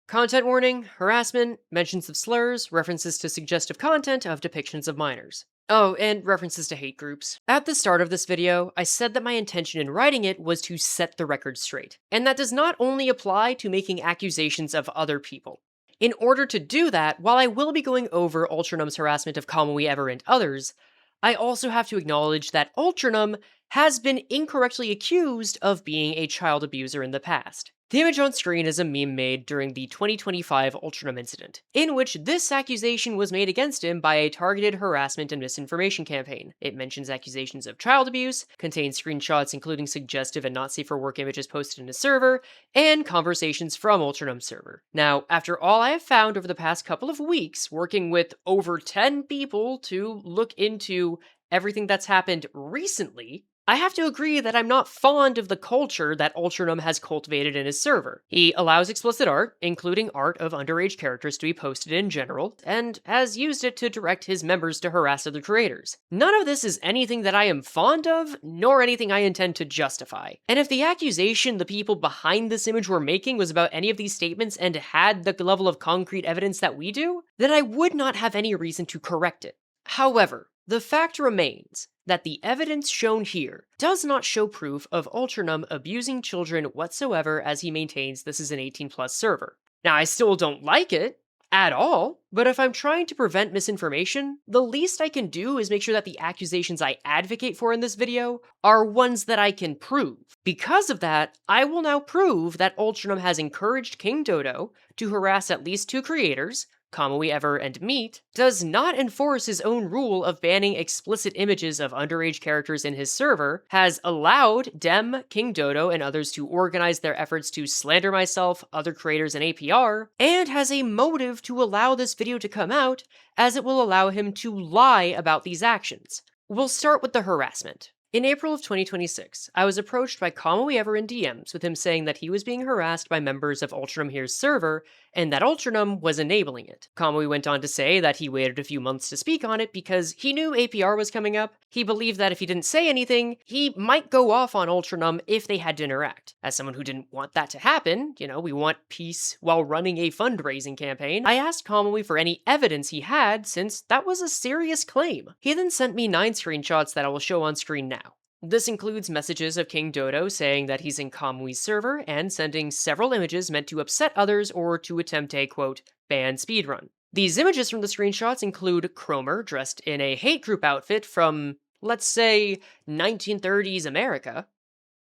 Content warning, harassment, mentions of slurs, references to suggestive content of depictions of minors. Oh, and references to hate groups. At the start of this video, I said that my intention in writing it was to set the record straight. And that does not only apply to making accusations of other people. In order to do that, while I will be going over Ultranum's harassment of Kamui-ever and others, I also have to acknowledge that Ultranum has been incorrectly accused of being a child abuser in the past. The image on screen is a meme made during the 2025 Ultranum incident, in which this accusation was made against him by a targeted harassment and misinformation campaign. It mentions accusations of child abuse, contains screenshots including suggestive and not safe for work images posted in his server, and conversations from Ultranum's server. Now, after all I have found over the past couple of weeks, working with over 10 people to look into everything that's happened recently, I have to agree that I'm not fond of the culture that Ultranum has cultivated in his server. He allows explicit art, including art of underage characters, to be posted in general, and has used it to direct his members to harass other creators. None of this is anything that I am fond of, nor anything I intend to justify. And if the accusation the people behind this image were making was about any of these statements and had the level of concrete evidence that we do, then I would not have any reason to correct it. However, the fact remains that the evidence shown here does not show proof of Ultranum abusing children whatsoever, as he maintains this is an 18+ server. Now, I still don't like it at all, but if I'm trying to prevent misinformation, the least I can do is make sure that the accusations I advocate for in this video are ones that I can prove. Because of that, I will now prove that Ultranum has encouraged King-Dodo to harass at least 2 creators, Kamui-ever and Meat, does not enforce his own rule of banning explicit images of underage characters in his server, has allowed Dem, King-Dodo, and others to organize their efforts to slander myself, other creators, and APR, and has a motive to allow this video to come out, as it will allow him to lie about these actions. We'll start with the harassment. In April of 2026, I was approached by Kamui-ever in DMs with him saying that he was being harassed by members of UltranumHere's server, and that Ultranum was enabling it. Kamui went on to say that he waited a few months to speak on it because he knew APR was coming up. He believed that if he didn't say anything, he might go off on Ultranum if they had to interact. As someone who didn't want that to happen, we want peace while running a fundraising campaign, I asked Kamui for any evidence he had, since that was a serious claim. He then sent me 9 screenshots that I will show on screen now. This includes messages of King-Dodo saying that he's in Kamui's server and sending several images meant to upset others or to attempt a, quote, ban speedrun. These images from the screenshots include Cromer dressed in a hate group outfit from, let's say, 1930s America,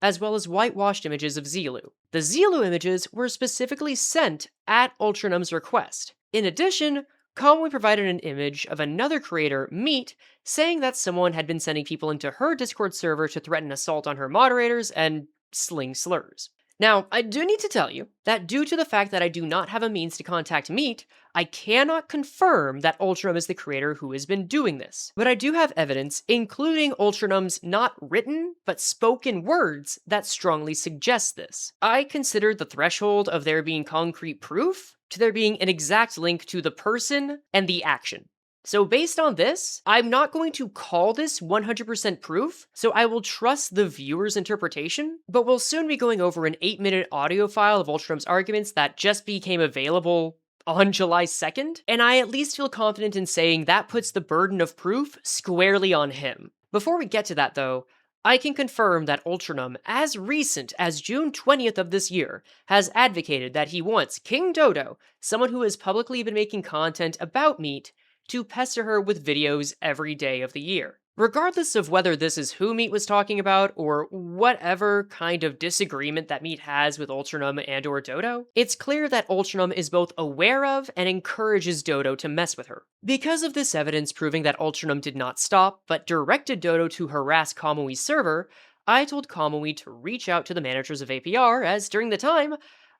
as well as whitewashed images of Zilu. The Zilu images were specifically sent at Ultranum's request. In addition, Kamui provided an image of another creator, Meat, saying that someone had been sending people into her Discord server to threaten assault on her moderators and sling slurs. Now, I do need to tell you that due to the fact that I do not have a means to contact Meat, I cannot confirm that Ultranum is the creator who has been doing this. But I do have evidence, including Ultranum's not written, but spoken words, that strongly suggest this. I consider the threshold of there being concrete proof to there being an exact link to the person and the action. So based on this, I'm not going to call this 100% proof, so I will trust the viewer's interpretation, but we'll soon be going over an 8-minute audio file of Ultranum's arguments that just became available on July 2nd, and I at least feel confident in saying that puts the burden of proof squarely on him. Before we get to that though, I can confirm that Ultranum, as recent as June 20th of this year, has advocated that he wants c-kingdodo, someone who has publicly been making content about Meat, to pester her with videos every day of the year. Regardless of whether this is who Meat was talking about, or whatever kind of disagreement that Meat has with Ultranum and or Dodo, it's clear that Ultranum is both aware of and encourages Dodo to mess with her. Because of this evidence proving that Ultranum did not stop, but directed Dodo to harass Kamui's server, I told Kamui to reach out to the managers of APR, as during the time,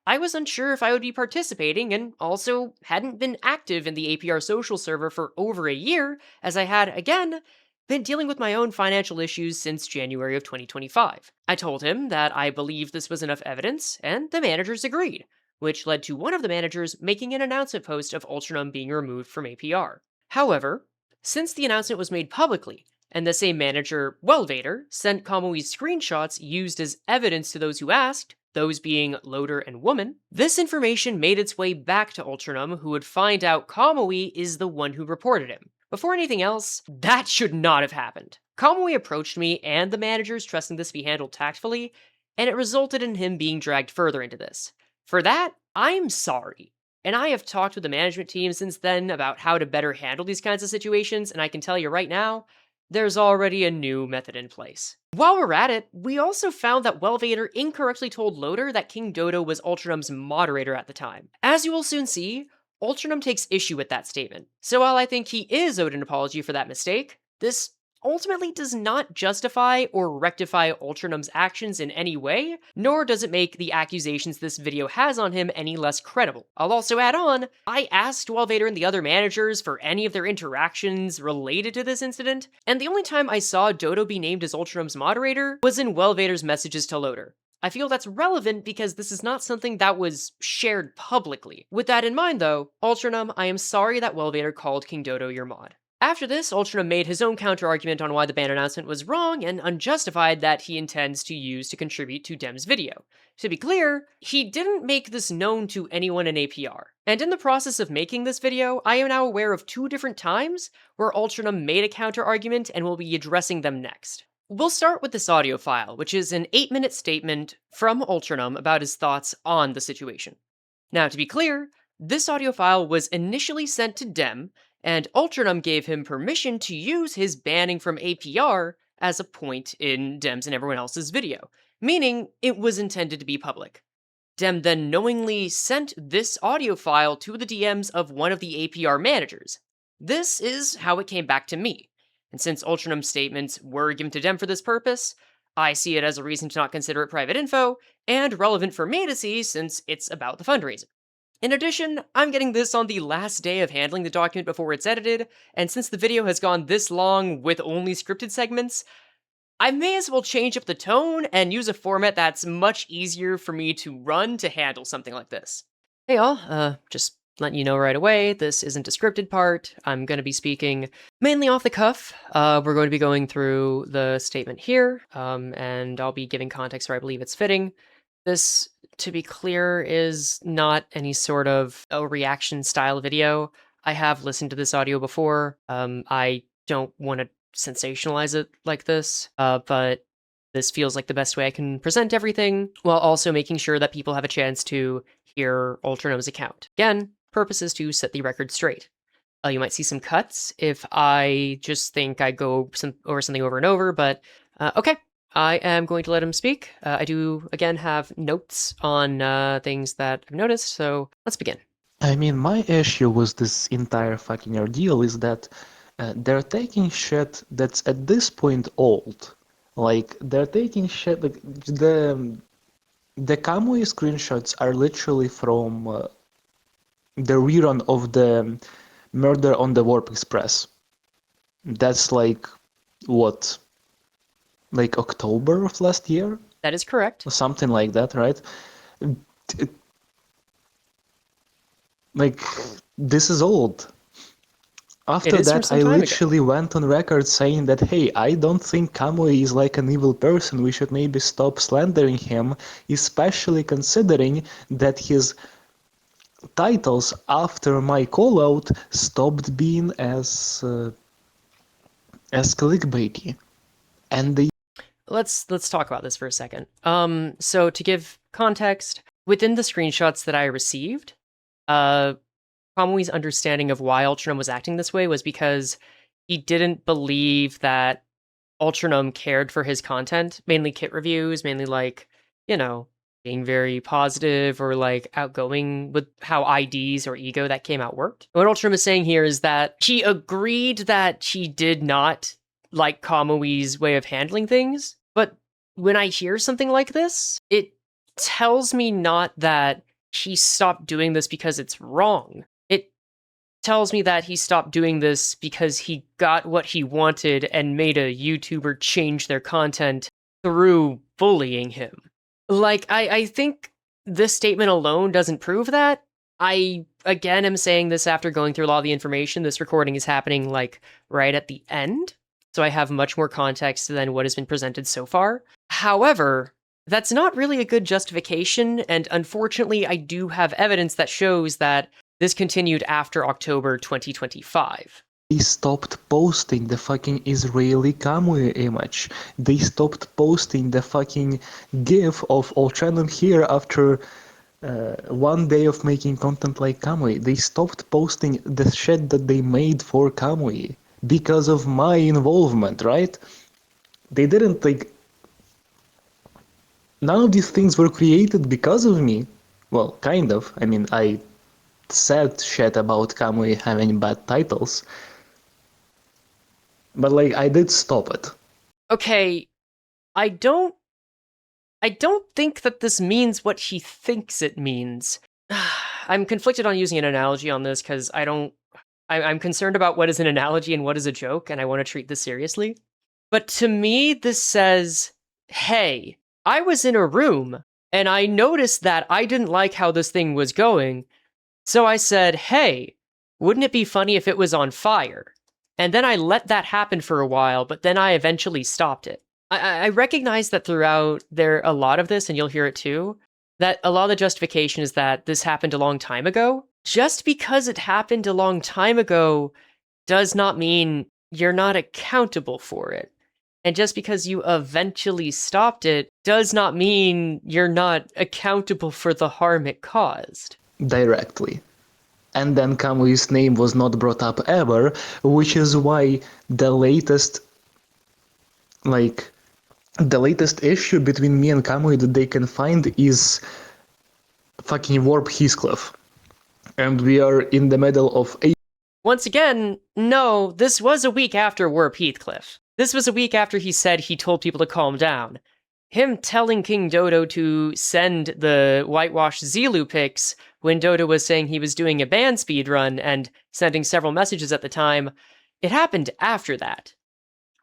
I was unsure if I would be participating and also hadn't been active in the APR social server for over a year, as I had, again, been dealing with my own financial issues since January of 2025. I told him that I believed this was enough evidence, and the managers agreed, which led to one of the managers making an announcement post of Ultranum being removed from APR. However, since the announcement was made publicly, and the same manager, Wellvader, sent Kamui's screenshots used as evidence to those who asked, those being Loader and Woman, this information made its way back to Ultranum, who would find out Kamui is the one who reported him. Before anything else, that should not have happened. Kamui approached me and the managers trusting this be handled tactfully, and it resulted in him being dragged further into this. For that, I'm sorry. And I have talked with the management team since then about how to better handle these kinds of situations, and I can tell you right now, there's already a new method in place. While we're at it, we also found that Wellvader incorrectly told Loader that c-kingdodo was Ultranum's moderator at the time. As you will soon see, Ultranum takes issue with that statement. So while I think he is owed an apology for that mistake, this ultimately does not justify or rectify Ultranum's actions in any way, nor does it make the accusations this video has on him any less credible. I'll also add on, I asked Wellvader and the other managers for any of their interactions related to this incident, and the only time I saw Dodo be named as Ultranum's moderator was in Wellvader's messages to Loader. I feel that's relevant because this is not something that was shared publicly. With that in mind though, Ultranum, I am sorry that Wellvader called c-kingdodo your mod. After this, Ultranum made his own counter-argument on why the ban announcement was wrong and unjustified that he intends to use to contribute to Dem's video. To be clear, he didn't make this known to anyone in APR. And in the process of making this video, I am now aware of 2 different times where Ultranum made a counter-argument and will be addressing them next. We'll start with this audio file, which is an 8-minute statement from Ultranum about his thoughts on the situation. Now, to be clear, this audio file was initially sent to Dem, and Ultranum gave him permission to use his banning from APR as a point in Dem's and everyone else's video, meaning it was intended to be public. Dem then knowingly sent this audio file to the DMs of one of the APR managers. This is how it came back to me, and since Ultranum's statements were given to Dem for this purpose, I see it as a reason to not consider it private info, and relevant for me to see since it's about the fundraiser. In addition, I'm getting this on the last day of handling the document before it's edited, and since the video has gone this long with only scripted segments, I may as well change up the tone and use a format that's much easier for me to run to handle something like this. Hey y'all, just letting you know right away, this isn't a scripted part. I'm going to be speaking mainly off the cuff. We're going to be going through the statement here, and I'll be giving context where I believe it's fitting. This, to be clear, is not any sort of a reaction style video. I have listened to this audio before. I don't want to sensationalize it like this, but this feels like the best way I can present everything, while also making sure that people have a chance to hear Ultranum's account. Again, purpose is to set the record straight. You might see some cuts if I just think I go over something over and over, but okay. I am going to let him speak. I do, again, have notes on things that I've noticed, so let's begin. I mean, my issue with this entire fucking ordeal is that they're taking shit that's at this point old. Like, they're taking shit, like, The Kamui screenshots are literally from the rerun of the Murder on the Warp Express. That's like, what? Like October of last year? That is correct. Or something like that, right? Like, this is old. After is from that, some I time ago. literally went on record saying that, hey, I don't think Kamui is like an evil person. We should maybe stop slandering him, especially considering that his titles after my call-out stopped being as clickbaity. And they Let's talk about this for a second. So to give context, within the screenshots that I received, Kamui's understanding of why Ultranum was acting this way was because he didn't believe that Ultranum cared for his content, mainly kit reviews, mainly like, being very positive or like outgoing with how IDs or ego that came out worked. What Ultranum is saying here is that he agreed that he did not like Kamui's way of handling things, but when I hear something like this, it tells me not that he stopped doing this because it's wrong. It tells me that he stopped doing this because he got what he wanted and made a YouTuber change their content through bullying him. Like, I think this statement alone doesn't prove that. I, again, am saying this after going through a lot of the information. This recording is happening, like, right at the end, so I have much more context than what has been presented so far. However, that's not really a good justification, and unfortunately, I do have evidence that shows that this continued after October 2025. They stopped posting the fucking Israeli Kamui image. They stopped posting the fucking gif of UltranumHere after 1 day of making content like Kamui. They stopped posting the shit that they made for Kamui because of my involvement, right? They didn't like... None of these things were created because of me. Well, kind of. I mean, I said shit about Kamui having bad titles. But like, I did stop it. Okay, I don't think that this means what he thinks it means. I'm conflicted on using an analogy on this because I'm concerned about what is an analogy and what is a joke, and I want to treat this seriously. But to me, this says, hey, I was in a room and I noticed that I didn't like how this thing was going. So I said, hey, wouldn't it be funny if it was on fire? And then I let that happen for a while, but then I eventually stopped it. I recognize that throughout a lot of this, and you'll hear it too, that a lot of the justification is that this happened a long time ago. Just because it happened a long time ago does not mean you're not accountable for it. And just because you eventually stopped it does not mean you're not accountable for the harm it caused. Directly. And then Kamui's name was not brought up ever, which is why the latest issue between me and Kamui that they can find is fucking Warp Heathcliff. And we are in the middle of a... Once again, no, this was a week after Warp Heathcliff. This was a week after he said he told people to calm down. Him telling King Dodo to send the whitewashed Zelu pics when Dodo was saying he was doing a band speedrun and sending several messages at the time, it happened after that.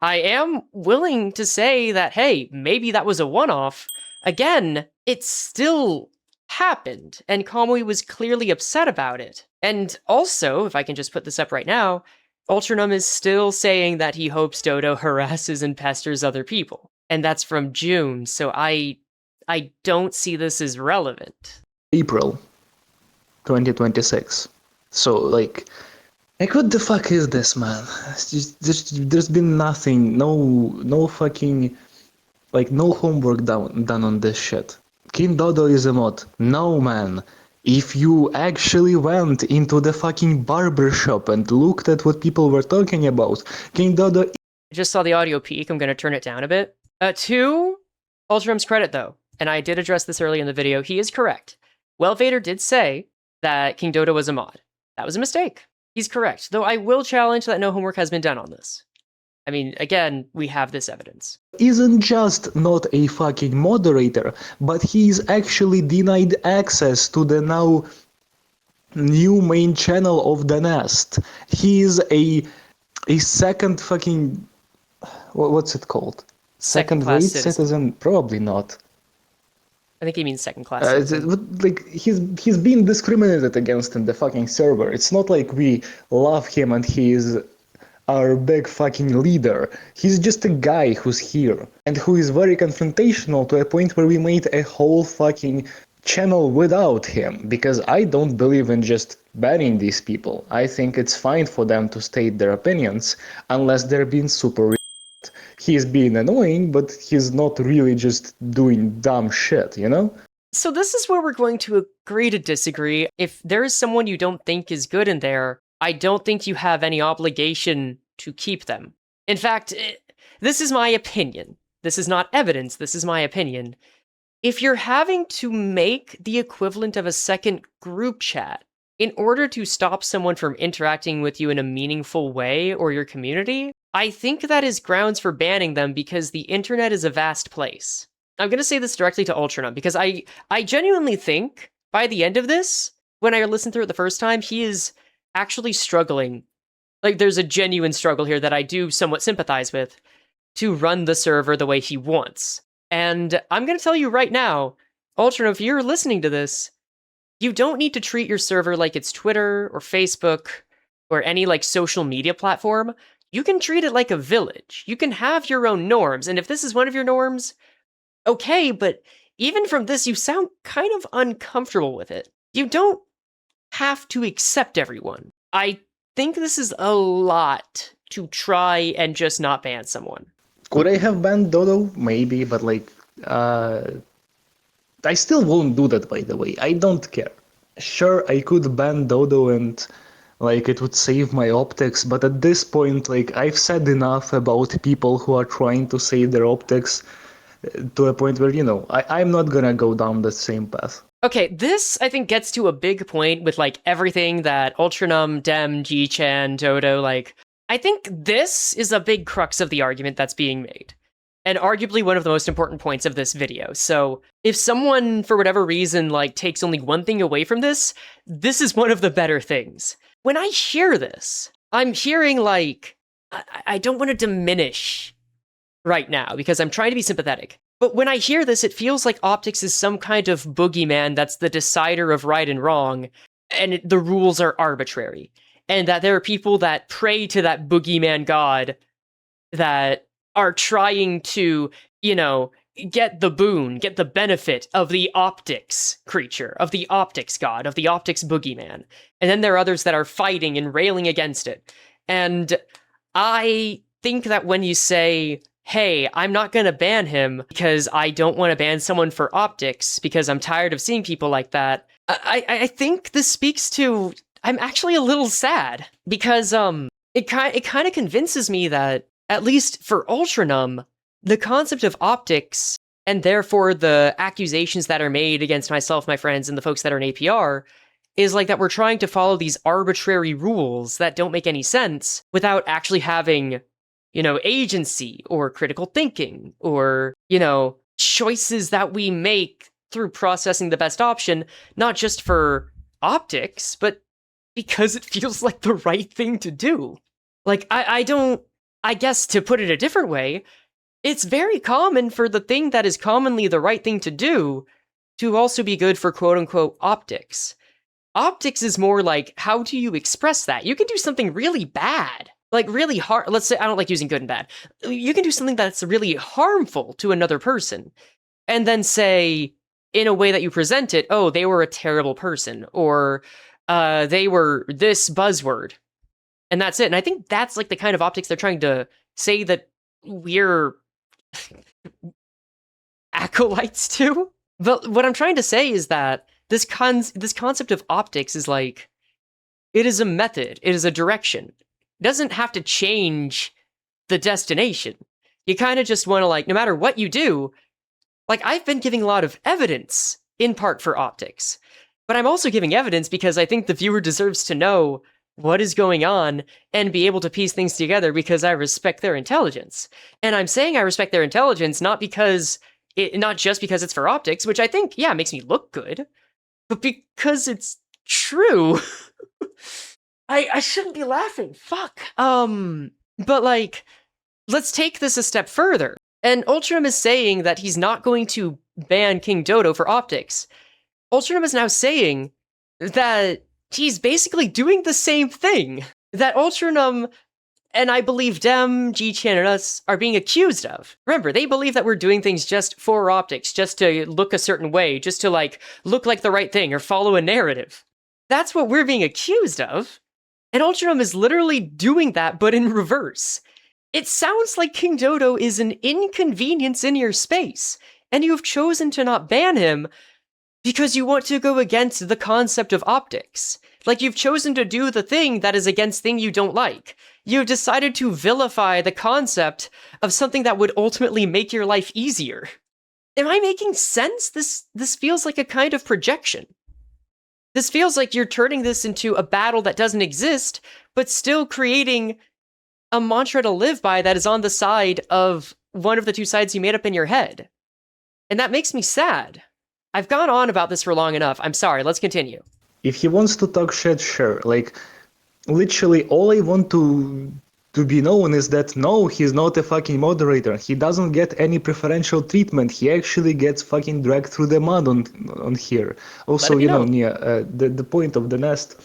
I am willing to say that, hey, maybe that was a one-off. Again, it still happened, and Kamui was clearly upset about it. And also, if I can just put this up right now, Ultranum is still saying that he hopes Dodo harasses and pesters other people. And that's from June, so I don't see this as relevant. April 2026. So, like what the fuck is this, man? There's been nothing, no fucking, no homework done on this shit. King Dodo is a mod. No, man. If you actually went into the fucking barbershop and looked at what people were talking about, King Dodo... I just saw the audio peak, I'm going to turn it down a bit. To Ultranum's credit, though, and I did address this early in the video, he is correct. Vader did say that King Dodo was a mod. That was a mistake. He's correct, though I will challenge that no homework has been done on this. I mean, again, we have this evidence. Isn't just not a fucking moderator, but he's actually denied access to the now new main channel of the Nest. He's a second fucking... what's it called? Second-rate citizen? Probably not. I think he means second-class citizen. Like, he's being discriminated against in the fucking server. It's not like we love him and he is our big fucking leader. He's just a guy who's here and who is very confrontational to a point where we made a whole fucking channel without him, because I don't believe in just banning these people. I think it's fine for them to state their opinions unless they're being super. He's being annoying, but he's not really just doing dumb shit, you know? So this is where we're going to agree to disagree. If there is someone you don't think is good in there, I don't think you have any obligation to keep them. In fact, this is my opinion. This is not evidence, this is my opinion. If you're having to make the equivalent of a second group chat in order to stop someone from interacting with you in a meaningful way or your community, I think that is grounds for banning them because the internet is a vast place. I'm going to say this directly to Ultranum because I genuinely think by the end of this, when I listened through it the first time, he is actually struggling. Like, there's a genuine struggle here that I do somewhat sympathize with to run the server the way he wants. And I'm going to tell you right now, Ultranum, if you're listening to this, you don't need to treat your server like it's Twitter or Facebook or any like social media platform. You can treat it like a village. You can have your own norms, and if this is one of your norms, okay, but even from this, you sound kind of uncomfortable with it. You don't have to accept everyone. I think this is a lot to try and just not ban someone. Could I have banned Dodo? Maybe, but like, I still won't do that, by the way. I don't care. Sure, I could ban Dodo and like it would save my optics, but at this point, like, I've said enough about people who are trying to save their optics to a point where, you know, I'm not gonna go down the same path. Okay, this, I think, gets to a big point with, like, everything that Ultranum, Dem, G-Chan, Dodo, like, I think this is a big crux of the argument that's being made, and arguably one of the most important points of this video. So, if someone, for whatever reason, like, takes only one thing away from this, this is one of the better things. When I hear this, I'm hearing, like, I don't want to diminish right now, because I'm trying to be sympathetic. But when I hear this, it feels like optics is some kind of boogeyman that's the decider of right and wrong, and the rules are arbitrary. And that there are people that pray to that boogeyman god that are trying to, you know, get the boon, get the benefit of the optics creature, of the optics god, of the optics boogeyman. And then there are others that are fighting and railing against it. And I think that when you say, hey, I'm not going to ban him because I don't want to ban someone for optics because I'm tired of seeing people like that, I think this speaks to, I'm actually a little sad because it kind of convinces me that, at least for Ultranum, the concept of optics, and therefore the accusations that are made against myself, my friends, and the folks that are in APR, is like that we're trying to follow these arbitrary rules that don't make any sense without actually having, you know, agency or critical thinking or, you know, choices that we make through processing the best option, not just for optics, but because it feels like the right thing to do. Like, I guess to put it a different way, it's very common for the thing that is commonly the right thing to do to also be good for quote-unquote optics. Optics is more like, how do you express that? You can do something really bad, like really hard. Let's say, I don't like using good and bad. You can do something that's really harmful to another person, and then say, in a way that you present it, oh, they were a terrible person, or they were this buzzword, and that's it. And I think that's like the kind of optics they're trying to say that we're acolytes to. But what I'm trying to say is that this concept of optics is like, it is a method, it is a direction. It doesn't have to change the destination. You kind of just want to, like, no matter what you do, like, I've been giving a lot of evidence, in part for optics, but I'm also giving evidence because I think the viewer deserves to know what is going on and be able to piece things together because I respect their intelligence. And I'm saying I respect their intelligence not just because it's for optics, which I think, yeah, makes me look good, but because it's true. I shouldn't be laughing. Fuck. But like, let's take this a step further. And Ultranum is saying that he's not going to ban King Dodo for optics. Ultranum is now saying that he's basically doing the same thing that Ultranum and I believe Dem, G-Chan, and us are being accused of. Remember, they believe that we're doing things just for optics, just to look a certain way, just to like look like the right thing or follow a narrative. That's what we're being accused of. And Ultranum is literally doing that, but in reverse. It sounds like King Dodo is an inconvenience in your space, and you've chosen to not ban him because you want to go against the concept of optics. Like, you've chosen to do the thing that is against thing you don't like. You've decided to vilify the concept of something that would ultimately make your life easier. Am I making sense? This feels like a kind of projection. This feels like you're turning this into a battle that doesn't exist, but still creating a mantra to live by that is on the side of one of the two sides you made up in your head. And that makes me sad. I've gone on about this for long enough. I'm sorry, let's continue. If he wants to talk shit, sure. Like, literally, all I want to be known is that no, he's not a fucking moderator. He doesn't get any preferential treatment. He actually gets fucking dragged through the mud on here. Also, you know, Nia, the point of the nest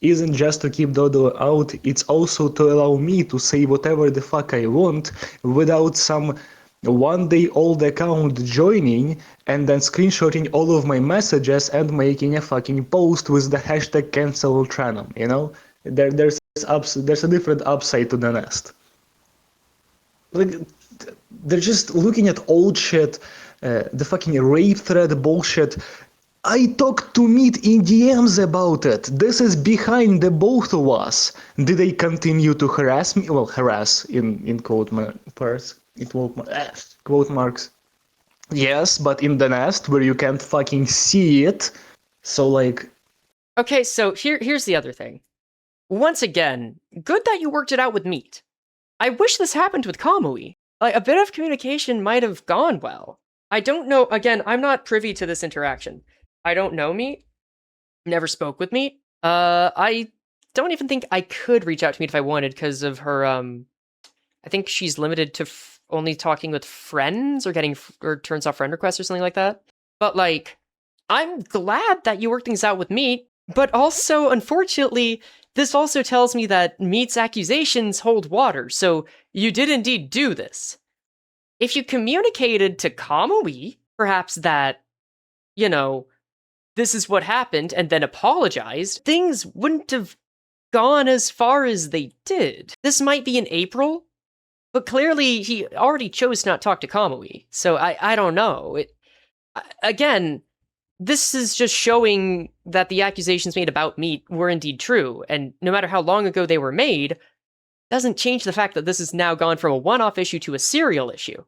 isn't just to keep Dodo out. It's also to allow me to say whatever the fuck I want without some one-day-old account joining and then screenshotting all of my messages and making a fucking post with the hashtag cancel Ultranum, you know? There's a different upside to the nest. Like, they're just looking at old shit, the fucking rape thread bullshit. I talked to Meat in DMs about it. This is behind the both of us. Did they continue to harass me? Well, harass in quote marks. Yes, but in the nest where you can't fucking see it. So like... Okay, so here's the other thing. Once again, good that you worked it out with Meat. I wish this happened with Kamui. Like, a bit of communication might have gone well. I don't know, again, I'm not privy to this interaction. I don't know Meat. Never spoke with Meat. I don't even think I could reach out to Meat if I wanted because of her, I think she's limited to only talking with friends or turns off friend requests or something like that. But like, I'm glad that you worked things out with Meat, but also, unfortunately, this also tells me that Meat's accusations hold water, so you did indeed do this. If you communicated to Kamui, perhaps that, you know, this is what happened and then apologized, things wouldn't have gone as far as they did. This might be in April, but clearly he already chose to not talk to Kamui, so I don't know. Again, this is just showing that the accusations made about Meat were indeed true, and no matter how long ago they were made, doesn't change the fact that this has now gone from a one-off issue to a serial issue.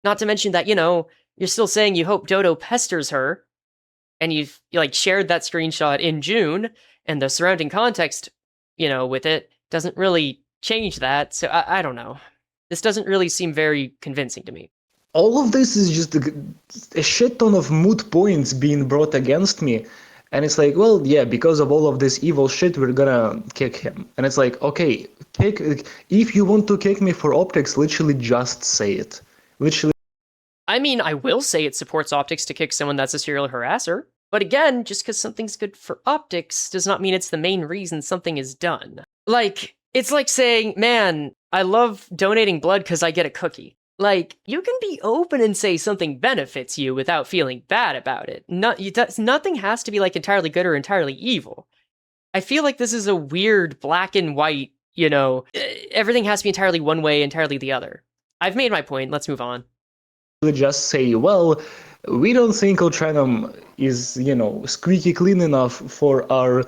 Not to mention that, you know, you're still saying you hope Dodo pesters her, and you've like shared that screenshot in June, and the surrounding context, you know, with it doesn't really change that, so I don't know. This doesn't really seem very convincing to me. All of this is just a shit ton of moot points being brought against me. And it's like, well, yeah, because of all of this evil shit, we're gonna kick him. And it's like, okay, if you want to kick me for optics, literally just say it. Literally. I mean, I will say it supports optics to kick someone that's a serial harasser. But again, just because something's good for optics does not mean it's the main reason something is done. Like, it's like saying, man, I love donating blood because I get a cookie. Like, you can be open and say something benefits you without feeling bad about it. Nothing has to be, like, entirely good or entirely evil. I feel like this is a weird black and white, you know, everything has to be entirely one way, entirely the other. I've made my point, let's move on. Just say, well, we don't think Ultranum is, you know, squeaky clean enough for our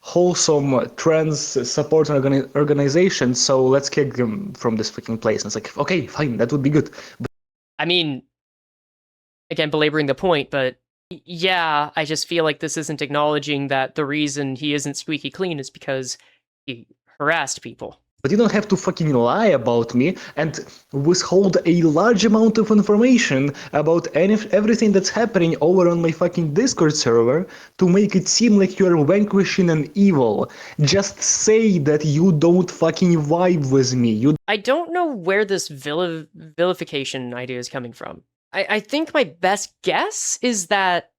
wholesome trans support organization, so let's kick them from this freaking place. And it's like, okay, fine, that would be good. But I mean, again, belaboring the point, but yeah, I just feel like this isn't acknowledging that the reason he isn't squeaky clean is because He harassed people. But you don't have to fucking lie about me and withhold a large amount of information about everything that's happening over on my fucking Discord server to make it seem like you're vanquishing an evil. Just say that you don't fucking vibe with me. I don't know where this vilification idea is coming from. I think my best guess is that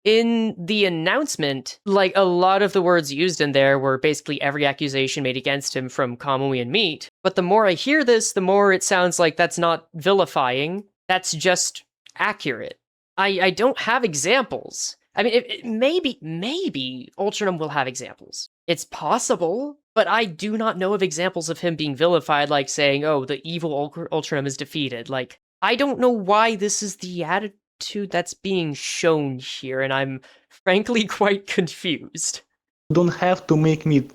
in the announcement, like, a lot of the words used in there were basically every accusation made against him from Kamui and Meat. But the more I hear this, the more it sounds like that's not vilifying. That's just accurate. I don't have examples. I mean, maybe Ultranum will have examples. It's possible, but I do not know of examples of him being vilified, like saying, oh, the evil Ultranum is defeated. Like, I don't know why this is the attitude that's being shown here, and I'm frankly quite confused. You don't have to make me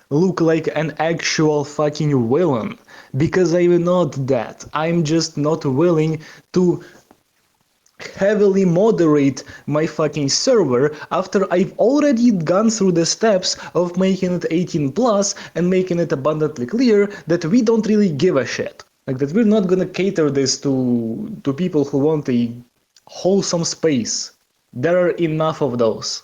look like an actual fucking villain, because I'm not that. I'm just not willing to heavily moderate my fucking server after I've already gone through the steps of making it 18 plus and making it abundantly clear that we don't really give a shit. Like, that we're not gonna cater this to people who want a wholesome space. There are enough of those.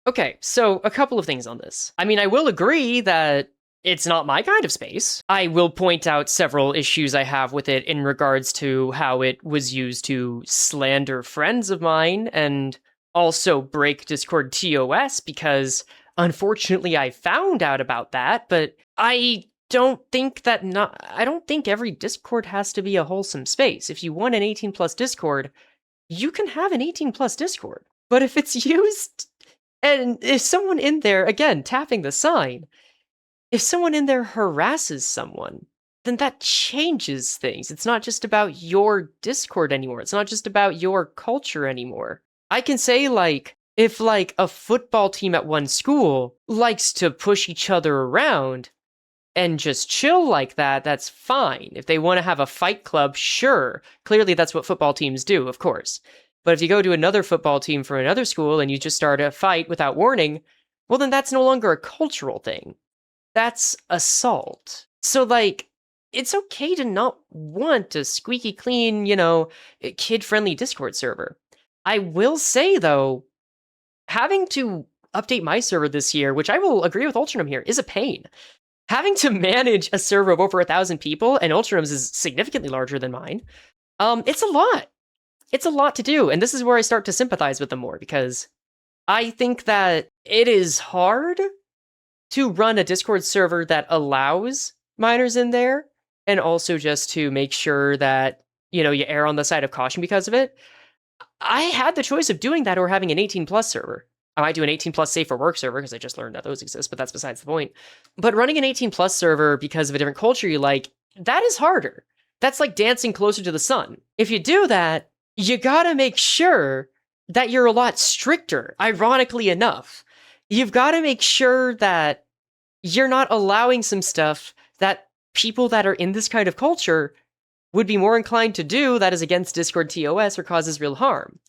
Okay, so a couple of things on this. I mean, I will agree that it's not my kind of space. I will point out several issues I have with it in regards to how it was used to slander friends of mine and also break Discord TOS, because unfortunately I found out about that, but I don't think every Discord has to be a wholesome space. If you want an 18 plus Discord, you can have an 18 plus Discord. But if it's used, and if someone in there, again, tapping the sign, if someone in there harasses someone, then that changes things. It's not just about your Discord anymore. It's not just about your culture anymore. I can say, like, if, like, a football team at one school likes to push each other around and just chill like that, that's fine. If they want to have a fight club, sure. Clearly that's what football teams do, of course. But if you go to another football team from another school and you just start a fight without warning, well, then that's no longer a cultural thing. That's assault. So, like, it's okay to not want a squeaky clean, kid-friendly Discord server. I will say, though, having to update my server this year, which I will agree with Ultranum here, is a pain. Having to manage a server of over 1,000 people, and Ultranum's is significantly larger than mine, it's a lot. It's a lot to do, and this is where I start to sympathize with them more, because I think that it is hard to run a Discord server that allows minors in there, and also just to make sure that, you err on the side of caution because of it. I had the choice of doing that or having an 18 plus server. I might do an 18 plus safe for work server because I just learned that those exist, but that's besides the point. But running an 18 plus server because of a different culture you like, that is harder. That's like dancing closer to the sun. If you do that, you gotta make sure that you're a lot stricter, ironically enough. You've gotta make sure that you're not allowing some stuff that people that are in this kind of culture would be more inclined to do that is against Discord TOS or causes real harm.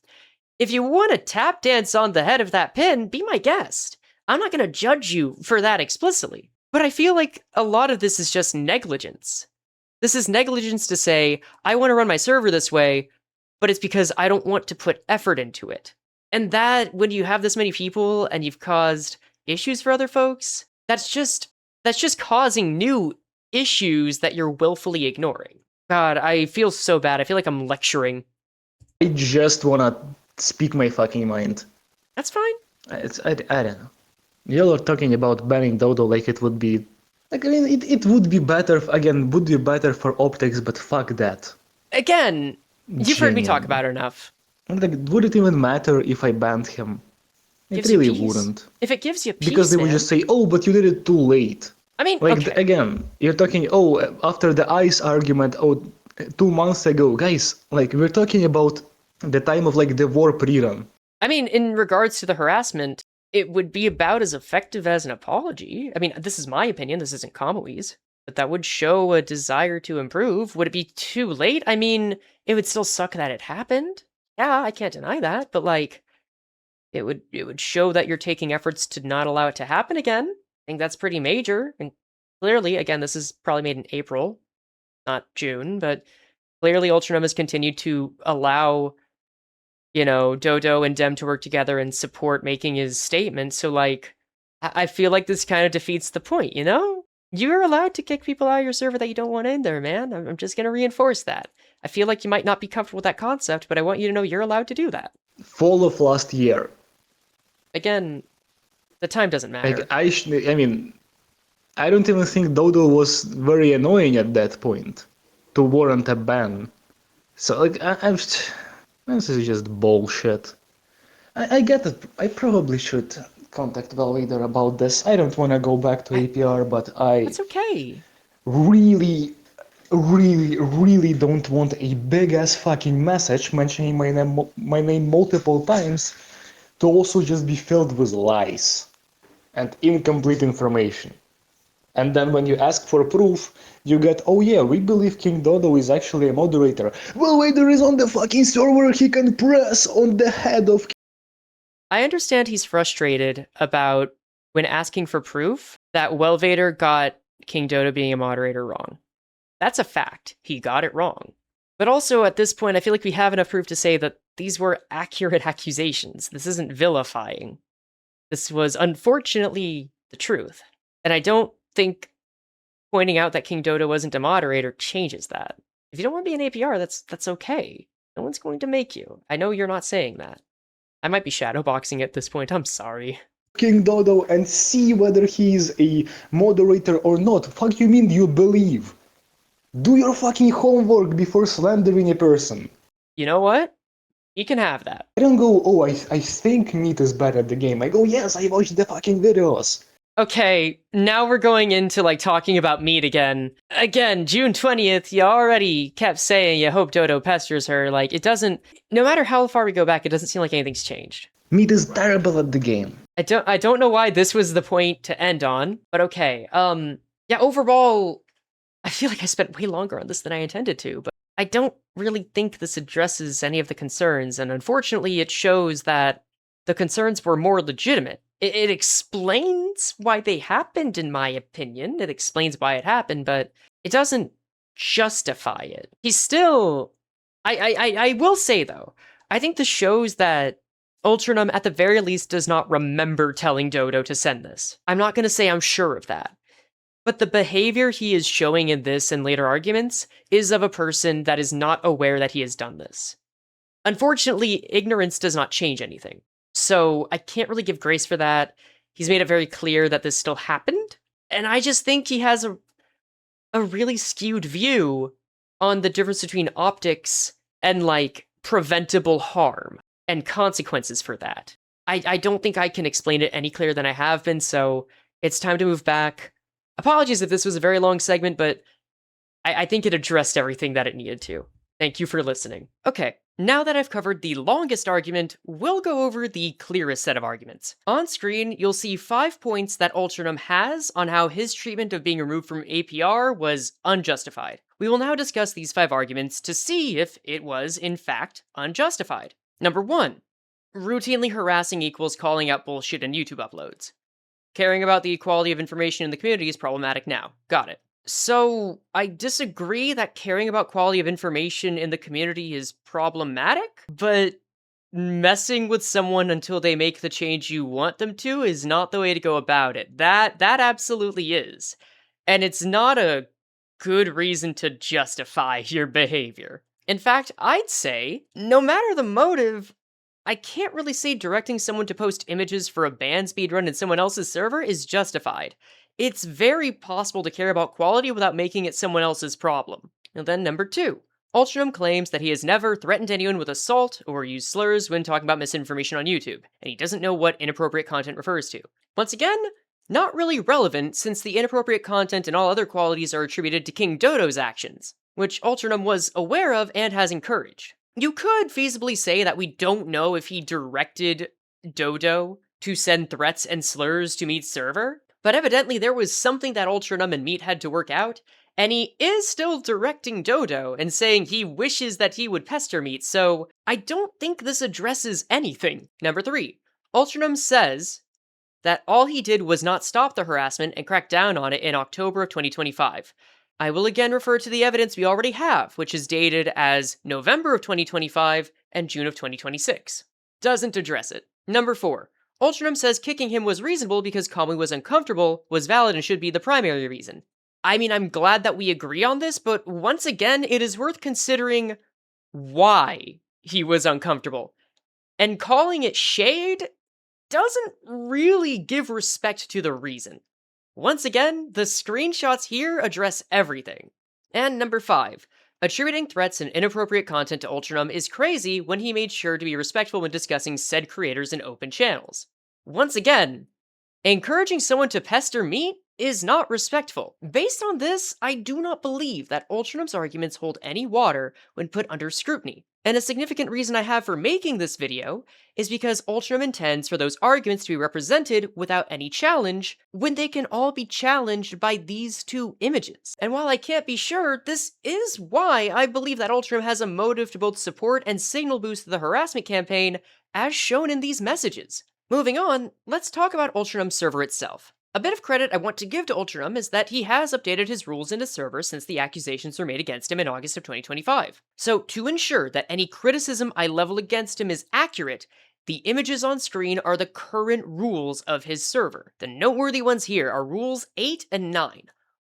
If you want to tap dance on the head of that pin, be my guest. I'm not going to judge you for that explicitly. But I feel like a lot of this is just negligence. This is negligence to say, I want to run my server this way, but it's because I don't want to put effort into it. And that, when you have this many people and you've caused issues for other folks, that's just causing new issues that you're willfully ignoring. God, I feel so bad. I feel like I'm lecturing. I just want to speak my fucking mind. That's fine. I don't know. Y'all are talking about banning Dodo like it would be... Like, I mean, it would be better, would be better for optics, but fuck that. Again, you've heard me talk about it enough. Like, would it even matter if I banned him? It really wouldn't. If it gives you peace, because they would just say, oh, but you did it too late. I mean, like, okay. Again, you're talking, after the ICE argument, 2 months ago. Guys, like, we're talking about the time of, like, the war pre-run. I mean, in regards to the harassment, it would be about as effective as an apology. I mean, this is my opinion, this isn't Kamui's, but that would show a desire to improve. Would it be too late? I mean, it would still suck that it happened. Yeah, I can't deny that, but, like, it would show that you're taking efforts to not allow it to happen again. think that's pretty major. And clearly, again, this is probably made in April, not June, but clearly Ultranum has continued to allow, Dodo and Dem to work together and support making his statement. So, like, I feel like this kind of defeats the point, You're allowed to kick people out of your server that you don't want in there, man. I'm just going to reinforce that. I feel like you might not be comfortable with that concept, but I want you to know you're allowed to do that. Fall of last year. Again, the time doesn't matter. Like, I mean, I don't even think Dodo was very annoying at that point to warrant a ban. So, like, this is just bullshit. I get it. I probably should contact Validator about this. I don't want to go back to APR, but That's okay. really don't want a big-ass fucking message mentioning my name multiple times to also just be filled with lies and incomplete information. And then when you ask for proof, you get, oh yeah, we believe King Dodo is actually a moderator. Well, Vader is on the fucking server, he can press on the head of... I understand he's frustrated about, when asking for proof, that Vader got King Dodo being a moderator wrong. That's a fact. He got it wrong. But also, at this point, I feel like we have enough proof to say that these were accurate accusations. This isn't vilifying. This was, unfortunately, the truth. And I don't think pointing out that King Dodo wasn't a moderator changes that. If you don't want to be an APR, that's okay. No one's going to make you. I know you're not saying that. I might be shadowboxing at this point, I'm sorry. King Dodo and see whether he's a moderator or not. Fuck you mean you believe? Do your fucking homework before slandering a person. You know what? You can have that. I don't go, oh, I think Meat is bad at the game. I go, yes, I watched the fucking videos. Okay, now we're going into, like, talking about Meat again. Again, June 20th, you already kept saying you hope Dodo pesters her. Like, it doesn't... No matter how far we go back, it doesn't seem like anything's changed. Meat is terrible at the game. I don't know why this was the point to end on, but okay. Yeah, overall, I feel like I spent way longer on this than I intended to, but I don't really think this addresses any of the concerns, and unfortunately it shows that the concerns were more legitimate. It explains why they happened, in my opinion. It explains why it happened, but it doesn't justify it. He's still... I will say, though, I think this shows that Ultranum, at the very least, does not remember telling Dodo to send this. I'm not going to say I'm sure of that. But the behavior he is showing in this and later arguments is of a person that is not aware that he has done this. Unfortunately, ignorance does not change anything. So I can't really give grace for that. He's made it very clear that this still happened. And I just think he has a really skewed view on the difference between optics and, like, preventable harm and consequences for that. I don't think I can explain it any clearer than I have been, so it's time to move back. Apologies if this was a very long segment, but I think it addressed everything that it needed to. Thank you for listening. Okay, now that I've covered the longest argument, we'll go over the clearest set of arguments. On screen, you'll see 5 points that Ultranum has on how his treatment of being removed from APR was unjustified. We will now discuss these 5 arguments to see if it was, in fact, unjustified. Number 1. Routinely harassing equals calling out bullshit in YouTube uploads. Caring about the equality of information in the community is problematic now. Got it. So, I disagree that caring about quality of information in the community is problematic, but messing with someone until they make the change you want them to is not the way to go about it. That absolutely is. And it's not a good reason to justify your behavior. In fact, I'd say, no matter the motive, I can't really say directing someone to post images for a band speedrun in someone else's server is justified. It's very possible to care about quality without making it someone else's problem. And then number 2. Ultranum claims that he has never threatened anyone with assault or used slurs when talking about misinformation on YouTube, and he doesn't know what inappropriate content refers to. Once again, not really relevant since the inappropriate content and all other qualities are attributed to King Dodo's actions, which Ultranum was aware of and has encouraged. You could feasibly say that we don't know if he directed Dodo to send threats and slurs to Meat's server, but evidently there was something that Ultranum and Meat had to work out, and he is still directing Dodo and saying he wishes that he would pester Meat, so I don't think this addresses anything. Number 3. Ultranum says that all he did was not stop the harassment and crack down on it in October of 2025. I will again refer to the evidence we already have, which is dated as November of 2025 and June of 2026. Doesn't address it. Number 4. Ultranum says kicking him was reasonable because Kamui was uncomfortable, was valid, and should be the primary reason. I mean, I'm glad that we agree on this, but once again, it is worth considering why he was uncomfortable. And calling it shade doesn't really give respect to the reason. Once again, the screenshots here address everything. And number 5. Attributing threats and inappropriate content to Ultranum is crazy when he made sure to be respectful when discussing said creators in open channels. Once again, encouraging someone to pester me is not respectful. Based on this, I do not believe that Ultranum's arguments hold any water when put under scrutiny. And a significant reason I have for making this video is because Ultranum intends for those arguments to be represented without any challenge when they can all be challenged by these two images. And while I can't be sure, this is why I believe that Ultranum has a motive to both support and signal boost the harassment campaign as shown in these messages. Moving on, let's talk about Ultranum's server itself. A bit of credit I want to give to Ultranum is that he has updated his rules in his server since the accusations were made against him in August of 2025. So to ensure that any criticism I level against him is accurate, the images on screen are the current rules of his server. The noteworthy ones here are Rules 8 and 9.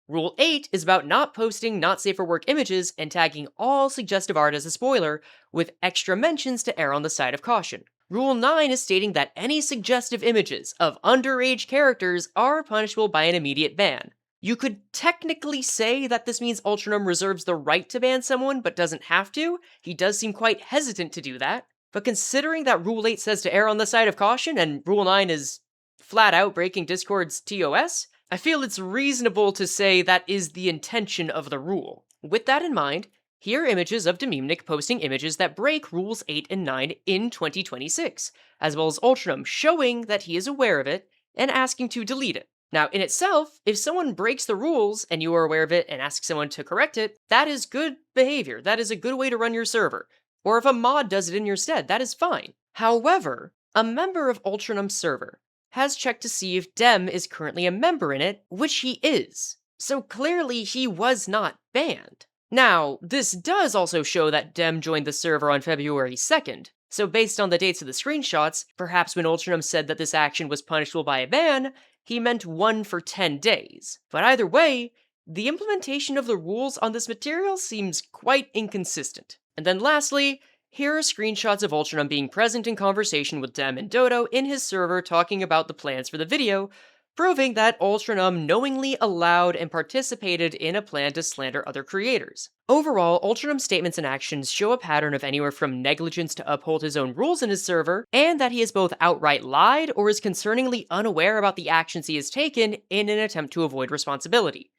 Rule 8 is about not posting not safe for work images and tagging all suggestive art as a spoiler, with extra mentions to err on the side of caution. Rule 9 is stating that any suggestive images of underage characters are punishable by an immediate ban. You could technically say that this means Ultranum reserves the right to ban someone, but doesn't have to. He does seem quite hesitant to do that. But considering that Rule 8 says to err on the side of caution, and Rule 9 is flat out breaking Discord's TOS, I feel it's reasonable to say that is the intention of the rule. With that in mind, here are images of Dememenic posting images that break Rules 8 and 9 in 2026, as well as Ultranum showing that he is aware of it and asking to delete it. Now, in itself, if someone breaks the rules and you are aware of it and ask someone to correct it, that is good behavior. That is a good way to run your server. Or if a mod does it in your stead, that is fine. However, a member of Ultranum's server has checked to see if Dem is currently a member in it, which he is. So clearly he was not banned. Now, this does also show that Dem joined the server on February 2nd, so based on the dates of the screenshots, perhaps when Ultranum said that this action was punishable by a ban, he meant 1 for 10 days. But either way, the implementation of the rules on this material seems quite inconsistent. And then lastly, here are screenshots of Ultranum being present in conversation with Dem and Dodo in his server talking about the plans for the video, proving that Ultranum knowingly allowed and participated in a plan to slander other creators. Overall, Ultranum's statements and actions show a pattern of anywhere from negligence to uphold his own rules in his server, and that he has both outright lied or is concerningly unaware about the actions he has taken in an attempt to avoid responsibility.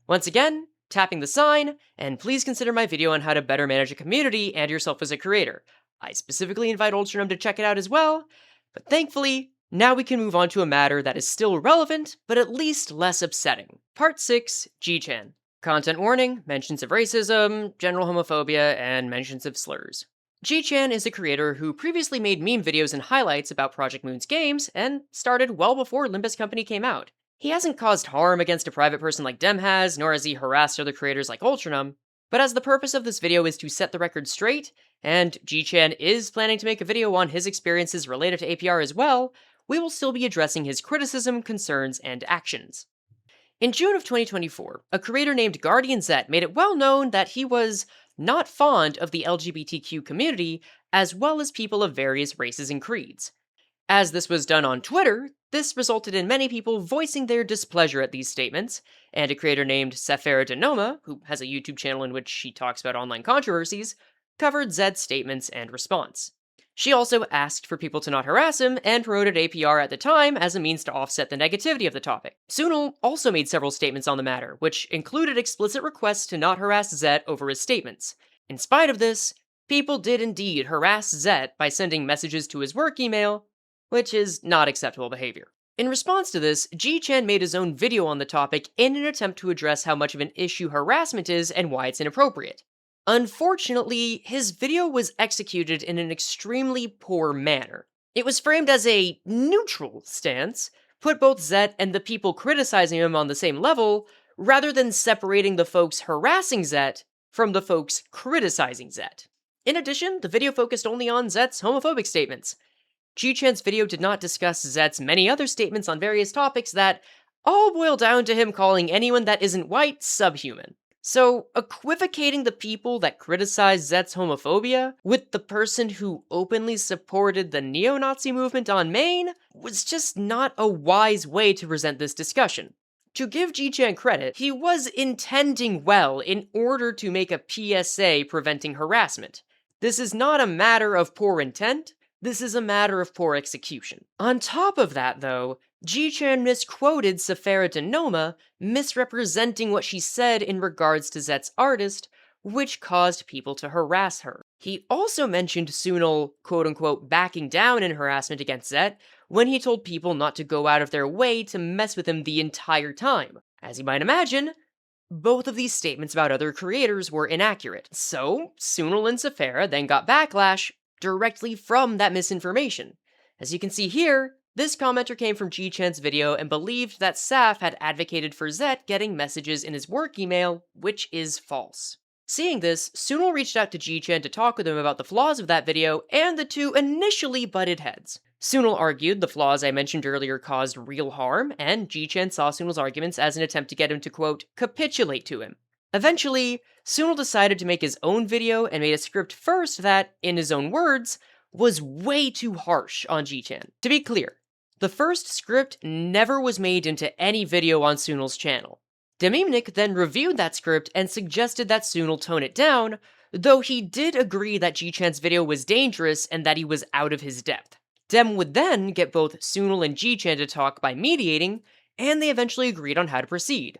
Once again, tapping the sign, and please consider my video on how to better manage a community and yourself as a creator. I specifically invite Ultranum to check it out as well, but thankfully, now we can move on to a matter that is still relevant, but at least less upsetting. Part 6, G-Chan. Content warning, mentions of racism, general homophobia, and mentions of slurs. G-Chan is a creator who previously made meme videos and highlights about Project Moon's games, and started well before Limbus Company came out. He hasn't caused harm against a private person like Dem has, nor has he harassed other creators like Ultranum, but as the purpose of this video is to set the record straight, and G-Chan is planning to make a video on his experiences related to APR as well, we will still be addressing his criticism, concerns, and actions. In June of 2024, a creator named Guardian Z made it well known that he was not fond of the LGBTQ community, as well as people of various races and creeds. As this was done on Twitter, this resulted in many people voicing their displeasure at these statements, and a creator named Safera Denoma, who has a YouTube channel in which she talks about online controversies, covered Zed's statements and response. She also asked for people to not harass him, and promoted APR at the time as a means to offset the negativity of the topic. Sunil also made several statements on the matter, which included explicit requests to not harass Zed over his statements. In spite of this, people did indeed harass Zed by sending messages to his work email, which is not acceptable behavior. In response to this, G-Chan made his own video on the topic in an attempt to address how much of an issue harassment is and why it's inappropriate. Unfortunately, his video was executed in an extremely poor manner. It was framed as a neutral stance, put both Zet and the people criticizing him on the same level, rather than separating the folks harassing Zet from the folks criticizing Zet. In addition, the video focused only on Zet's homophobic statements. G-Chan's video did not discuss Zet's many other statements on various topics that all boil down to him calling anyone that isn't white subhuman. So, equivocating the people that criticize Zet's homophobia with the person who openly supported the neo-Nazi movement on Maine was just not a wise way to present this discussion. To give G-Chan credit, he was intending well in order to make a PSA preventing harassment. This is not a matter of poor intent, this is a matter of poor execution. On top of that, though, G-Chan misquoted Sefera Denoma, misrepresenting what she said in regards to Zet's artist, which caused people to harass her. He also mentioned Sunil, quote-unquote, backing down in harassment against Zet when he told people not to go out of their way to mess with him the entire time. As you might imagine, both of these statements about other creators were inaccurate. So, Sunil and Sefera then got backlash directly from that misinformation. As you can see here, this commenter came from G-Chan's video and believed that Saf had advocated for Zet getting messages in his work email, which is false. Seeing this, Sunil reached out to G-Chan to talk with him about the flaws of that video, and the two initially butted heads. Sunil argued the flaws I mentioned earlier caused real harm, and G-Chan saw Sunil's arguments as an attempt to get him to, quote, capitulate to him. Eventually, Sunil decided to make his own video and made a script first that, in his own words, was way too harsh on G-Chan. To be clear, the first script never was made into any video on Sunil's channel. Dememenic then reviewed that script and suggested that Sunil tone it down, though he did agree that G-Chan's video was dangerous and that he was out of his depth. Dem would then get both Sunil and G-Chan to talk by mediating, and they eventually agreed on how to proceed.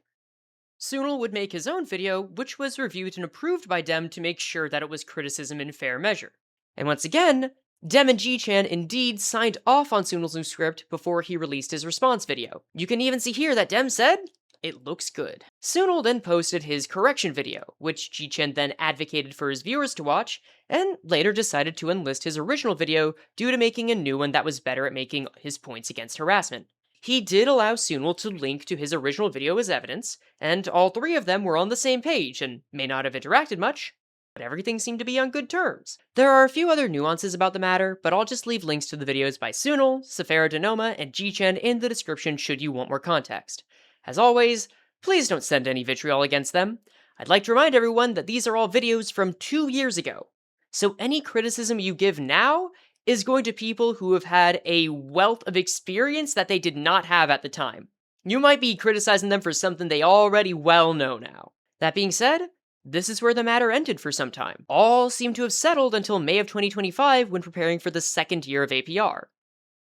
Sunil would make his own video, which was reviewed and approved by Dem to make sure that it was criticism in fair measure. And once again, Dem and G-Chan indeed signed off on Sunil's new script before he released his response video. You can even see here that Dem said, "It looks good." Sunil then posted his correction video, which G-Chan then advocated for his viewers to watch, and later decided to enlist his original video due to making a new one that was better at making his points against harassment. He did allow Sunil to link to his original video as evidence, and all three of them were on the same page and may not have interacted much, but everything seemed to be on good terms. There are a few other nuances about the matter, but I'll just leave links to the videos by Sunil, Sefera Denoma, and G-Chan in the description should you want more context. As always, please don't send any vitriol against them. I'd like to remind everyone that these are all videos from 2 years ago, so any criticism you give now is going to people who have had a wealth of experience that they did not have at the time. You might be criticizing them for something they already well know now. That being said, this is where the matter ended for some time. All seemed to have settled until May of 2025 when preparing for the second year of APR.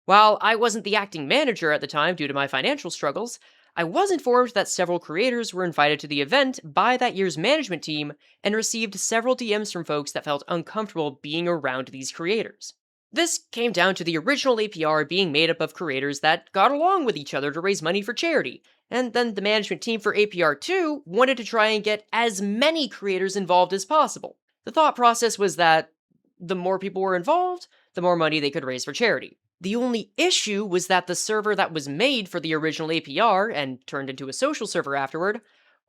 While I wasn't the acting manager at the time due to my financial struggles, I was informed that several creators were invited to the event by that year's management team and received several DMs from folks that felt uncomfortable being around these creators. This came down to the original APR being made up of creators that got along with each other to raise money for charity, and then the management team for APR 2 wanted to try and get as many creators involved as possible. The thought process was that the more people were involved, the more money they could raise for charity. The only issue was that the server that was made for the original APR, and turned into a social server afterward,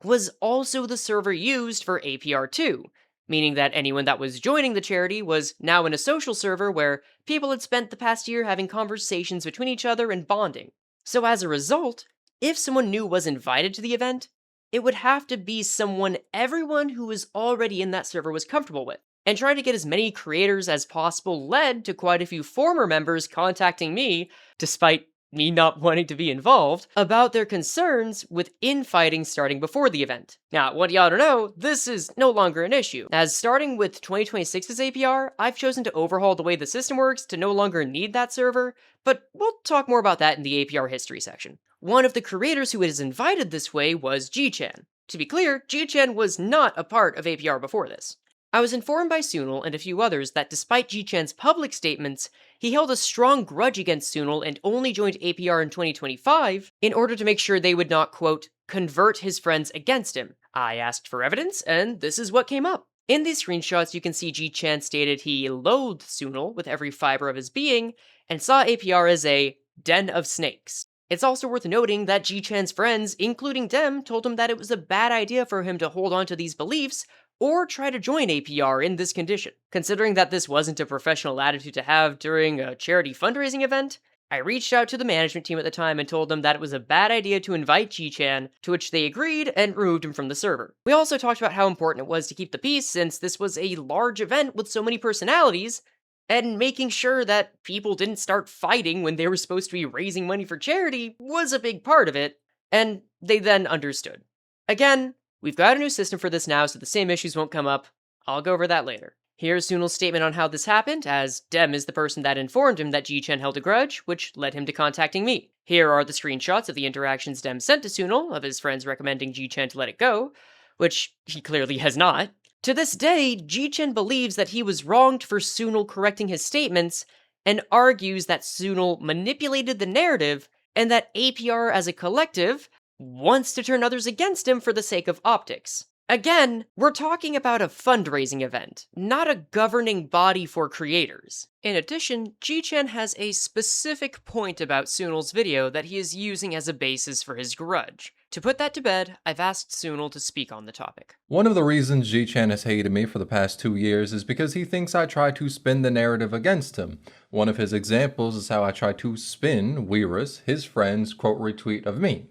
was also the server used for APR 2, meaning that anyone that was joining the charity was now in a social server where people had spent the past year having conversations between each other and bonding. So as a result, if someone new was invited to the event, it would have to be someone everyone who was already in that server was comfortable with. And trying to get as many creators as possible led to quite a few former members contacting me, despite me not wanting to be involved, about their concerns with infighting starting before the event. Now, what y'all don't know, this is no longer an issue, as starting with 2026's APR, I've chosen to overhaul the way the system works to no longer need that server, but we'll talk more about that in the APR history section. One of the creators who was invited this way was G-Chan. To be clear, G-Chan was not a part of APR before this. I was informed by Sunil and a few others that despite G-Chan's public statements, he held a strong grudge against Sunil and only joined APR in 2025 in order to make sure they would not, quote, convert his friends against him. I asked for evidence, and this is what came up. In these screenshots, you can see G-Chan stated he loathed Sunil with every fiber of his being, and saw APR as a den of snakes. It's also worth noting that G-Chan's friends, including Dem, told him that it was a bad idea for him to hold on to these beliefs or try to join APR in this condition. Considering that this wasn't a professional attitude to have during a charity fundraising event, I reached out to the management team at the time and told them that it was a bad idea to invite G-Chan, to which they agreed and removed him from the server. We also talked about how important it was to keep the peace since this was a large event with so many personalities, and making sure that people didn't start fighting when they were supposed to be raising money for charity was a big part of it, and they then understood. Again, we've got a new system for this now, so the same issues won't come up. I'll go over that later. Here's Sunil's statement on how this happened, as Dem is the person that informed him that G-Chan held a grudge, which led him to contacting me. Here are the screenshots of the interactions Dem sent to Sunil of his friends recommending G-Chan to let it go, which he clearly has not. To this day, G-Chan believes that he was wronged for Sunil correcting his statements, and argues that Sunil manipulated the narrative, and that APR as a collective wants to turn others against him for the sake of optics. Again, we're talking about a fundraising event, not a governing body for creators. In addition, G-Chan has a specific point about Sunil's video that he is using as a basis for his grudge. To put that to bed, I've asked Sunil to speak on the topic. One of the reasons G-Chan has hated me for the past 2 years is because he thinks I try to spin the narrative against him. One of his examples is how I try to spin Weirus, his friend's quote retweet of me.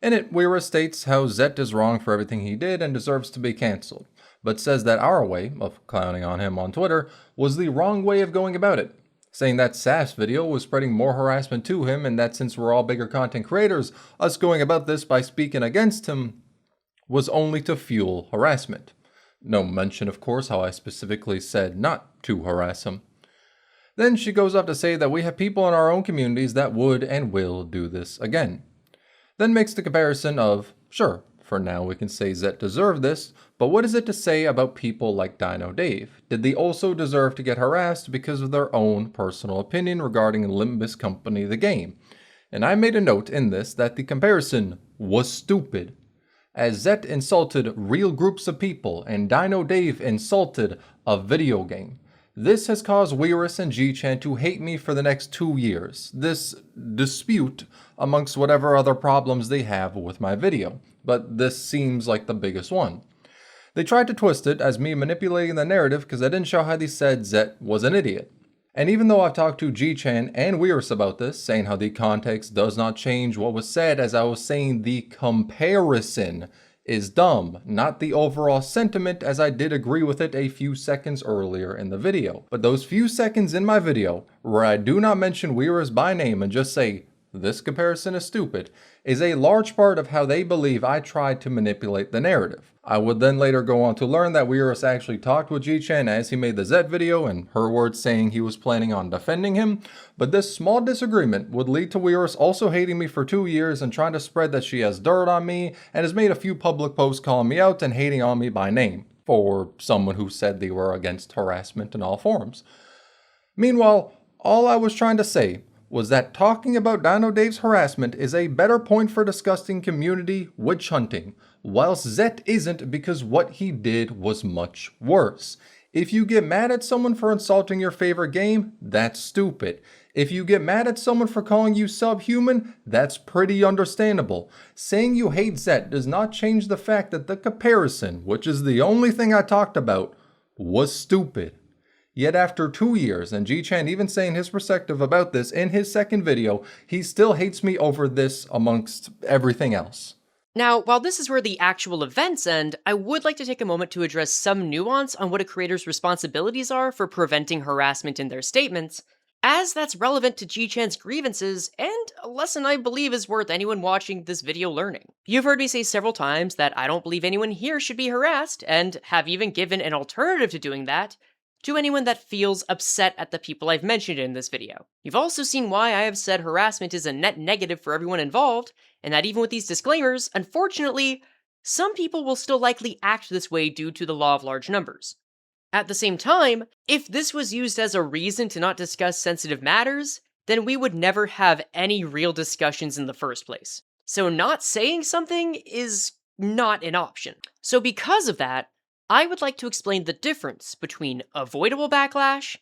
In it, Weira states how Zet is wrong for everything he did and deserves to be cancelled, but says that our way, of clowning on him on Twitter, was the wrong way of going about it, saying that Saf's video was spreading more harassment to him and that since we're all bigger content creators, us going about this by speaking against him was only to fuel harassment. No mention, of course, how I specifically said not to harass him. Then she goes on to say that we have people in our own communities that would and will do this again. Then makes the comparison of, sure, for now we can say Zet deserved this, but what is it to say about people like Dino Dave? Did they also deserve to get harassed because of their own personal opinion regarding Limbus Company the game? And I made a note in this that the comparison was stupid, as Zet insulted real groups of people and Dino Dave insulted a video game. This has caused Weirus and G-Chan to hate me for the next 2 years. This dispute amongst whatever other problems they have with my video. But this seems like the biggest one. They tried to twist it as me manipulating the narrative because I didn't show how they said Zet was an idiot. And even though I've talked to G-Chan and Weirus about this, saying how the context does not change what was said, as I was saying the comparison is dumb, not the overall sentiment, as I did agree with it a few seconds earlier in the video. But those few seconds in my video, where I do not mention Weirus by name and just say, this comparison is stupid, is a large part of how they believe I tried to manipulate the narrative. I would then later go on to learn that Weirus actually talked with G-Chan as he made the Zet video, and her words saying he was planning on defending him, but this small disagreement would lead to Weirus also hating me for 2 years and trying to spread that she has dirt on me, and has made a few public posts calling me out and hating on me by name, for someone who said they were against harassment in all forms. Meanwhile, all I was trying to say was that talking about Dino Dave's harassment is a better point for discussing community witch hunting, whilst Zet isn't, because what he did was much worse. If you get mad at someone for insulting your favorite game, that's stupid. If you get mad at someone for calling you subhuman, that's pretty understandable. Saying you hate Zet does not change the fact that the comparison, which is the only thing I talked about, was stupid. Yet after 2 years, and G-Chan even saying his perspective about this in his second video, he still hates me over this amongst everything else. Now, while this is where the actual events end, I would like to take a moment to address some nuance on what a creator's responsibilities are for preventing harassment in their statements, as that's relevant to G-Chan's grievances, and a lesson I believe is worth anyone watching this video learning. You've heard me say several times that I don't believe anyone here should be harassed, and have even given an alternative to doing that to anyone that feels upset at the people I've mentioned in this video. You've also seen why I have said harassment is a net negative for everyone involved, and that even with these disclaimers, unfortunately, some people will still likely act this way due to the law of large numbers. At the same time, if this was used as a reason to not discuss sensitive matters, then we would never have any real discussions in the first place. So not saying something is not an option. So because of that, I would like to explain the difference between avoidable backlash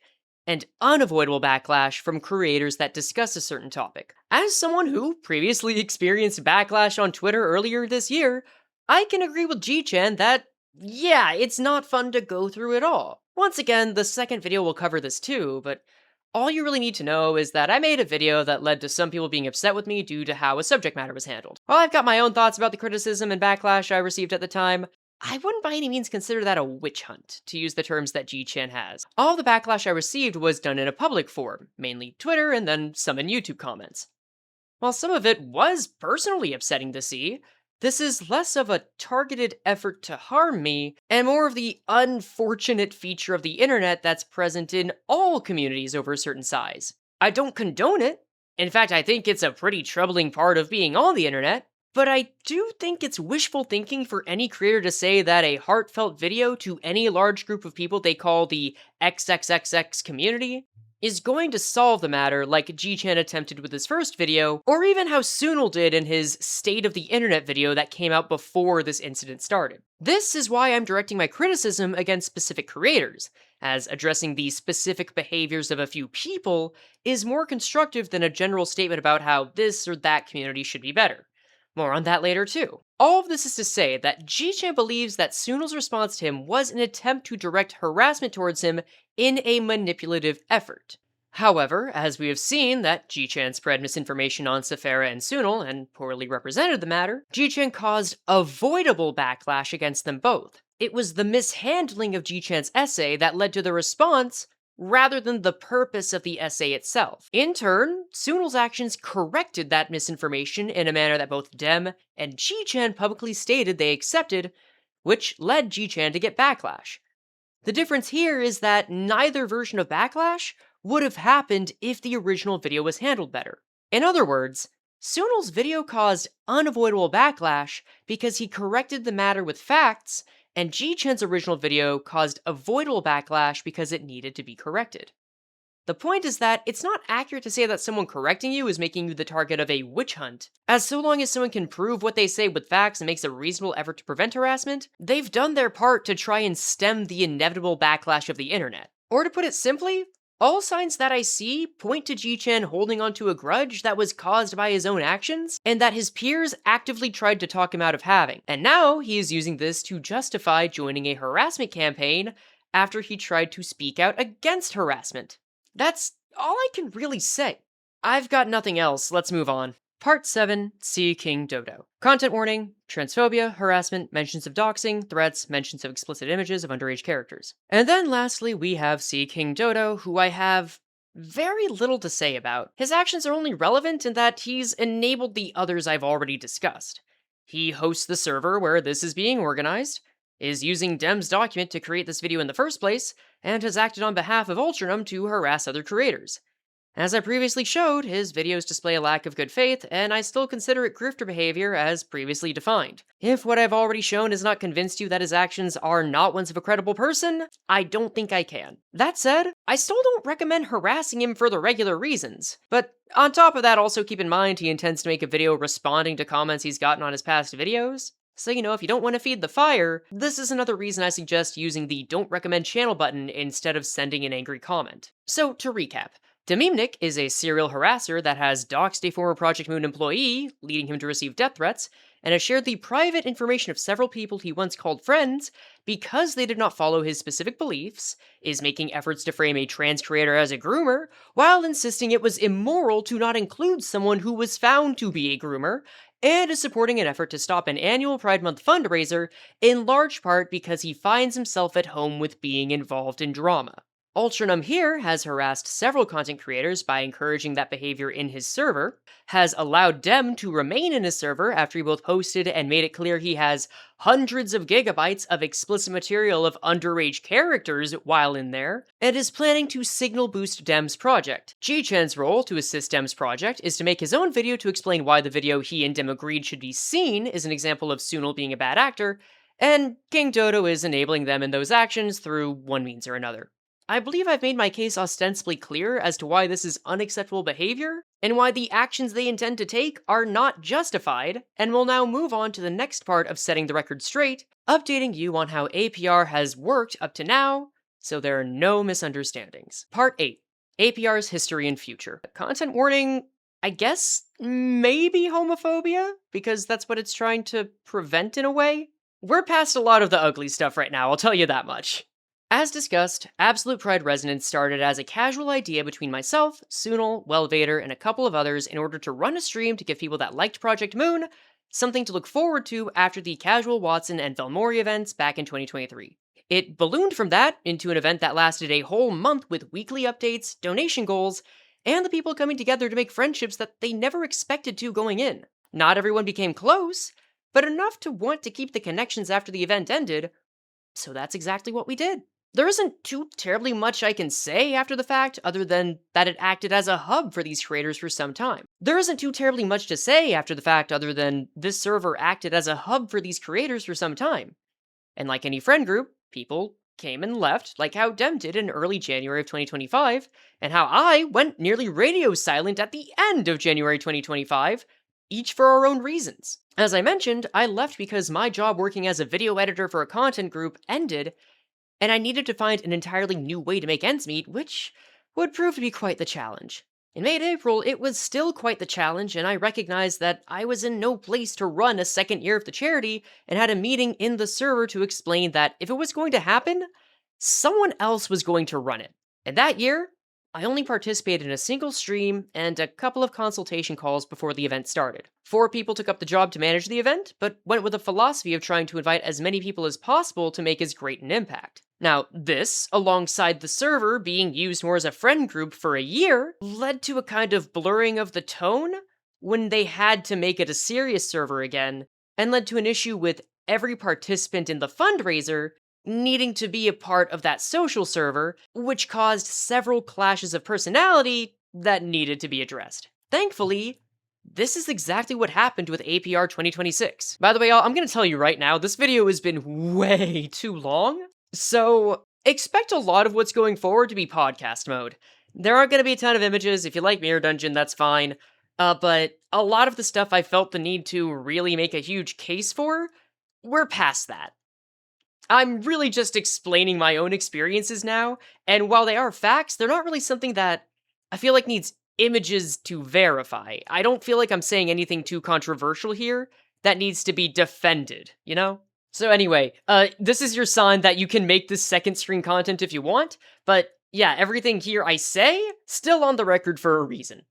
and unavoidable backlash from creators that discuss a certain topic. As someone who previously experienced backlash on Twitter earlier this year, I can agree with G-Chan that, yeah, it's not fun to go through at all. Once again, the second video will cover this too, but all you really need to know is that I made a video that led to some people being upset with me due to how a subject matter was handled. While I've got my own thoughts about the criticism and backlash I received at the time, I wouldn't by any means consider that a witch hunt, to use the terms that G-Chan has. All the backlash I received was done in a public forum, mainly Twitter and then some in YouTube comments. While some of it was personally upsetting to see, this is less of a targeted effort to harm me, and more of the unfortunate feature of the internet that's present in all communities over a certain size. I don't condone it. In fact, I think it's a pretty troubling part of being on the internet, but I do think it's wishful thinking for any creator to say that a heartfelt video to any large group of people they call the XXXX community is going to solve the matter like G-Chan attempted with his first video, or even how Sunil did in his State of the Internet video that came out before this incident started. This is why I'm directing my criticism against specific creators, as addressing the specific behaviors of a few people is more constructive than a general statement about how this or that community should be better. More on that later too. All of this is to say that G-Chan believes that Sunil's response to him was an attempt to direct harassment towards him in a manipulative effort. However, as we have seen that G-Chan spread misinformation on Sephara and Sunil and poorly represented the matter, G-Chan caused avoidable backlash against them both. It was the mishandling of G-Chan's essay that led to the response, rather than the purpose of the essay itself. In turn, Sunil's actions corrected that misinformation in a manner that both Dem and G-Chan publicly stated they accepted, which led G-Chan to get backlash. The difference here is that neither version of backlash would have happened if the original video was handled better. In other words, Sunil's video caused unavoidable backlash because he corrected the matter with facts, and G-Chan's original video caused avoidable backlash because it needed to be corrected. The point is that it's not accurate to say that someone correcting you is making you the target of a witch hunt, as so long as someone can prove what they say with facts and makes a reasonable effort to prevent harassment, they've done their part to try and stem the inevitable backlash of the internet. Or to put it simply, all signs that I see point to G-Chan holding onto a grudge that was caused by his own actions, and that his peers actively tried to talk him out of having. And now he is using this to justify joining a harassment campaign after he tried to speak out against harassment. That's all I can really say. I've got nothing else, let's move on. Part 7, c-kingdodo. Content warning, transphobia, harassment, mentions of doxing, threats, mentions of explicit images of underage characters. And then lastly, we have c-kingdodo, who I have very little to say about. His actions are only relevant in that he's enabled the others I've already discussed. He hosts the server where this is being organized, is using Dem's document to create this video in the first place, and has acted on behalf of Ultranum to harass other creators. As I previously showed, his videos display a lack of good faith, and I still consider it grifter behavior as previously defined. If what I've already shown has not convinced you that his actions are not ones of a credible person, I don't think I can. That said, I still don't recommend harassing him for the regular reasons. But on top of that, also keep in mind he intends to make a video responding to comments he's gotten on his past videos. So, if you don't want to feed the fire, this is another reason I suggest using the don't recommend channel button instead of sending an angry comment. So, to recap, Dememenic is a serial harasser that has doxed a former Project Moon employee, leading him to receive death threats, and has shared the private information of several people he once called friends because they did not follow his specific beliefs, is making efforts to frame a trans creator as a groomer, while insisting it was immoral to not include someone who was found to be a groomer, and is supporting an effort to stop an annual Pride Month fundraiser, in large part because he finds himself at home with being involved in drama. UltranumHere has harassed several content creators by encouraging that behavior in his server, has allowed Dem to remain in his server after he both posted and made it clear he has hundreds of gigabytes of explicit material of underage characters while in there, and is planning to signal boost Dem's project. G-Chan's role to assist Dem's project is to make his own video to explain why the video he and Dem agreed should be seen is an example of Sunil being a bad actor, and King-Dodo is enabling them in those actions through one means or another. I believe I've made my case ostensibly clear as to why this is unacceptable behavior, and why the actions they intend to take are not justified, and will now move on to the next part of setting the record straight, updating you on how APR has worked up to now, so there are no misunderstandings. Part 8. APR's History and Future. Content warning, I guess, maybe homophobia? Because that's what it's trying to prevent in a way? We're past a lot of the ugly stuff right now, I'll tell you that much. As discussed, Absolute Pride Resonance started as a casual idea between myself, Sunil, Wellvader, and a couple of others in order to run a stream to give people that liked Project Moon something to look forward to after the Casual Watson and Vellmori events back in 2023. It ballooned from that into an event that lasted a whole month with weekly updates, donation goals, and the people coming together to make friendships that they never expected to going in. Not everyone became close, but enough to want to keep the connections after the event ended, so that's exactly what we did. There isn't too terribly much I can say after the fact, other than that it acted as a hub for these creators for some time. This server acted as a hub for these creators for some time. And like any friend group, people came and left, like how Dem did in early January of 2025, and how I went nearly radio silent at the end of January 2025, each for our own reasons. As I mentioned, I left because my job working as a video editor for a content group ended, and I needed to find an entirely new way to make ends meet, which would prove to be quite the challenge. In May and April, it was still quite the challenge, and I recognized that I was in no place to run a second year of the charity, and had a meeting in the server to explain that if it was going to happen, someone else was going to run it. And that year, I only participated in a single stream and a couple of consultation calls before the event started. 4 people took up the job to manage the event, but went with a philosophy of trying to invite as many people as possible to make as great an impact. Now, this, alongside the server being used more as a friend group for a year, led to a kind of blurring of the tone when they had to make it a serious server again, and led to an issue with every participant in the fundraiser needing to be a part of that social server, which caused several clashes of personality that needed to be addressed. Thankfully, this is exactly what happened with APR 2026. By the way, y'all, I'm gonna tell you right now, this video has been way too long, so expect a lot of what's going forward to be podcast mode. There aren't gonna be a ton of images. If you like Mirror Dungeon, that's fine. But a lot of the stuff I felt the need to really make a huge case for, we're past that. I'm really just explaining my own experiences now, and while they are facts, they're not really something that I feel like needs images to verify. I don't feel like I'm saying anything too controversial here that needs to be defended, you know? So anyway, this is your sign that you can make this second screen content if you want, but yeah, everything here I say, still on the record for a reason.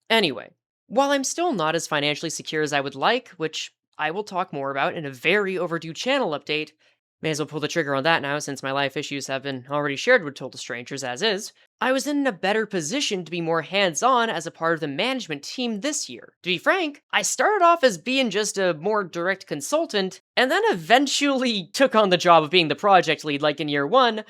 Anyway, while I'm still not as financially secure as I would like, which I will talk more about in a very overdue channel update, may as well pull the trigger on that now since my life issues have been already shared with Total Strangers as is, I was in a better position to be more hands-on as a part of the management team this year. To be frank, I started off as being just a more direct consultant, and then eventually took on the job of being the project lead like in year 1,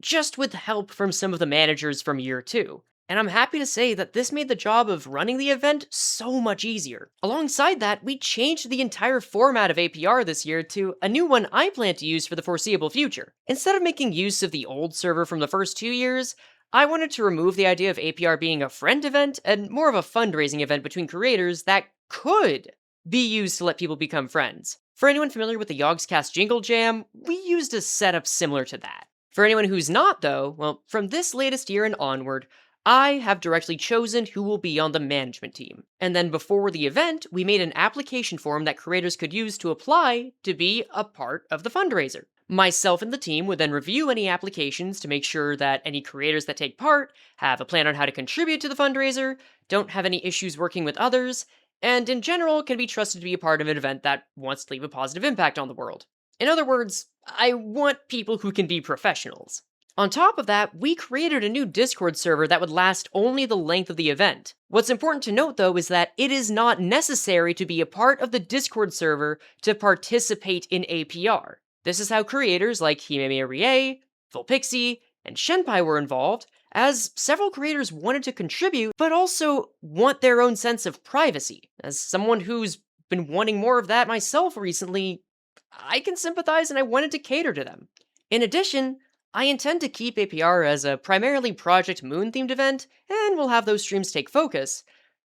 just with help from some of the managers from year 2. And I'm happy to say that this made the job of running the event so much easier. Alongside that, we changed the entire format of APR this year to a new one I plan to use for the foreseeable future. Instead of making use of the old server from the first 2 years, I wanted to remove the idea of APR being a friend event and more of a fundraising event between creators that could be used to let people become friends. For anyone familiar with the Yogscast Jingle Jam, we used a setup similar to that. For anyone who's not though, well, from this latest year and onward, I have directly chosen who will be on the management team. And then before the event, we made an application form that creators could use to apply to be a part of the fundraiser. Myself and the team would then review any applications to make sure that any creators that take part have a plan on how to contribute to the fundraiser, don't have any issues working with others, and in general can be trusted to be a part of an event that wants to leave a positive impact on the world. In other words, I want people who can be professionals. On top of that, we created a new Discord server that would last only the length of the event. What's important to note though is that it is not necessary to be a part of the Discord server to participate in APR. This is how creators like Himeme Volpixie, and Shenpai were involved, as several creators wanted to contribute, but also want their own sense of privacy. As someone who's been wanting more of that myself recently, I can sympathize and I wanted to cater to them. In addition, I intend to keep APR as a primarily Project Moon-themed event, and we'll have those streams take focus.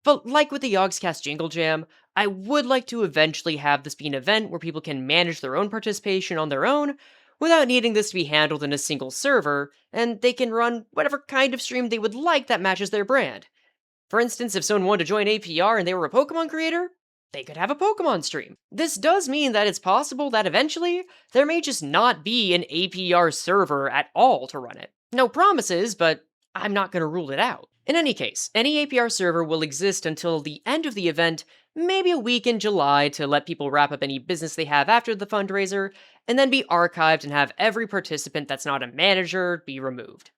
But like with the Yogscast Jingle Jam, I would like to eventually have this be an event where people can manage their own participation on their own, without needing this to be handled in a single server, and they can run whatever kind of stream they would like that matches their brand. For instance, if someone wanted to join APR and they were a Pokemon creator, they could have a Pokemon stream. This does mean that it's possible that eventually, there may just not be an APR server at all to run it. No promises, but I'm not going to rule it out. In any case, any APR server will exist until the end of the event, maybe a week in July to let people wrap up any business they have after the fundraiser, and then be archived and have every participant that's not a manager be removed.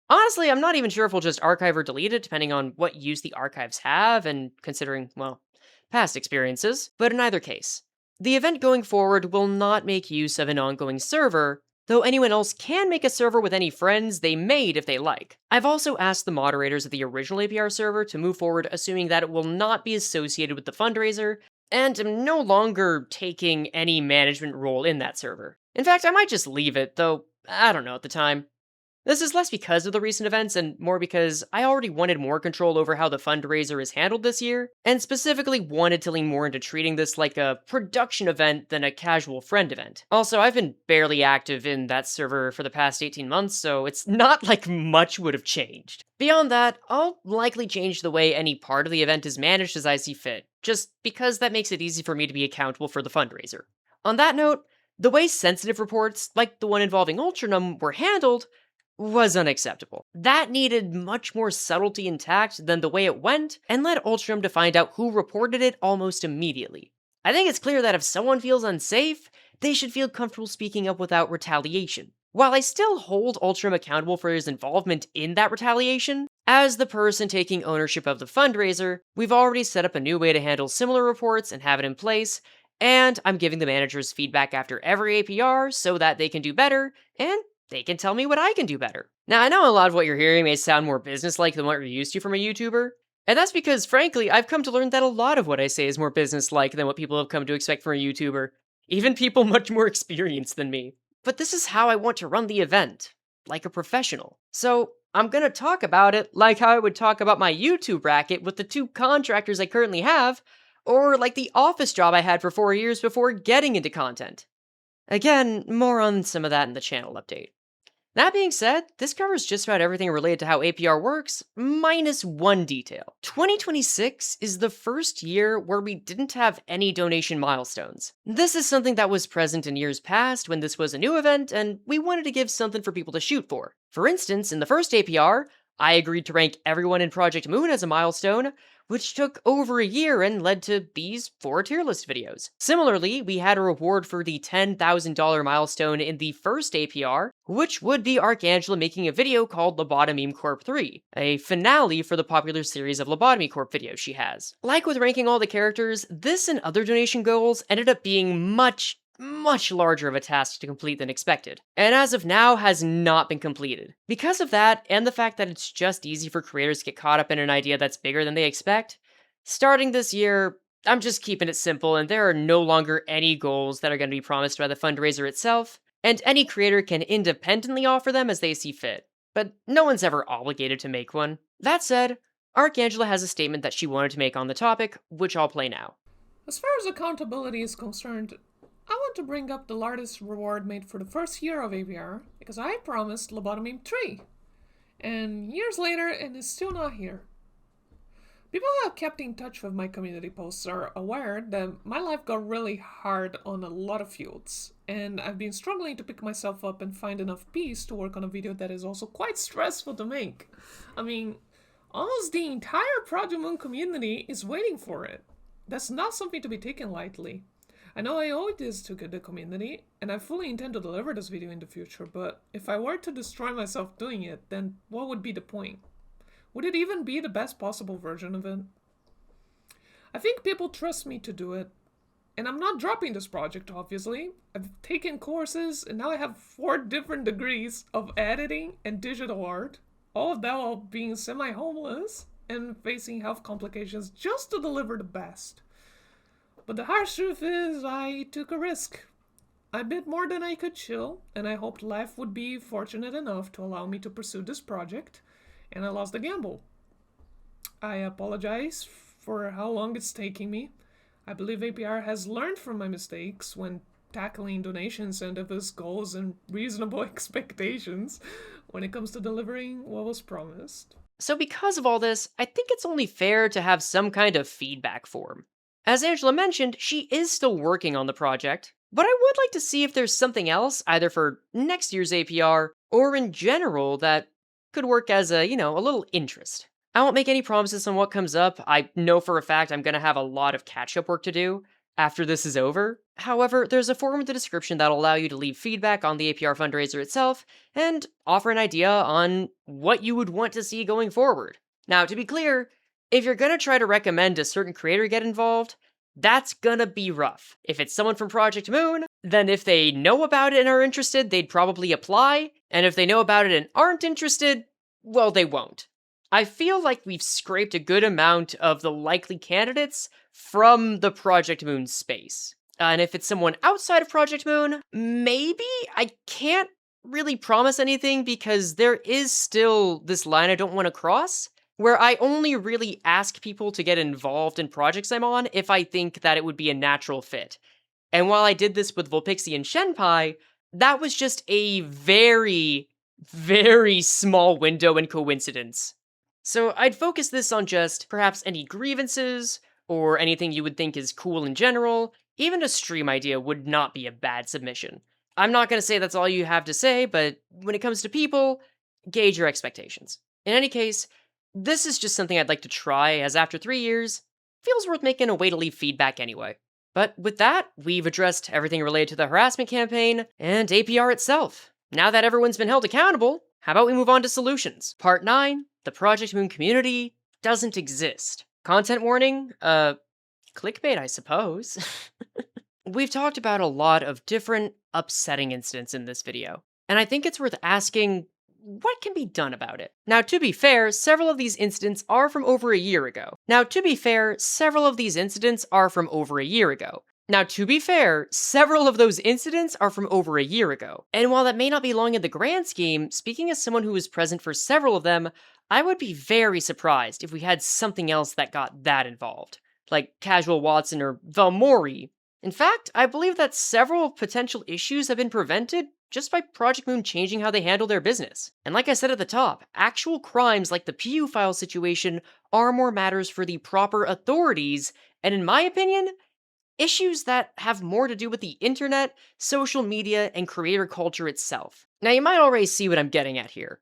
Honestly, I'm not even sure if we'll just archive or delete it, depending on what use the archives have, and considering, well, past experiences. But in either case, the event going forward will not make use of an ongoing server, though anyone else can make a server with any friends they made if they like. I've also asked the moderators of the original APR server to move forward, assuming that it will not be associated with the fundraiser, and am no longer taking any management role in that server. In fact, I might just leave it, though I don't know at the time. This is less because of the recent events and more because I already wanted more control over how the fundraiser is handled this year, and specifically wanted to lean more into treating this like a production event than a casual friend event. Also, I've been barely active in that server for the past 18 months, so it's not like much would have changed. Beyond that, I'll likely change the way any part of the event is managed as I see fit, just because that makes it easy for me to be accountable for the fundraiser. On that note, the way sensitive reports, like the one involving Ultranum, were handled was unacceptable. That needed much more subtlety and tact than the way it went, and led Ultranum to find out who reported it almost immediately. I think it's clear that if someone feels unsafe, they should feel comfortable speaking up without retaliation. While I still hold Ultranum accountable for his involvement in that retaliation, as the person taking ownership of the fundraiser, we've already set up a new way to handle similar reports and have it in place, and I'm giving the managers feedback after every APR so that they can do better, and they can tell me what I can do better. Now, I know a lot of what you're hearing may sound more business-like than what you're used to from a YouTuber, and that's because, frankly, I've come to learn that a lot of what I say is more business-like than what people have come to expect from a YouTuber, even people much more experienced than me. But this is how I want to run the event, like a professional. So, I'm gonna talk about it like how I would talk about my YouTube bracket with the 2 contractors I currently have, or like the office job I had for 4 years before getting into content. Again, more on some of that in the channel update. That being said, this covers just about everything related to how APR works, minus one detail. 2026 is the first year where we didn't have any donation milestones. This is something that was present in years past when this was a new event, and we wanted to give something for people to shoot for. For instance, in the first APR, I agreed to rank everyone in Project Moon as a milestone, which took over a year and led to these 4 tier list videos. Similarly, we had a reward for the $10,000 milestone in the first APR, which would be Archangela making a video called Lobotomy Corp 3, a finale for the popular series of Lobotomy Corp videos she has. Like with ranking all the characters, this and other donation goals ended up being much larger of a task to complete than expected, and as of now has not been completed. Because of that, and the fact that it's just easy for creators to get caught up in an idea that's bigger than they expect, starting this year, I'm just keeping it simple, and there are no longer any goals that are going to be promised by the fundraiser itself, and any creator can independently offer them as they see fit, but no one's ever obligated to make one. That said, Archangela has a statement that she wanted to make on the topic, which I'll play now. As far as accountability is concerned, I want to bring up the largest reward made for the first year of APR, because I promised Lobotomy 3. And years later, it is still not here. People who have kept in touch with my community posts are aware that my life got really hard on a lot of fields, and I've been struggling to pick myself up and find enough peace to work on a video that is also quite stressful to make. I mean, almost the entire Project Moon community is waiting for it. That's not something to be taken lightly. I know I owe this to the community, and I fully intend to deliver this video in the future, but if I were to destroy myself doing it, then what would be the point? Would it even be the best possible version of it? I think people trust me to do it, and I'm not dropping this project, obviously. I've taken courses, and now I have 4 different degrees of editing and digital art, all of that while being semi-homeless and facing health complications just to deliver the best. But the harsh truth is, I took a risk. I bid more than I could chew, and I hoped life would be fortunate enough to allow me to pursue this project, and I lost the gamble. I apologize for how long it's taking me. I believe APR has learned from my mistakes when tackling donations and of his goals and reasonable expectations when it comes to delivering what was promised. So because of all this, I think it's only fair to have some kind of feedback form. As Angela mentioned, she is still working on the project, but I would like to see if there's something else, either for next year's APR or in general, that could work as a little interest. I won't make any promises on what comes up. I know for a fact I'm going to have a lot of catch-up work to do after this is over. However, there's a form in the description that'll allow you to leave feedback on the APR fundraiser itself and offer an idea on what you would want to see going forward. Now, to be clear, if you're going to try to recommend a certain creator get involved, that's gonna be rough. If it's someone from Project Moon, then if they know about it and are interested, they'd probably apply, and if they know about it and aren't interested, well, they won't. I feel like we've scraped a good amount of the likely candidates from the Project Moon space. And if it's someone outside of Project Moon, maybe? I can't really promise anything because there is still this line I don't want to cross, where I only really ask people to get involved in projects I'm on if I think that it would be a natural fit. And while I did this with Vulpixie and Shenpai, that was just a very, very small window and coincidence. So I'd focus this on just perhaps any grievances, or anything you would think is cool in general. Even a stream idea would not be a bad submission. I'm not going to say that's all you have to say, but when it comes to people, gauge your expectations. In any case, this is just something I'd like to try, as after 3 years, feels worth making a way to leave feedback anyway. But with that, we've addressed everything related to the harassment campaign and APR itself. Now that everyone's been held accountable, how about we move on to solutions? Part 9, the Project Moon community doesn't exist. Content warning? Clickbait, I suppose. We've talked about a lot of different upsetting incidents in this video, and I think it's worth asking, what can be done about it? Now, to be fair, several of these incidents are from over a year ago. And while that may not be long in the grand scheme, speaking as someone who was present for several of them, I would be very surprised if we had something else that got that involved, like Casual Watson or Vellmori. In fact, I believe that several potential issues have been prevented just by Project Moon changing how they handle their business. And like I said at the top, actual crimes like the Piyu file situation are more matters for the proper authorities, and in my opinion, issues that have more to do with the internet, social media, and creator culture itself. Now, you might already see what I'm getting at here.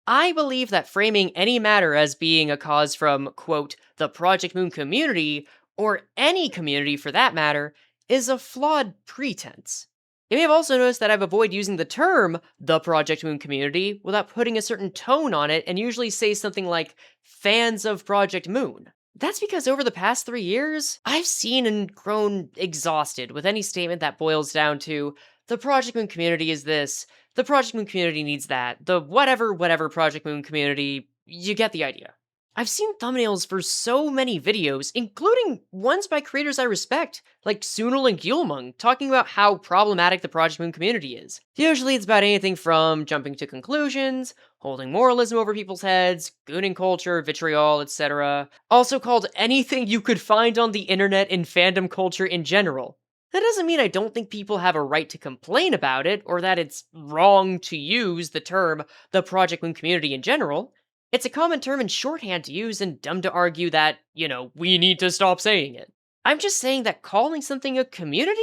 I believe that framing any matter as being a cause from, quote, the Project Moon community, or any community for that matter, is a flawed pretense. You may have also noticed that I've avoided using the term the Project Moon community without putting a certain tone on it, and usually say something like fans of Project Moon. That's because over the past 3 years, I've seen and grown exhausted with any statement that boils down to the Project Moon community is this, the Project Moon community needs that, the whatever Project Moon community, you get the idea. I've seen thumbnails for so many videos, including ones by creators I respect, like Sunil and Gilmung, talking about how problematic the Project Moon community is. Usually it's about anything from jumping to conclusions, holding moralism over people's heads, gooning culture, vitriol, etc. Also called anything you could find on the internet in fandom culture in general. That doesn't mean I don't think people have a right to complain about it, or that it's wrong to use the term the Project Moon community in general. It's a common term in shorthand to use and dumb to argue that, we need to stop saying it. I'm just saying that calling something a community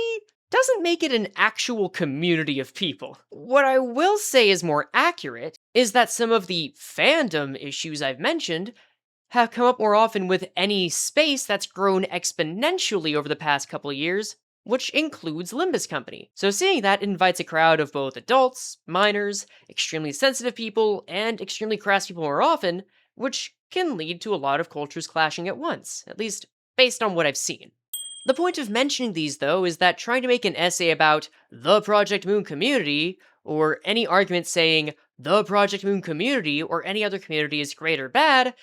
doesn't make it an actual community of people. What I will say is more accurate is that some of the fandom issues I've mentioned have come up more often with any space that's grown exponentially over the past couple of years, which includes Limbus Company. So seeing that invites a crowd of both adults, minors, extremely sensitive people, and extremely crass people more often, which can lead to a lot of cultures clashing at once, at least based on what I've seen. The point of mentioning these, though, is that trying to make an essay about the Project Moon community, or any argument saying the Project Moon community or any other community is great or bad,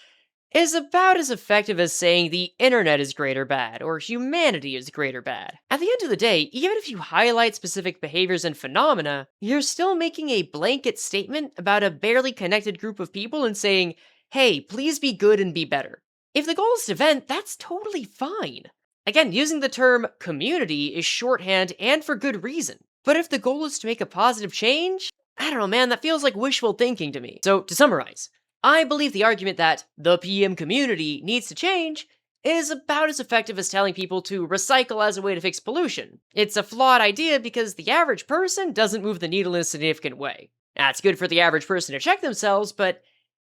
is about as effective as saying the internet is great or bad, or humanity is great or bad. At the end of the day, even if you highlight specific behaviors and phenomena, you're still making a blanket statement about a barely connected group of people and saying, hey, please be good and be better. If the goal is to vent, that's totally fine. Again, using the term community is shorthand and for good reason. But if the goal is to make a positive change, I don't know, man, that feels like wishful thinking to me. So, to summarize, I believe the argument that the PM community needs to change is about as effective as telling people to recycle as a way to fix pollution. It's a flawed idea because the average person doesn't move the needle in a significant way. That's good for the average person to check themselves, but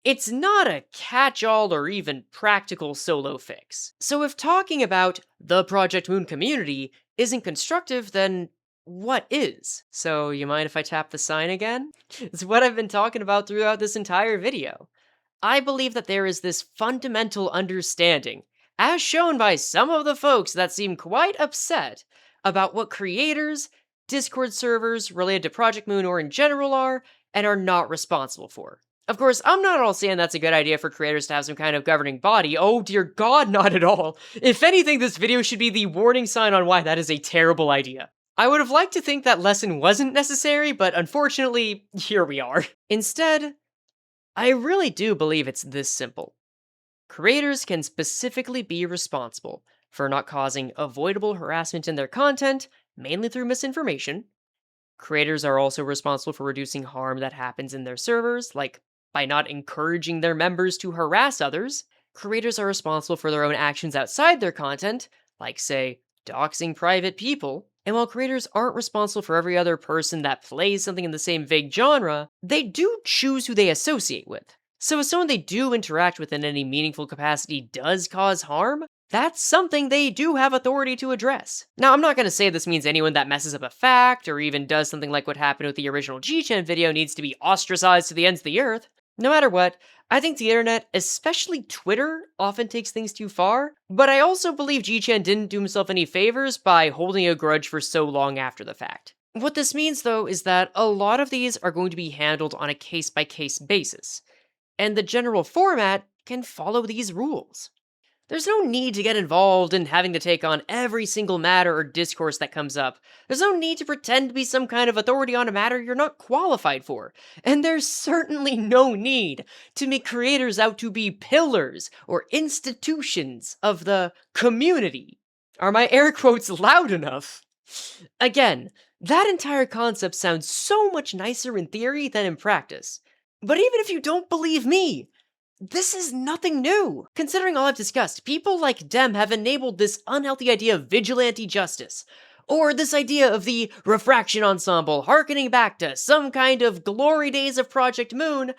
it's not a catch-all or even practical solo fix. So if talking about the Project Moon community isn't constructive, then what is? So you mind if I tap the sign again? It's what I've been talking about throughout this entire video. I believe that there is this fundamental understanding, as shown by some of the folks that seem quite upset about what creators, Discord servers related to Project Moon or in general are, and are not responsible for. Of course, I'm not at all saying that's a good idea for creators to have some kind of governing body. Oh dear god, not at all. If anything, this video should be the warning sign on why that is a terrible idea. I would have liked to think that lesson wasn't necessary, but unfortunately, here we are. Instead, I really do believe it's this simple. Creators can specifically be responsible for not causing avoidable harassment in their content, mainly through misinformation. Creators are also responsible for reducing harm that happens in their servers, like by not encouraging their members to harass others. Creators are responsible for their own actions outside their content, like, say, doxing private people. And while creators aren't responsible for every other person that plays something in the same vague genre, they do choose who they associate with. So if someone they do interact with in any meaningful capacity does cause harm, that's something they do have authority to address. Now, I'm not going to say this means anyone that messes up a fact, or even does something like what happened with the original G-Chan video needs to be ostracized to the ends of the earth. No matter what, I think the internet, especially Twitter, often takes things too far, but I also believe G-Chan didn't do himself any favors by holding a grudge for so long after the fact. What this means, though, is that a lot of these are going to be handled on a case-by-case basis, and the general format can follow these rules. There's no need to get involved in having to take on every single matter or discourse that comes up. There's no need to pretend to be some kind of authority on a matter you're not qualified for. And there's certainly no need to make creators out to be pillars or institutions of the community. Are my air quotes loud enough? Again, that entire concept sounds so much nicer in theory than in practice. But even if you don't believe me, this is nothing new. Considering all I've discussed, people like Dem have enabled this unhealthy idea of vigilante justice, or this idea of the Refraction Ensemble harkening back to some kind of glory days of Project Moon,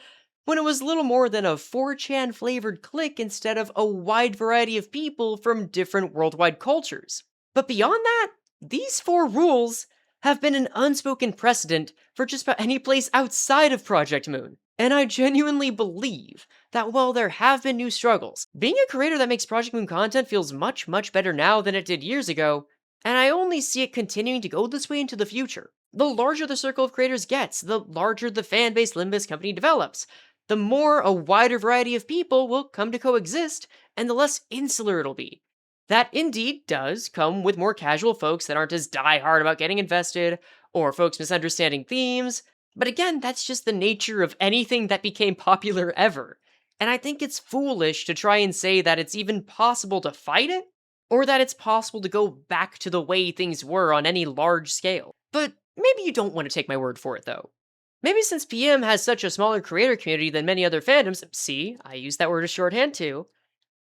when it was little more than a 4chan flavored clique instead of a wide variety of people from different worldwide cultures. But beyond that, these 4 rules have been an unspoken precedent for just about any place outside of Project Moon. And I genuinely believe that while there have been new struggles, being a creator that makes Project Moon content feels much, much better now than it did years ago, and I only see it continuing to go this way into the future. The larger the circle of creators gets, the larger the fan base Limbus company develops, the more a wider variety of people will come to coexist, and the less insular it'll be. That indeed does come with more casual folks that aren't as die-hard about getting invested, or folks misunderstanding themes, but again, that's just the nature of anything that became popular ever. And I think it's foolish to try and say that it's even possible to fight it, or that it's possible to go back to the way things were on any large scale. But maybe you don't want to take my word for it, though. Maybe since PM has such a smaller creator community than many other fandoms, see, I use that word as shorthand too,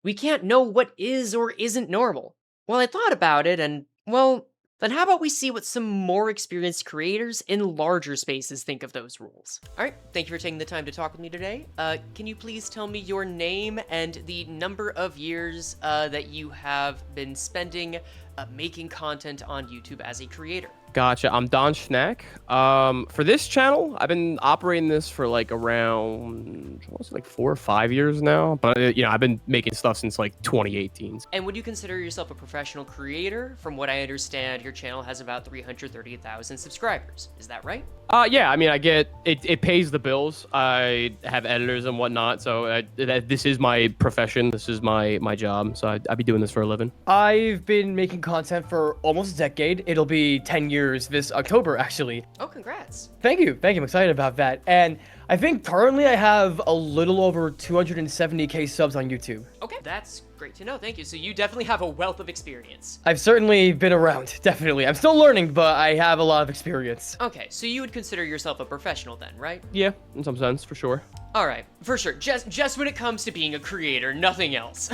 we can't know what is or isn't normal. Well, I thought about it, and, well, then how about we see what some more experienced creators in larger spaces think of those rules? Alright, thank you for taking the time to talk with me today. Can you please tell me your name and the number of years that you have been spending making content on YouTube as a creator? Gotcha. I'm Don Schnack. For this channel, I've been operating this for like around, what's it, like 4 or 5 years now. But I've been making stuff since like 2018. And would you consider yourself a professional creator? From what I understand, your channel has about 330,000 subscribers. Is that right? Yeah. I mean, I get it pays the bills. I have editors and whatnot, so this is my profession. This is my job. So I'd be doing this for a living. I've been making content for almost a decade. It'll be 10 years this October, actually. Oh, congrats. Thank you. I'm excited about that. And I think currently I have a little over 270k subs on YouTube. Okay, That's great to know. Thank you. So you definitely have a wealth of experience. I've certainly been around, definitely. I'm still learning, but I have a lot of experience. Okay, so you would consider yourself a professional then, right? Yeah, in some sense, for sure. All right, for sure. Just when it comes to being a creator, nothing else.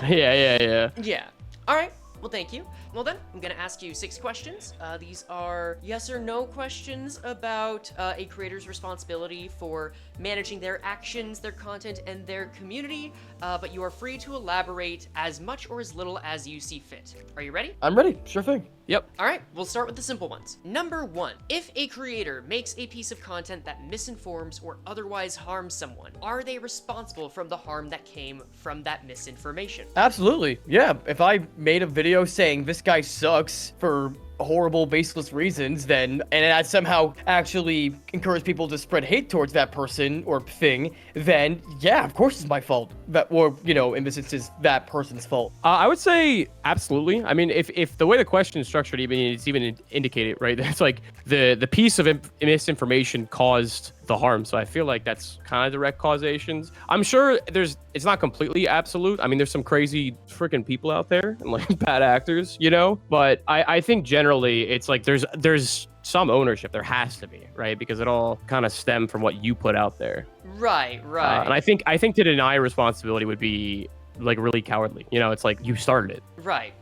Yeah. Yeah. All right. Well, thank you. Well then, I'm gonna ask you 6 questions. These are yes or no questions about a creator's responsibility for managing their actions, their content, and their community, but you are free to elaborate as much or as little as you see fit. Are you ready? I'm ready. Sure thing. Yep. All right, we'll start with the simple ones. Number 1, if a creator makes a piece of content that misinforms or otherwise harms someone, are they responsible from the harm that came from that misinformation? Absolutely. Yeah. If I made a video saying this guy sucks for horrible, baseless reasons, then, and I somehow actually encourage people to spread hate towards that person or thing, then yeah, of course it's my fault. That, or, you know, in this instance, that person's fault. I would say absolutely. I mean, if the way the question is structured, it's even indicated, right? It's like the piece of misinformation caused the harm. So I feel like that's kind of direct causations. I'm sure it's not completely absolute. I mean, there's some crazy freaking people out there and like bad actors, you know, but I think generally it's like there's some ownership. There has to be, right? Because it all kind of stemmed from what you put out there. Right. And I think to deny responsibility would be like really cowardly. You know, it's like you started it. Right.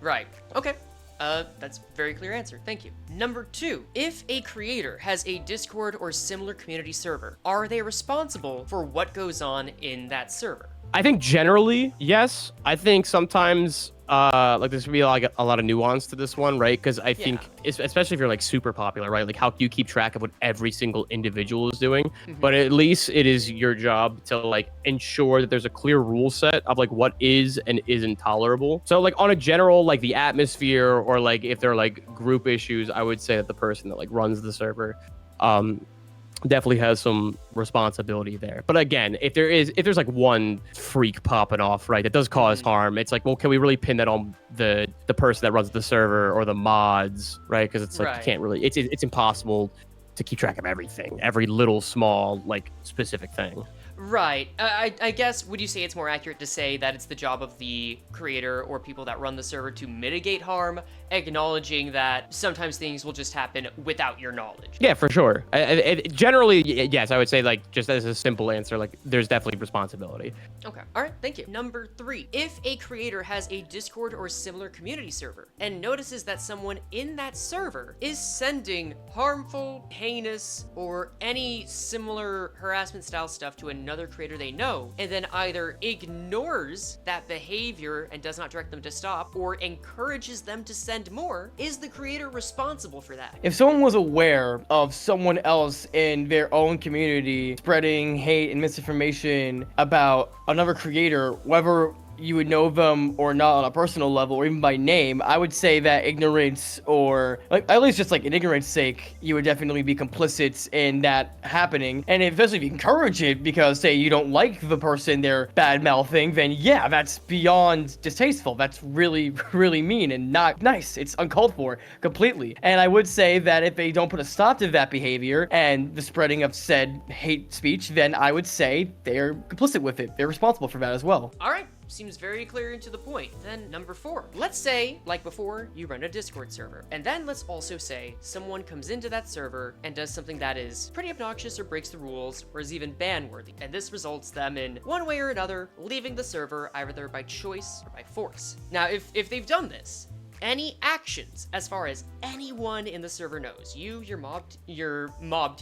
Okay. That's a very clear answer. Thank you. Number 2, if a creator has a Discord or similar community server, are they responsible for what goes on in that server? I think generally, yes. I think sometimes like there's gonna be like a lot of nuance to this one, right? Because I think, especially if you're like super popular, right? Like how do you keep track of what every single individual is doing? But at least it is your job to like ensure that there's a clear rule set of like what is and isn't tolerable. So like on a general, like the atmosphere or like if there are like group issues, I would say that the person that like runs the server definitely has some responsibility there. But again, if there's like one freak popping off, right, that does cause harm, it's like, well, can we really pin that on the person that runs the server or the mods, right? Because it's like you can't really, it's impossible to keep track of everything, every little small like specific thing. Right. I guess, would you say it's more accurate to say that it's the job of the creator or people that run the server to mitigate harm, acknowledging that sometimes things will just happen without your knowledge? Yeah, for sure. Generally, yes, I would say like just as a simple answer, like there's definitely responsibility. Okay. All right. Thank you. Number 3, if a creator has a Discord or similar community server and notices that someone in that server is sending harmful, heinous, or any similar harassment style stuff to another creator they know, and then either ignores that behavior and does not direct them to stop, or encourages them to send more, is the creator responsible for that? If someone was aware of someone else in their own community spreading hate and misinformation about another creator, whether you would know them or not on a personal level or even by name, I would say that ignorance, or like at least just like in ignorance sake, you would definitely be complicit in that happening. And especially if you encourage it because say you don't like the person they're bad mouthing, then yeah, that's beyond distasteful. That's really, really mean and not nice. It's uncalled for completely. And I would say that if they don't put a stop to that behavior and the spreading of said hate speech, then I would say they're complicit with it. They're responsible for that as well. All right. Seems very clear and to the point. Then number 4, let's say, like before, you run a Discord server. And then let's also say someone comes into that server and does something that is pretty obnoxious or breaks the rules or is even ban-worthy. And this results them in one way or another leaving the server either by choice or by force. Now, if they've done this, any actions, as far as anyone in the server knows, you, your mod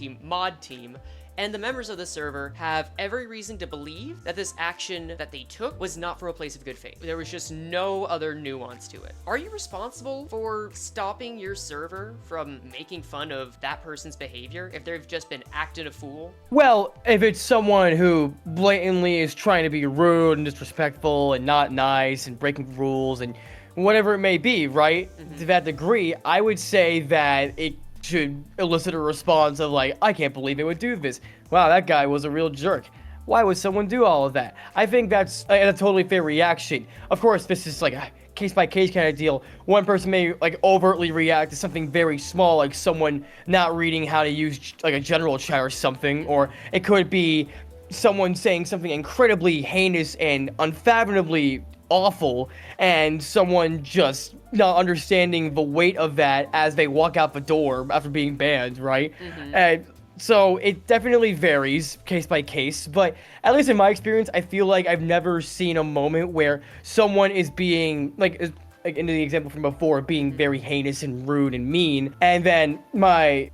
team, and the members of the server have every reason to believe that this action that they took was not from a place of good faith. There was just no other nuance to it. Are you responsible for stopping your server from making fun of that person's behavior if they've just been acting a fool? Well, if it's someone who blatantly is trying to be rude and disrespectful and not nice and breaking rules and whatever it may be, right? To that degree, I would say that it should elicit a response of like, I can't believe they would do this. Wow, that guy was a real jerk. Why would someone do all of that? I think that's a totally fair reaction. Of course, this is like a case-by-case kind of deal. One person may like overtly react to something very small, like someone not reading how to use like a general chat or something, or it could be someone saying something incredibly heinous and unfathomably awful, and someone just not understanding the weight of that as they walk out the door after being banned, right? And so it definitely varies case by case, but at least in my experience, I feel like I've never seen a moment where someone is being like in the example from before, being very heinous and rude and mean, and then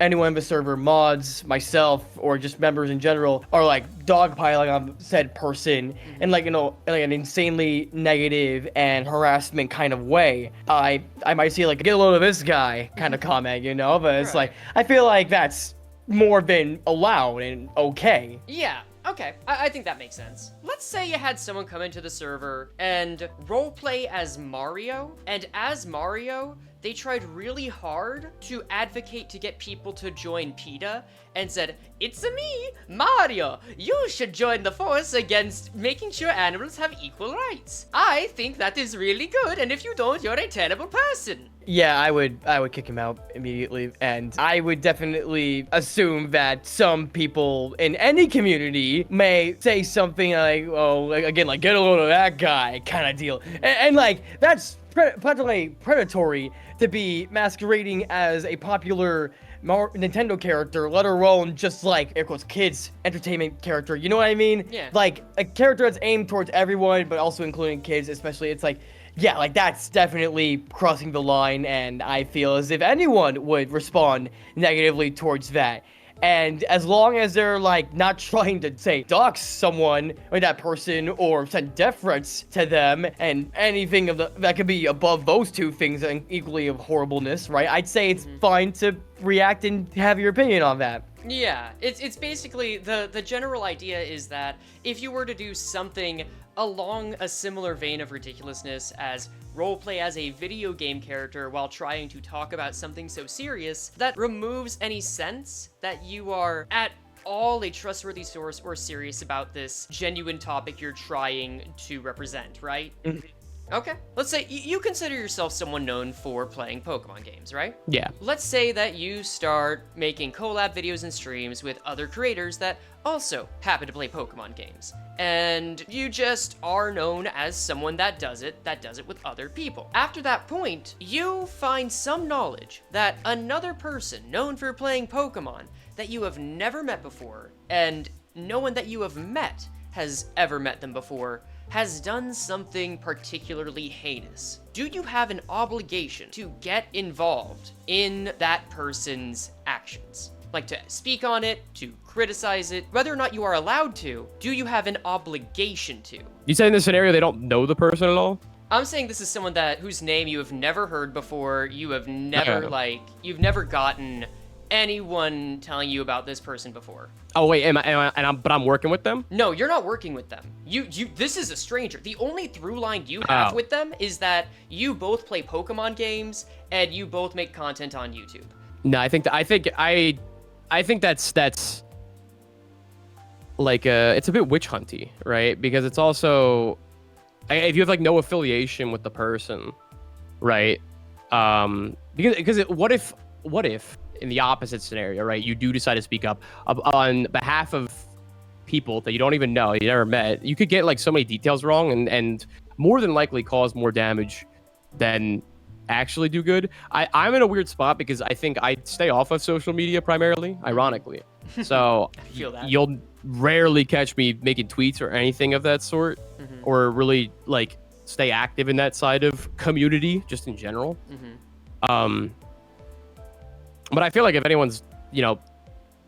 anyone in the server, mods, myself, or just members in general, are like dogpiling on said person in like, like an insanely negative and harassment kind of way. I might see like, get a load of this guy kind of comment, but it's like, I feel like that's more than allowed and okay. Yeah, okay. I think that makes sense. Let's say you had someone come into the server and roleplay as Mario, and as Mario, they tried really hard to advocate to get people to join PETA and said, "It's me, Mario. You should join the force against making sure animals have equal rights. I think that is really good, and if you don't, you're a terrible person." Yeah, I would kick him out immediately, and I would definitely assume that some people in any community may say something like, "Oh, like, again, like get a load of that guy," kind of deal, and like that's practically predatory to be masquerading as a popular Nintendo character, let alone just like air quotes kids entertainment character. You know what I mean? Yeah. Like a character that's aimed towards everyone, but also including kids, especially. It's like, yeah, like that's definitely crossing the line, and I feel as if anyone would respond negatively towards that. And as long as they're like not trying to say dox someone or that person or send death threats to them and anything that could be above those two things and equally of horribleness, right? I'd say it's fine to react and have your opinion on that. Yeah, it's basically the general idea is that if you were to do something along a similar vein of ridiculousness as roleplay as a video game character while trying to talk about something so serious, that removes any sense that you are at all a trustworthy source or serious about this genuine topic you're trying to represent, right? Okay, let's say you consider yourself someone known for playing Pokemon games, right? Yeah. Let's say that you start making collab videos and streams with other creators that also happen to play Pokemon games. And you just are known as someone that does it with other people. After that point, you find some knowledge that another person known for playing Pokemon that you have never met before, and no one that you have met has ever met them before, has done something particularly heinous. Do you have an obligation to get involved in that person's actions? Like to speak on it, to criticize it, whether or not you are allowed to, do you have an obligation to? You say in this scenario they don't know the person at all? I'm saying this is someone whose name you have never heard before, you have never, you've never gotten anyone telling you about this person before. Oh wait, but I'm working with them? No, you're not working with them. This is a stranger. The only through line you have with them is that you both play Pokemon games and you both make content on YouTube. No, I think that's like it's a bit witch hunty, right? Because it's also if you have like no affiliation with the person, right? Because what if in the opposite scenario, right, you do decide to speak up on behalf of people that you don't even know, you never met, you could get like so many details wrong and more than likely cause more damage than actually do good. I'm in a weird spot because I think I stay off of social media primarily, ironically. So I feel that. You'll rarely catch me making tweets or anything of that sort, or really like stay active in that side of community just in general. But I feel like if anyone's,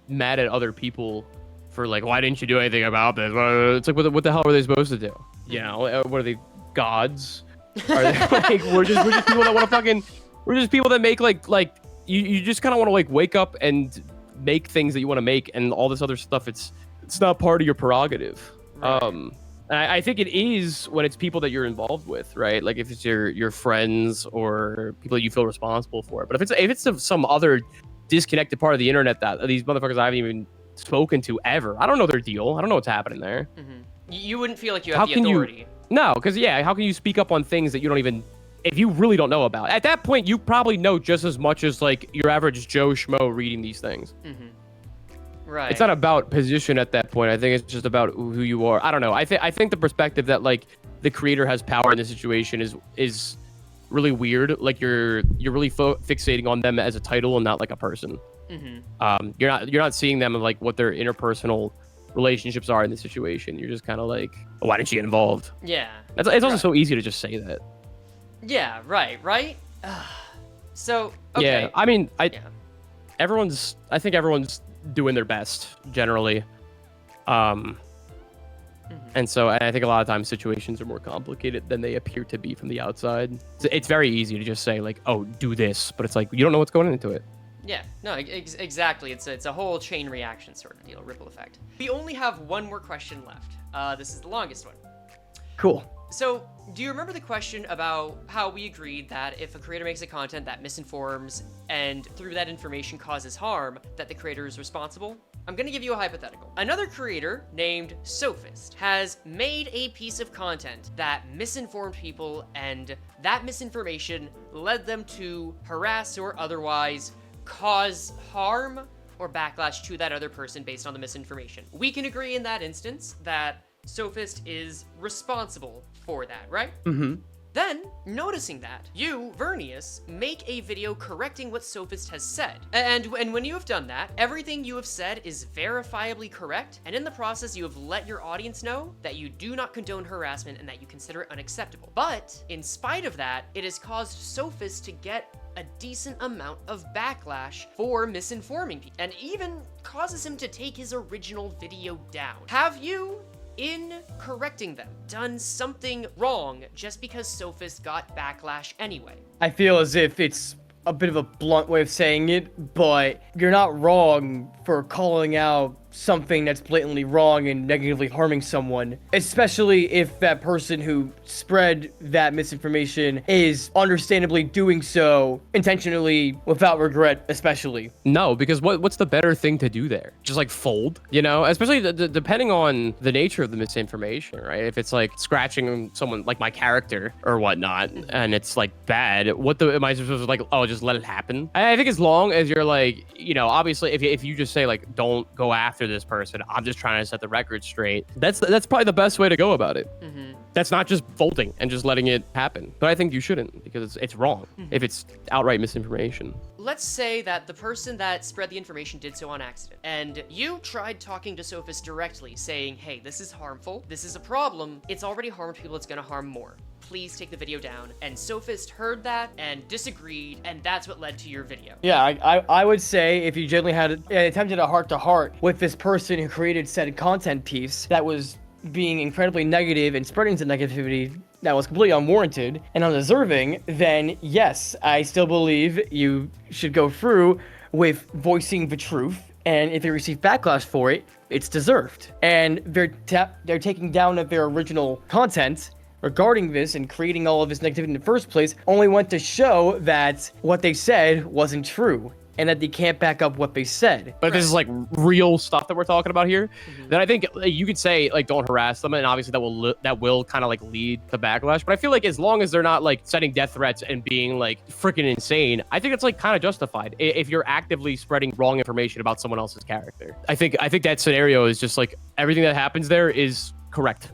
mad at other people for like, why didn't you do anything about this? It's like, what the hell are they supposed to do? What are they, gods? Are they like, we're just people that want to we're just people that make like you just kind of want to like wake up and make things that you want to make, and all this other stuff, it's not part of your prerogative. Right. And I think it is when it's people that you're involved with, right? Like if it's your friends or people that you feel responsible for. But if it's some other disconnected part of the internet that these motherfuckers I haven't even spoken to ever, I don't know their deal. I don't know what's happening there. You wouldn't feel like you have the authority. No, because how can you speak up on things that you don't even, if you really don't know about? At that point, you probably know just as much as like your average Joe Schmo reading these things. Right. It's not about position at that point. I think it's just about who you are. I don't know. I think the perspective that like the creator has power in this situation is really weird. Like you're really fixating on them as a title and not like a person. You're not seeing them like what their interpersonal relationships are in the situation. You're just kind of like, oh, why didn't you get involved? Yeah. It's also so easy to just say that. Yeah, right? So, okay. Yeah, I mean, I Yeah. think everyone's doing their best generally. And so I think a lot of times situations are more complicated than they appear to be from the outside. It's very easy to just say like, oh, do this, but it's like you don't know what's going into it. Yeah, no, exactly. It's a whole chain reaction sort of deal, ripple effect. We only have one more question left. This is the longest one. Cool. So, do you remember the question about how we agreed that if a creator makes a content that misinforms and through that information causes harm, that the creator is responsible? I'm gonna give you a hypothetical. Another creator named Sophist has made a piece of content that misinformed people, and that misinformation led them to harass or otherwise cause harm or backlash to that other person based on the misinformation. We can agree in that instance that Sophist is responsible for that, right? Then, noticing that, you, Vernius, make a video correcting what Sophist has said. And when you have done that, everything you have said is verifiably correct, and in the process you have let your audience know that you do not condone harassment and that you consider it unacceptable. But, in spite of that, it has caused Sophist to get a decent amount of backlash for misinforming people, and even causes him to take his original video down. Have you, in correcting them, done something wrong just because Sophist got backlash anyway? I feel as if it's a bit of a blunt way of saying it, but you're not wrong for calling out something that's blatantly wrong and negatively harming someone, especially if that person who spread that misinformation is understandably doing so intentionally without regret, especially. No, because what's the better thing to do there? Just like fold, you know? Especially depending on the nature of the misinformation, right? If it's like scratching someone like my character or whatnot, and it's like bad, am I supposed to like, oh, just let it happen? I think as long as you're like, you know, obviously if you just say like, don't go after this person, I'm just trying to set the record straight, that's probably the best way to go about it. That's not just folding and just letting it happen. But I think you shouldn't, because it's wrong if it's outright misinformation. Let's say that the person that spread the information did so on accident, and you tried talking to Sophist directly, saying, hey, this is harmful, this is a problem, it's already harmed people, it's gonna harm more. Please take the video down. And Sophist heard that and disagreed, and that's what led to your video. Yeah, I would say if you generally had attempted a heart-to-heart with this person who created said content piece that was being incredibly negative and spreading some negativity that was completely unwarranted and undeserving, then yes, I still believe you should go through with voicing the truth. And if they receive backlash for it, it's deserved. And they're taking down of their original content regarding this and creating all of this negativity in the first place only went to show that what they said wasn't true and that they can't back up what they said. But if this is like real stuff that we're talking about here, then I think you could say like don't harass them, and obviously that will kind of like lead to backlash. But I feel like as long as they're not like setting death threats and being like freaking insane, I think it's like kind of justified if you're actively spreading wrong information about someone else's character. I think that scenario is just like everything that happens there is correct.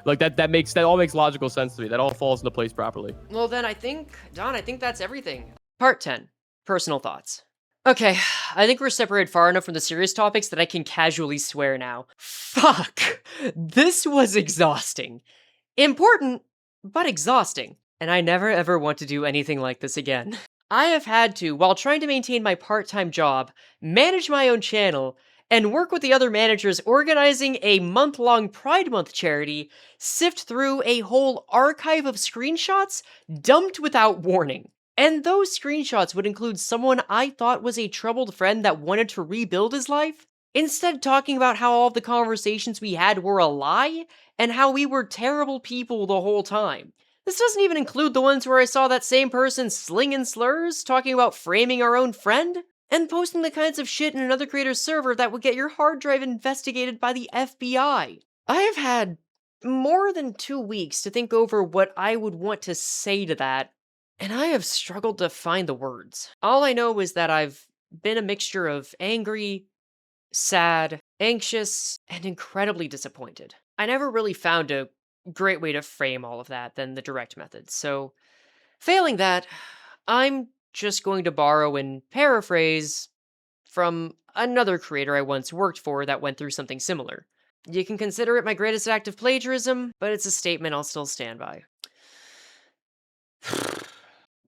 Like that all makes logical sense to me. That all falls into place properly. Well then I think, Don, that's everything. Part 10. Personal thoughts. Okay, I think we're separated far enough from the serious topics that I can casually swear now. Fuck! This was exhausting. Important, but exhausting. And I never ever want to do anything like this again. I have had to, while trying to maintain my part-time job, manage my own channel, and work with the other managers organizing a month-long Pride Month charity, sift through a whole archive of screenshots dumped without warning. And those screenshots would include someone I thought was a troubled friend that wanted to rebuild his life, instead talking about how all of the conversations we had were a lie, and how we were terrible people the whole time. This doesn't even include the ones where I saw that same person slinging slurs, talking about framing our own friend, and posting the kinds of shit in another creator's server that would get your hard drive investigated by the FBI. I have had more than 2 weeks to think over what I would want to say to that, and I have struggled to find the words. All I know is that I've been a mixture of angry, sad, anxious, and incredibly disappointed. I never really found a great way to frame all of that than the direct method. So, failing that, I'm just going to borrow and paraphrase from another creator I once worked for that went through something similar. You can consider it my greatest act of plagiarism, but it's a statement I'll still stand by.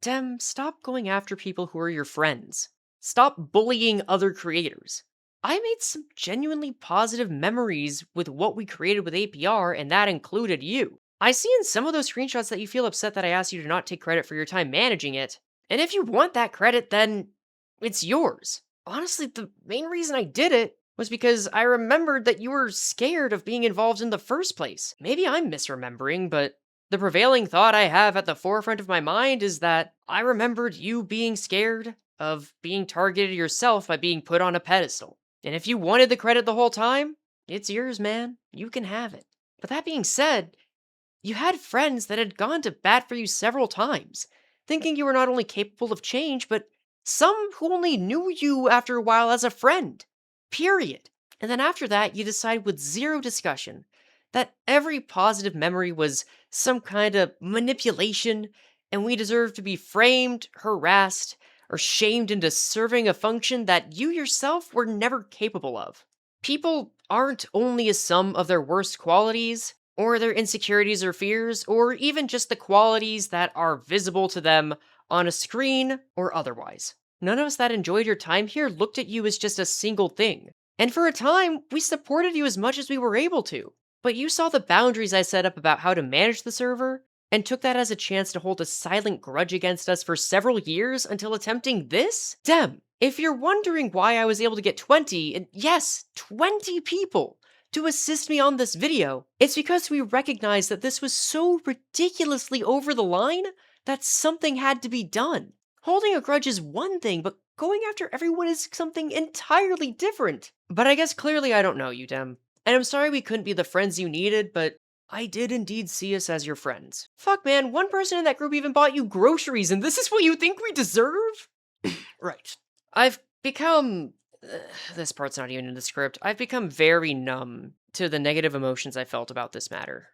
Dem, stop going after people who are your friends. Stop bullying other creators. I made some genuinely positive memories with what we created with APR, and that included you. I see in some of those screenshots that you feel upset that I asked you to not take credit for your time managing it, and if you want that credit, then it's yours. Honestly, the main reason I did it was because I remembered that you were scared of being involved in the first place. Maybe I'm misremembering, but the prevailing thought I have at the forefront of my mind is that I remembered you being scared of being targeted yourself by being put on a pedestal. And if you wanted the credit the whole time, it's yours, man. You can have it. But that being said, you had friends that had gone to bat for you several times, thinking you were not only capable of change, but some who only knew you after a while as a friend. Period. And then after that, you decide with zero discussion that every positive memory was some kind of manipulation, and we deserve to be framed, harassed, or shamed into serving a function that you yourself were never capable of. People aren't only a sum of their worst qualities, or their insecurities or fears, or even just the qualities that are visible to them on a screen or otherwise. None of us that enjoyed your time here looked at you as just a single thing. And for a time, we supported you as much as we were able to. But you saw the boundaries I set up about how to manage the server, and took that as a chance to hold a silent grudge against us for several years until attempting this? Dem, if you're wondering why I was able to get 20, and yes, 20 people to assist me on this video, it's because we recognized that this was so ridiculously over the line that something had to be done. Holding a grudge is one thing, but going after everyone is something entirely different. But I guess clearly I don't know you, Dem. And I'm sorry we couldn't be the friends you needed, but I did indeed see us as your friends. Fuck, man, one person in that group even bought you groceries, and this is what you think we deserve? Right. I've become... this part's not even in the script. I've become very numb to the negative emotions I felt about this matter.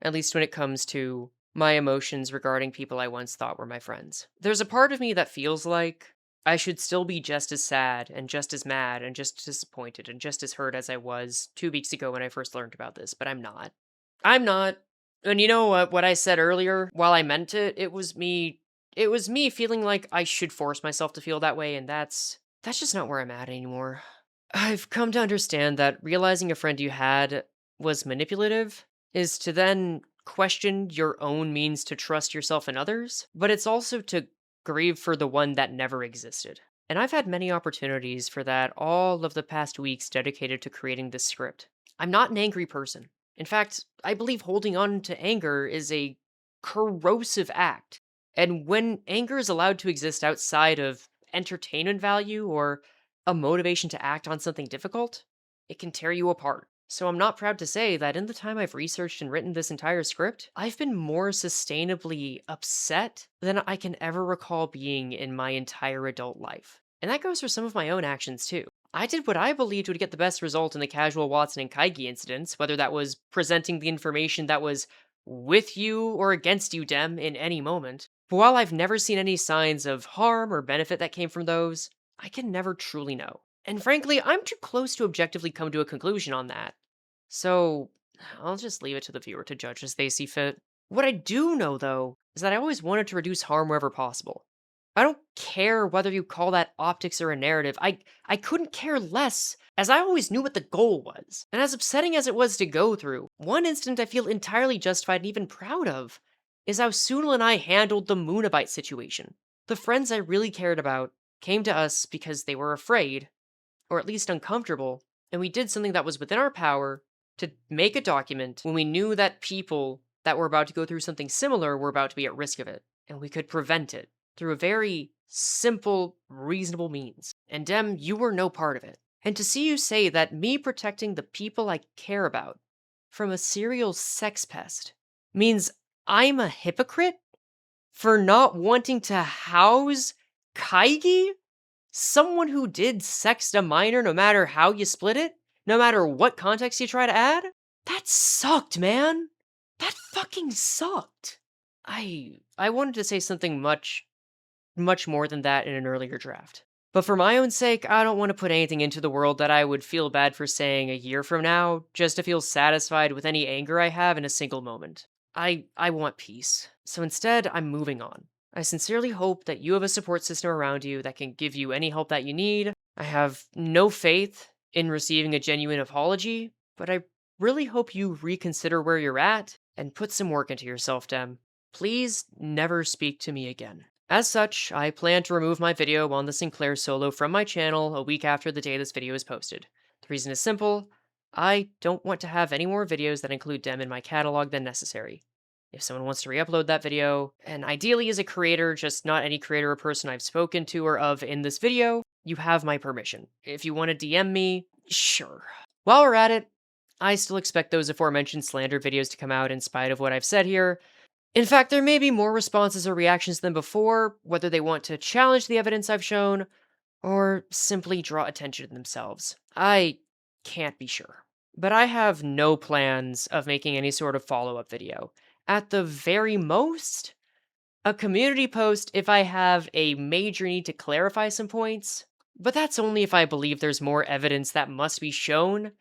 At least when it comes to my emotions regarding people I once thought were my friends. There's a part of me that feels like I should still be just as sad and just as mad and just as disappointed and just as hurt as I was 2 weeks ago when I first learned about this, but I'm not. I'm not. And you know what I said earlier, while I meant it was me feeling like I should force myself to feel that way, and that's just not where I'm at anymore. I've come to understand that realizing a friend you had was manipulative is to then question your own means to trust yourself and others, but it's also to grieve for the one that never existed. And I've had many opportunities for that all of the past weeks dedicated to creating this script. I'm not an angry person. In fact, I believe holding on to anger is a corrosive act. And when anger is allowed to exist outside of entertainment value or a motivation to act on something difficult, it can tear you apart. So I'm not proud to say that in the time I've researched and written this entire script, I've been more sustainably upset than I can ever recall being in my entire adult life. And that goes for some of my own actions too. I did what I believed would get the best result in the casual Watson and Kaigi incidents, whether that was presenting the information that was with you or against you, Dem, in any moment. But while I've never seen any signs of harm or benefit that came from those, I can never truly know. And frankly, I'm too close to objectively come to a conclusion on that. So, I'll just leave it to the viewer to judge as they see fit. What I do know, though, is that I always wanted to reduce harm wherever possible. I don't care whether you call that optics or a narrative. I couldn't care less, as I always knew what the goal was. And as upsetting as it was to go through, one incident I feel entirely justified and even proud of is how Sunil and I handled the Moonabite situation. The friends I really cared about came to us because they were afraid, or at least uncomfortable, and we did something that was within our power to make a document when we knew that people that were about to go through something similar were about to be at risk of it, and we could prevent it through a very simple, reasonable means. And Dem, you were no part of it. And to see you say that me protecting the people I care about from a serial sex pest means I'm a hypocrite for not wanting to house Kaigi? Someone who did sext a minor no matter how you split it? No matter what context you try to add? That sucked, man. That fucking sucked. I wanted to say something much more than that in an earlier draft. But for my own sake, I don't want to put anything into the world that I would feel bad for saying a year from now, just to feel satisfied with any anger I have in a single moment. I want peace. So instead, I'm moving on. I sincerely hope that you have a support system around you that can give you any help that you need. I have no faith in receiving a genuine apology, but I really hope you reconsider where you're at and put some work into yourself, Dem. Please never speak to me again. As such, I plan to remove my video on the Sinclair solo from my channel a week after the day this video is posted. The reason is simple. I don't want to have any more videos that include Dem in my catalog than necessary. If someone wants to re-upload that video, and ideally as a creator, just not any creator or person I've spoken to or of in this video, you have my permission. If you want to DM me, sure. While we're at it, I still expect those aforementioned slander videos to come out in spite of what I've said here. In fact, there may be more responses or reactions than before, whether they want to challenge the evidence I've shown, or simply draw attention to themselves. I can't be sure. But I have no plans of making any sort of follow-up video. At the very most, a community post if I have a major need to clarify some points, but that's only if I believe there's more evidence that must be shown,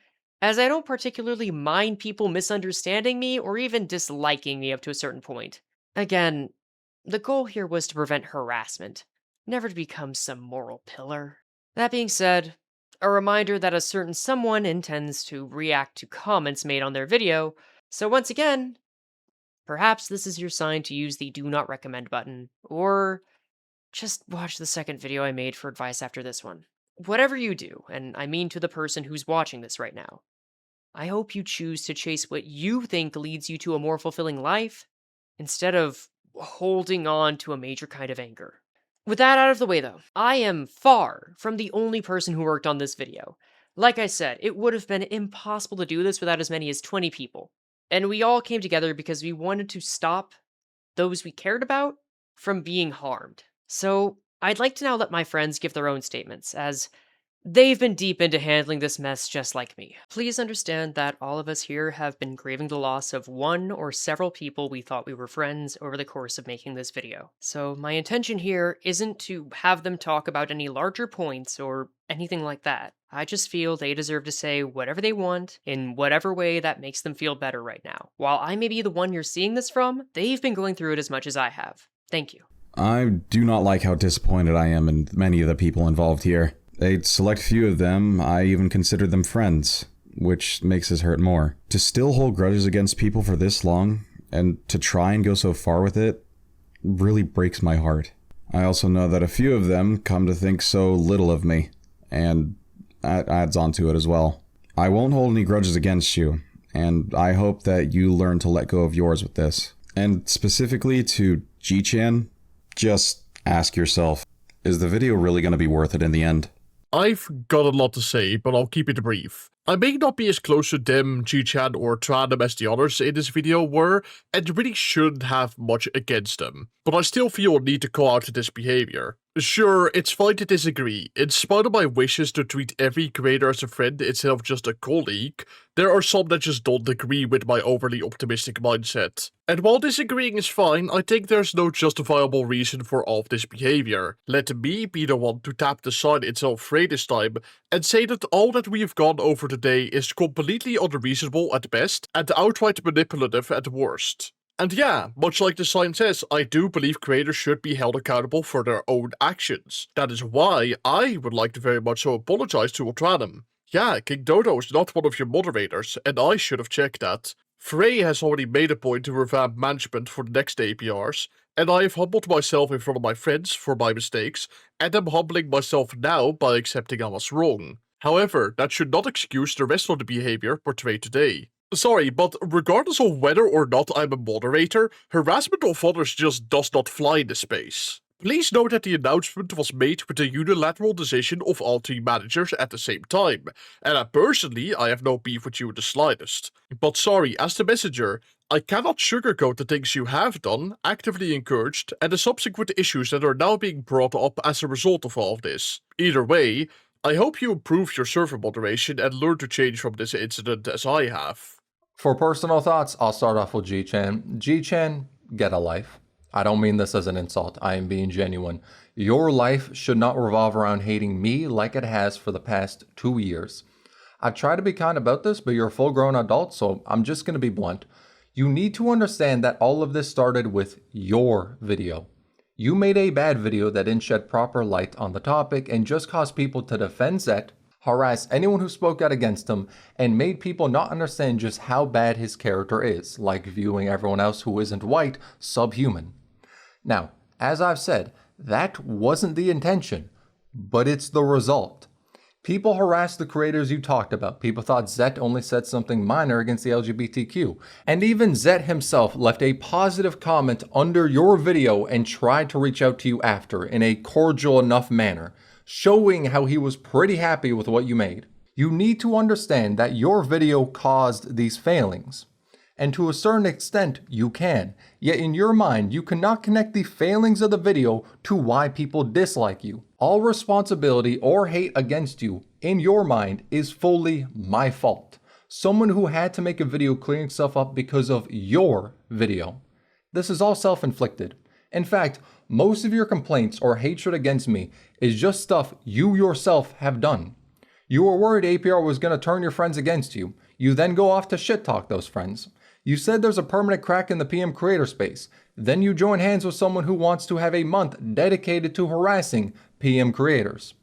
as I don't particularly mind people misunderstanding me or even disliking me up to a certain point. Again, the goal here was to prevent harassment, never to become some moral pillar. That being said, a reminder that a certain someone intends to react to comments made on their video, so once again, perhaps this is your sign to use the do not recommend button, or just watch the second video I made for advice after this one. Whatever you do, and I mean to the person who's watching this right now, I hope you choose to chase what you think leads you to a more fulfilling life, instead of holding on to a major kind of anger. With that out of the way though, I am far from the only person who worked on this video. Like I said, it would have been impossible to do this without as many as 20 people. And we all came together because we wanted to stop those we cared about from being harmed. So I'd like to now let my friends give their own statements, as they've been deep into handling this mess just like me. Please understand that all of us here have been grieving the loss of one or several people we thought we were friends over the course of making this video. So my intention here isn't to have them talk about any larger points or anything like that. I just feel they deserve to say whatever they want in whatever way that makes them feel better right now. While I may be the one you're seeing this from, they've been going through it as much as I have. Thank you. I do not like how disappointed I am in many of the people involved here. A select few of them, I even consider them friends, which makes this hurt more. To still hold grudges against people for this long, and to try and go so far with it, really breaks my heart. I also know that a few of them come to think so little of me, and that adds on to it as well. I won't hold any grudges against you, and I hope that you learn to let go of yours with this. And specifically to G-Chan, just ask yourself, is the video really going to be worth it in the end? I've got a lot to say, but I'll keep it brief. I may not be as close to Dem, G-Chan, or Tranum as the others in this video were, and really shouldn't have much against them, but I still feel a need to call out this behavior. Sure, it's fine to disagree. In spite of my wishes to treat every creator as a friend instead of just a colleague, there are some that just don't agree with my overly optimistic mindset. And while disagreeing is fine, I think there's no justifiable reason for all of this behavior. Let me be the one to tap the sign Ensemble this time, and say that all that we've gone over today is completely unreasonable at best, and outright manipulative at worst. And yeah, much like the sign says, I do believe creators should be held accountable for their own actions. That is why I would like to very much so apologize to Ultranum. Yeah, c-kingdodo is not one of your moderators, and I should have checked that. Frey has already made a point to revamp management for the next APRs, and I have humbled myself in front of my friends for my mistakes, and am humbling myself now by accepting I was wrong. However, that should not excuse the rest of the behavior portrayed today. Sorry, but regardless of whether or not I'm a moderator, harassment of others just does not fly in this space. Please note that the announcement was made with the unilateral decision of all 3 managers at the same time, and personally I have no beef with you in the slightest. But sorry, as the messenger, I cannot sugarcoat the things you have done, actively encouraged, and the subsequent issues that are now being brought up as a result of all of this. Either way, I hope you improve your server moderation and learn to change from this incident as I have. For personal thoughts, I'll start off with G-Chan. G-Chan, get a life. I don't mean this as an insult. I am being genuine. Your life should not revolve around hating me like it has for the past 2 years. I've tried to be kind about this, but you're a full-grown adult, so I'm just going to be blunt. You need to understand that all of this started with your video. You made a bad video that didn't shed proper light on the topic and just caused people to defend Zet, harass anyone who spoke out against him, and made people not understand just how bad his character is, like viewing everyone else who isn't white subhuman. Now, as I've said, that wasn't the intention, but it's the result. People harassed the creators you talked about. People thought Zet only said something minor against the LGBTQ. And even Zet himself left a positive comment under your video and tried to reach out to you after in a cordial enough manner, showing how he was pretty happy with what you made. You need to understand that your video caused these failings. And to a certain extent, you can. Yet in your mind, you cannot connect the failings of the video to why people dislike you. All responsibility or hate against you, in your mind, is fully my fault. Someone who had to make a video clearing himself up because of your video. This is all self-inflicted. In fact, most of your complaints or hatred against me is just stuff you yourself have done. You were worried APR was going to turn your friends against you. You then go off to shit talk those friends. You said there's a permanent crack in the PM creator space. Then you join hands with someone who wants to have a month dedicated to harassing PM creators.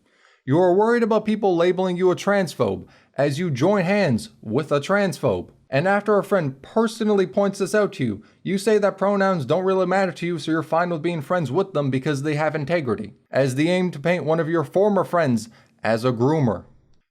You are worried about people labeling you a transphobe as you join hands with a transphobe. And after a friend personally points this out to you, you say that pronouns don't really matter to you, so you're fine with being friends with them because they have integrity, as the aim to paint one of your former friends as a groomer.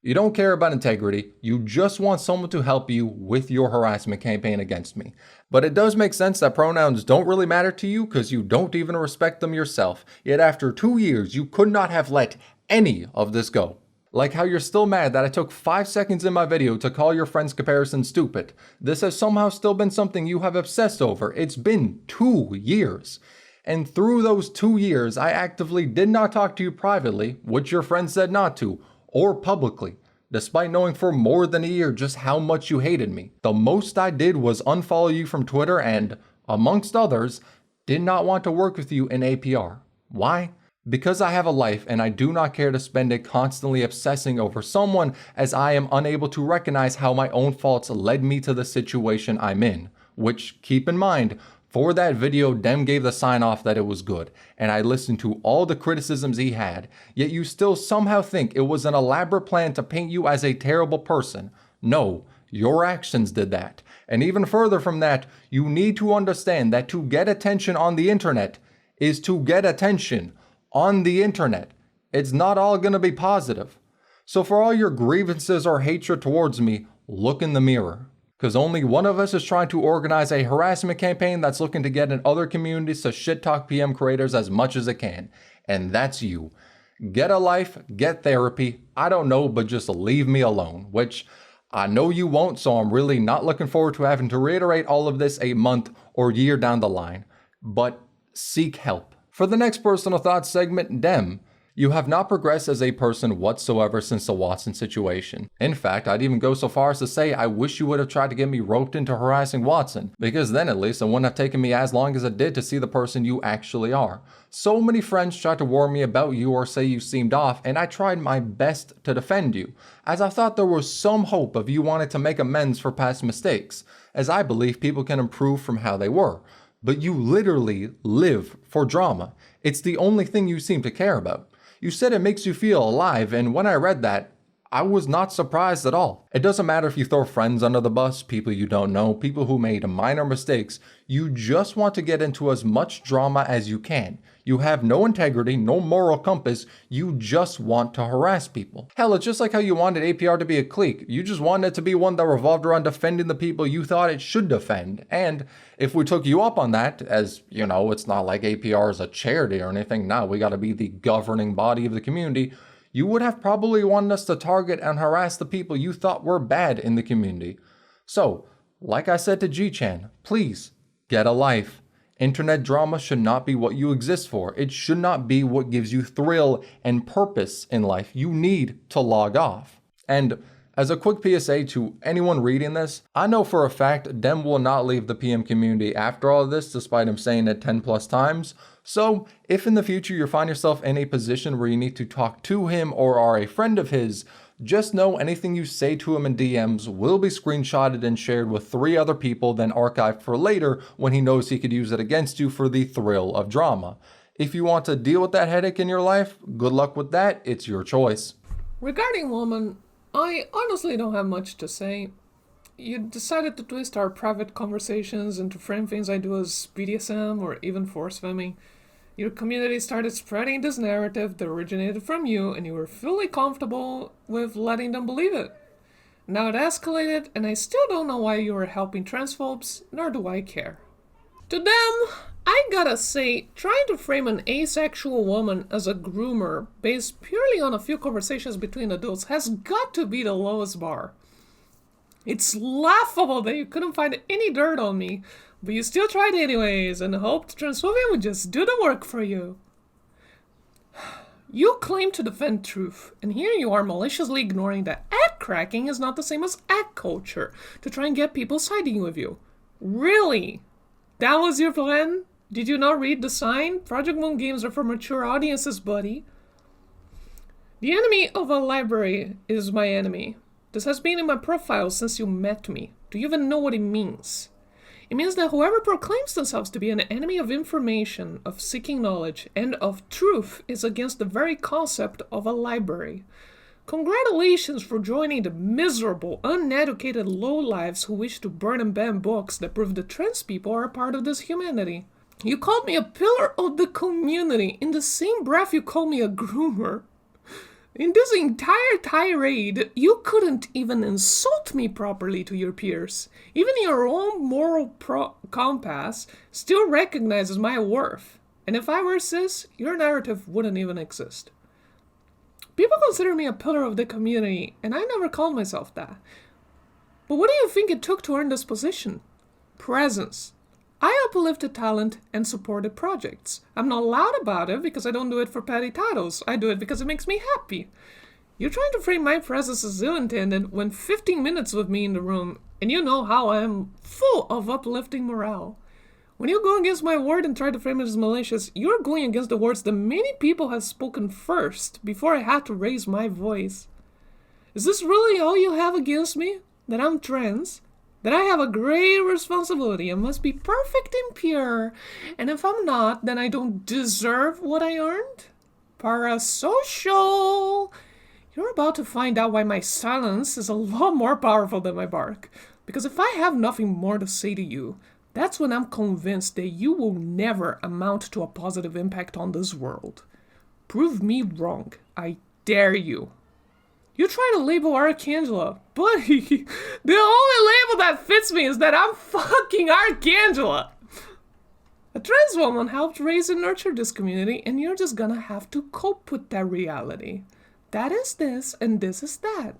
You don't care about integrity, you just want someone to help you with your harassment campaign against me. But it does make sense that pronouns don't really matter to you because you don't even respect them yourself. Yet after 2 years, you could not have let any of this go. Like how you're still mad that I took 5 seconds in my video to call your friend's comparison stupid. This has somehow still been something you have obsessed over. It's been 2 years. And through those 2 years, I actively did not talk to you privately, which your friend said not to, or publicly, despite knowing for more than a year just how much you hated me. The most I did was unfollow you from Twitter and, amongst others, did not want to work with you in APR. Why? Because I have a life and I do not care to spend it constantly obsessing over someone, as I am unable to recognize how my own faults led me to the situation I'm in. Which, keep in mind, for that video, Dem gave the sign off that it was good, and I listened to all the criticisms he had, yet you still somehow think it was an elaborate plan to paint you as a terrible person. No, your actions did that. And even further from that, you need to understand that to get attention on the internet is to get attention on the internet. It's not all gonna be positive. So for all your grievances or hatred towards me, look in the mirror. Because only one of us is trying to organize a harassment campaign that's looking to get in other communities to shit talk PM creators as much as it can. And that's you. Get a life, get therapy, I don't know, but just leave me alone. Which I know you won't, so I'm really not looking forward to having to reiterate all of this a month or year down the line. But seek help. For the next personal thoughts segment, Dem. You have not progressed as a person whatsoever since the Watson situation. In fact, I'd even go so far as to say I wish you would have tried to get me roped into harassing Watson, because then at least it wouldn't have taken me as long as it did to see the person you actually are. So many friends tried to warn me about you or say you seemed off, and I tried my best to defend you, as I thought there was some hope of you wanting to make amends for past mistakes, as I believe people can improve from how they were. But you literally live for drama. It's the only thing you seem to care about. You said it makes you feel alive, and when I read that, I was not surprised at all. It doesn't matter if you throw friends under the bus, people you don't know, people who made minor mistakes. You just want to get into as much drama as you can. You have no integrity, no moral compass. You just want to harass people. Hell, it's just like how you wanted APR to be a clique. You just wanted it to be one that revolved around defending the people you thought it should defend. And if we took you up on that, as you know, it's not like APR is a charity or anything. Now we got to be the governing body of the community. You would have probably wanted us to target and harass the people you thought were bad in the community. So, like I said to G-Chan, please get a life. Internet drama should not be what you exist for. It should not be what gives you thrill and purpose in life. You need to log off. And As a quick PSA to anyone reading this, I know for a fact Dem will not leave the PM community after all of this, despite him saying it 10 plus times. So if in the future you find yourself in a position where you need to talk to him or are a friend of his, just know anything you say to him in DMs will be screenshotted and shared with 3 other people, then archived for later when he knows he could use it against you for the thrill of drama. If you want to deal with that headache in your life, good luck with that, it's your choice. Regarding woman, I honestly don't have much to say. You decided to twist our private conversations and to frame things I do as BDSM or even force femming. Your community started spreading this narrative that originated from you, and you were fully comfortable with letting them believe it. Now it escalated, and I still don't know why you were helping transphobes, nor do I care. To them, I gotta say, trying to frame an asexual woman as a groomer based purely on a few conversations between adults has got to be the lowest bar. It's laughable that you couldn't find any dirt on me, but you still tried anyways and hoped transphobia would just do the work for you. You claim to defend truth, and here you are maliciously ignoring that egg cracking is not the same as egg culture to try and get people siding with you. Really? That was your plan? Did you not read the sign? Project Moon games are for mature audiences, buddy. The enemy of a library is my enemy. This has been in my profile since you met me. Do you even know what it means? It means that whoever proclaims themselves to be an enemy of information, of seeking knowledge, and of truth is against the very concept of a library. Congratulations for joining the miserable, uneducated lowlives who wish to burn and ban books that prove that trans people are a part of this humanity. You called me a pillar of the community. In the same breath, you called me a groomer. In this entire tirade, you couldn't even insult me properly to your peers. Even your own moral compass still recognizes my worth. And if I were cis, your narrative wouldn't even exist. People consider me a pillar of the community, and I never called myself that. But what do you think it took to earn this position? Presence. I uplifted talent and supported projects. I'm not loud about it because I don't do it for petty titles. I do it because it makes me happy. You're trying to frame my presence as ill-intended when 15 minutes with me in the room, and you know how I am full of uplifting morale. When you go against my word and try to frame it as malicious, you're going against the words that many people have spoken first before I had to raise my voice. Is this really all you have against me? That I'm trans? That I have a great responsibility and must be perfect and pure, and if I'm not, then I don't deserve what I earned? Parasocial! You're about to find out why my silence is a lot more powerful than my bark. Because if I have nothing more to say to you, that's when I'm convinced that you will never amount to a positive impact on this world. Prove me wrong. I dare you. You try to label Archangela, buddy. The only label that fits me is that I'm fucking Archangela. A trans woman helped raise and nurture this community, and you're just gonna have to cope with that reality. That is this, and this is that.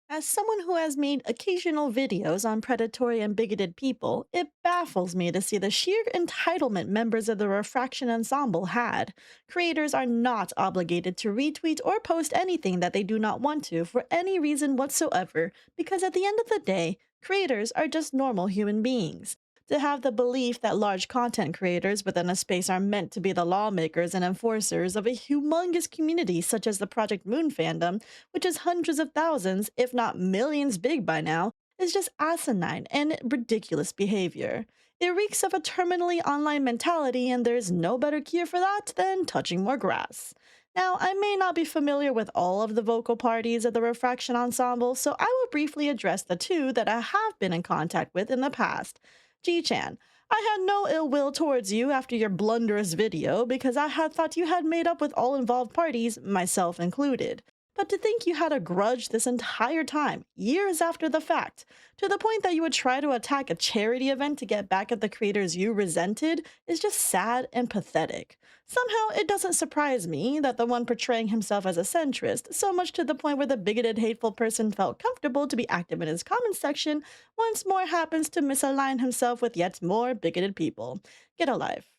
As someone who has made occasional videos on predatory and bigoted people, it baffles me to see the sheer entitlement members of the Refraction Ensemble had. Creators are not obligated to retweet or post anything that they do not want to for any reason whatsoever, because at the end of the day, creators are just normal human beings. To have the belief that large content creators within a space are meant to be the lawmakers and enforcers of a humongous community such as the Project Moon fandom, which is hundreds of thousands, if not millions big by now, is just asinine and ridiculous behavior. It reeks of a terminally online mentality, and there's no better cure for that than touching more grass. Now, I may not be familiar with all of the vocal parties of the Refraction Ensemble, so I will briefly address the 2 that I have been in contact with in the past. G-chan, I had no ill will towards you after your blunderous video because I had thought you had made up with all involved parties, myself included. But to think you had a grudge this entire time, years after the fact, to the point that you would try to attack a charity event to get back at the creators you resented, is just sad and pathetic. Somehow, it doesn't surprise me that the one portraying himself as a centrist, so much to the point where the bigoted, hateful person felt comfortable to be active in his comment section, once more happens to misalign himself with yet more bigoted people. Get a life.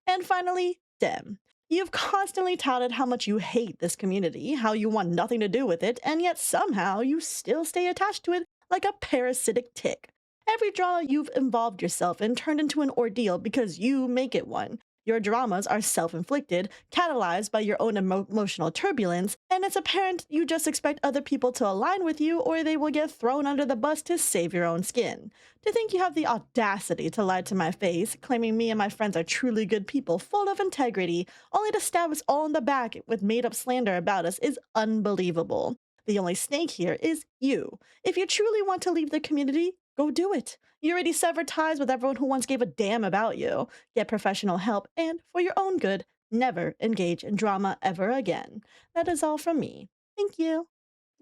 And finally, Dem. You've constantly touted how much you hate this community, how you want nothing to do with it, and yet somehow you still stay attached to it like a parasitic tick. Every drama you've involved yourself in turned into an ordeal because you make it one. Your dramas are self-inflicted, catalyzed by your own emotional turbulence, and it's apparent you just expect other people to align with you or they will get thrown under the bus to save your own skin. To think you have the audacity to lie to my face, claiming me and my friends are truly good people full of integrity, only to stab us all in the back with made-up slander about us is unbelievable. The only snake here is you. If you truly want to leave the community, go do it. You already severed ties with everyone who once gave a damn about you. Get professional help, and for your own good, never engage in drama ever again. That is all from me. Thank you.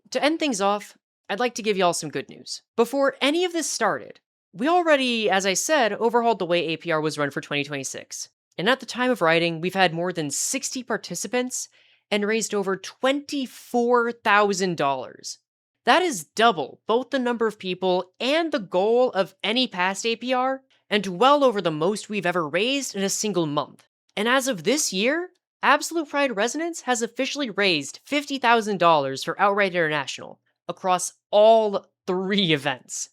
To end things off, I'd like to give y'all some good news. Before any of this started, we already, as I said, overhauled the way APR was run for 2026. And at the time of writing, we've had more than 60 participants and raised over $24,000. That is double both the number of people and the goal of any past APR, and well over the most we've ever raised in a single month. And as of this year, Absolute Pride Resonance has officially raised $50,000 for Outright International across all 3 events.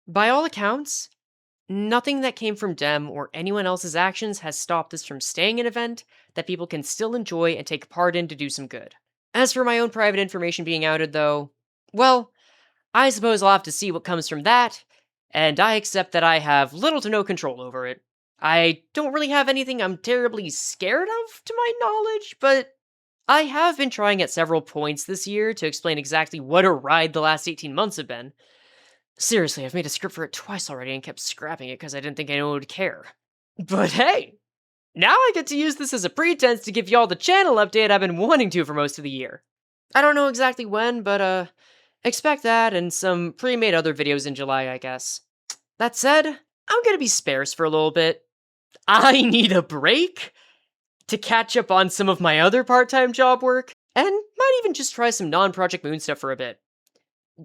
By all accounts, nothing that came from Dem or anyone else's actions has stopped this from staying an event that people can still enjoy and take part in to do some good. As for my own private information being outed, though, well, I suppose I'll have to see what comes from that, and I accept that I have little to no control over it. I don't really have anything I'm terribly scared of, to my knowledge, but I have been trying at several points this year to explain exactly what a ride the last 18 months have been. Seriously, I've made a script for it twice already and kept scrapping it because I didn't think anyone would care. But hey, now I get to use this as a pretense to give y'all the channel update I've been wanting to for most of the year. I don't know exactly when, but expect that and some pre-made other videos in July, I guess. That said, I'm gonna be sparse for a little bit. I need a break to catch up on some of my other part-time job work, and might even just try some non-Project Moon stuff for a bit.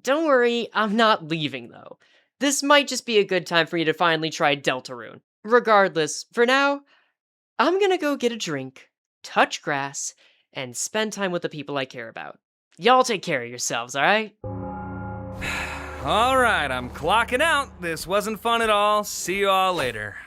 Don't worry, I'm not leaving though. This might just be a good time for me to finally try Deltarune. Regardless, for now, I'm gonna go get a drink, touch grass, and spend time with the people I care about. Y'all take care of yourselves, alright? Alright, I'm clocking out. This wasn't fun at all. See you all later.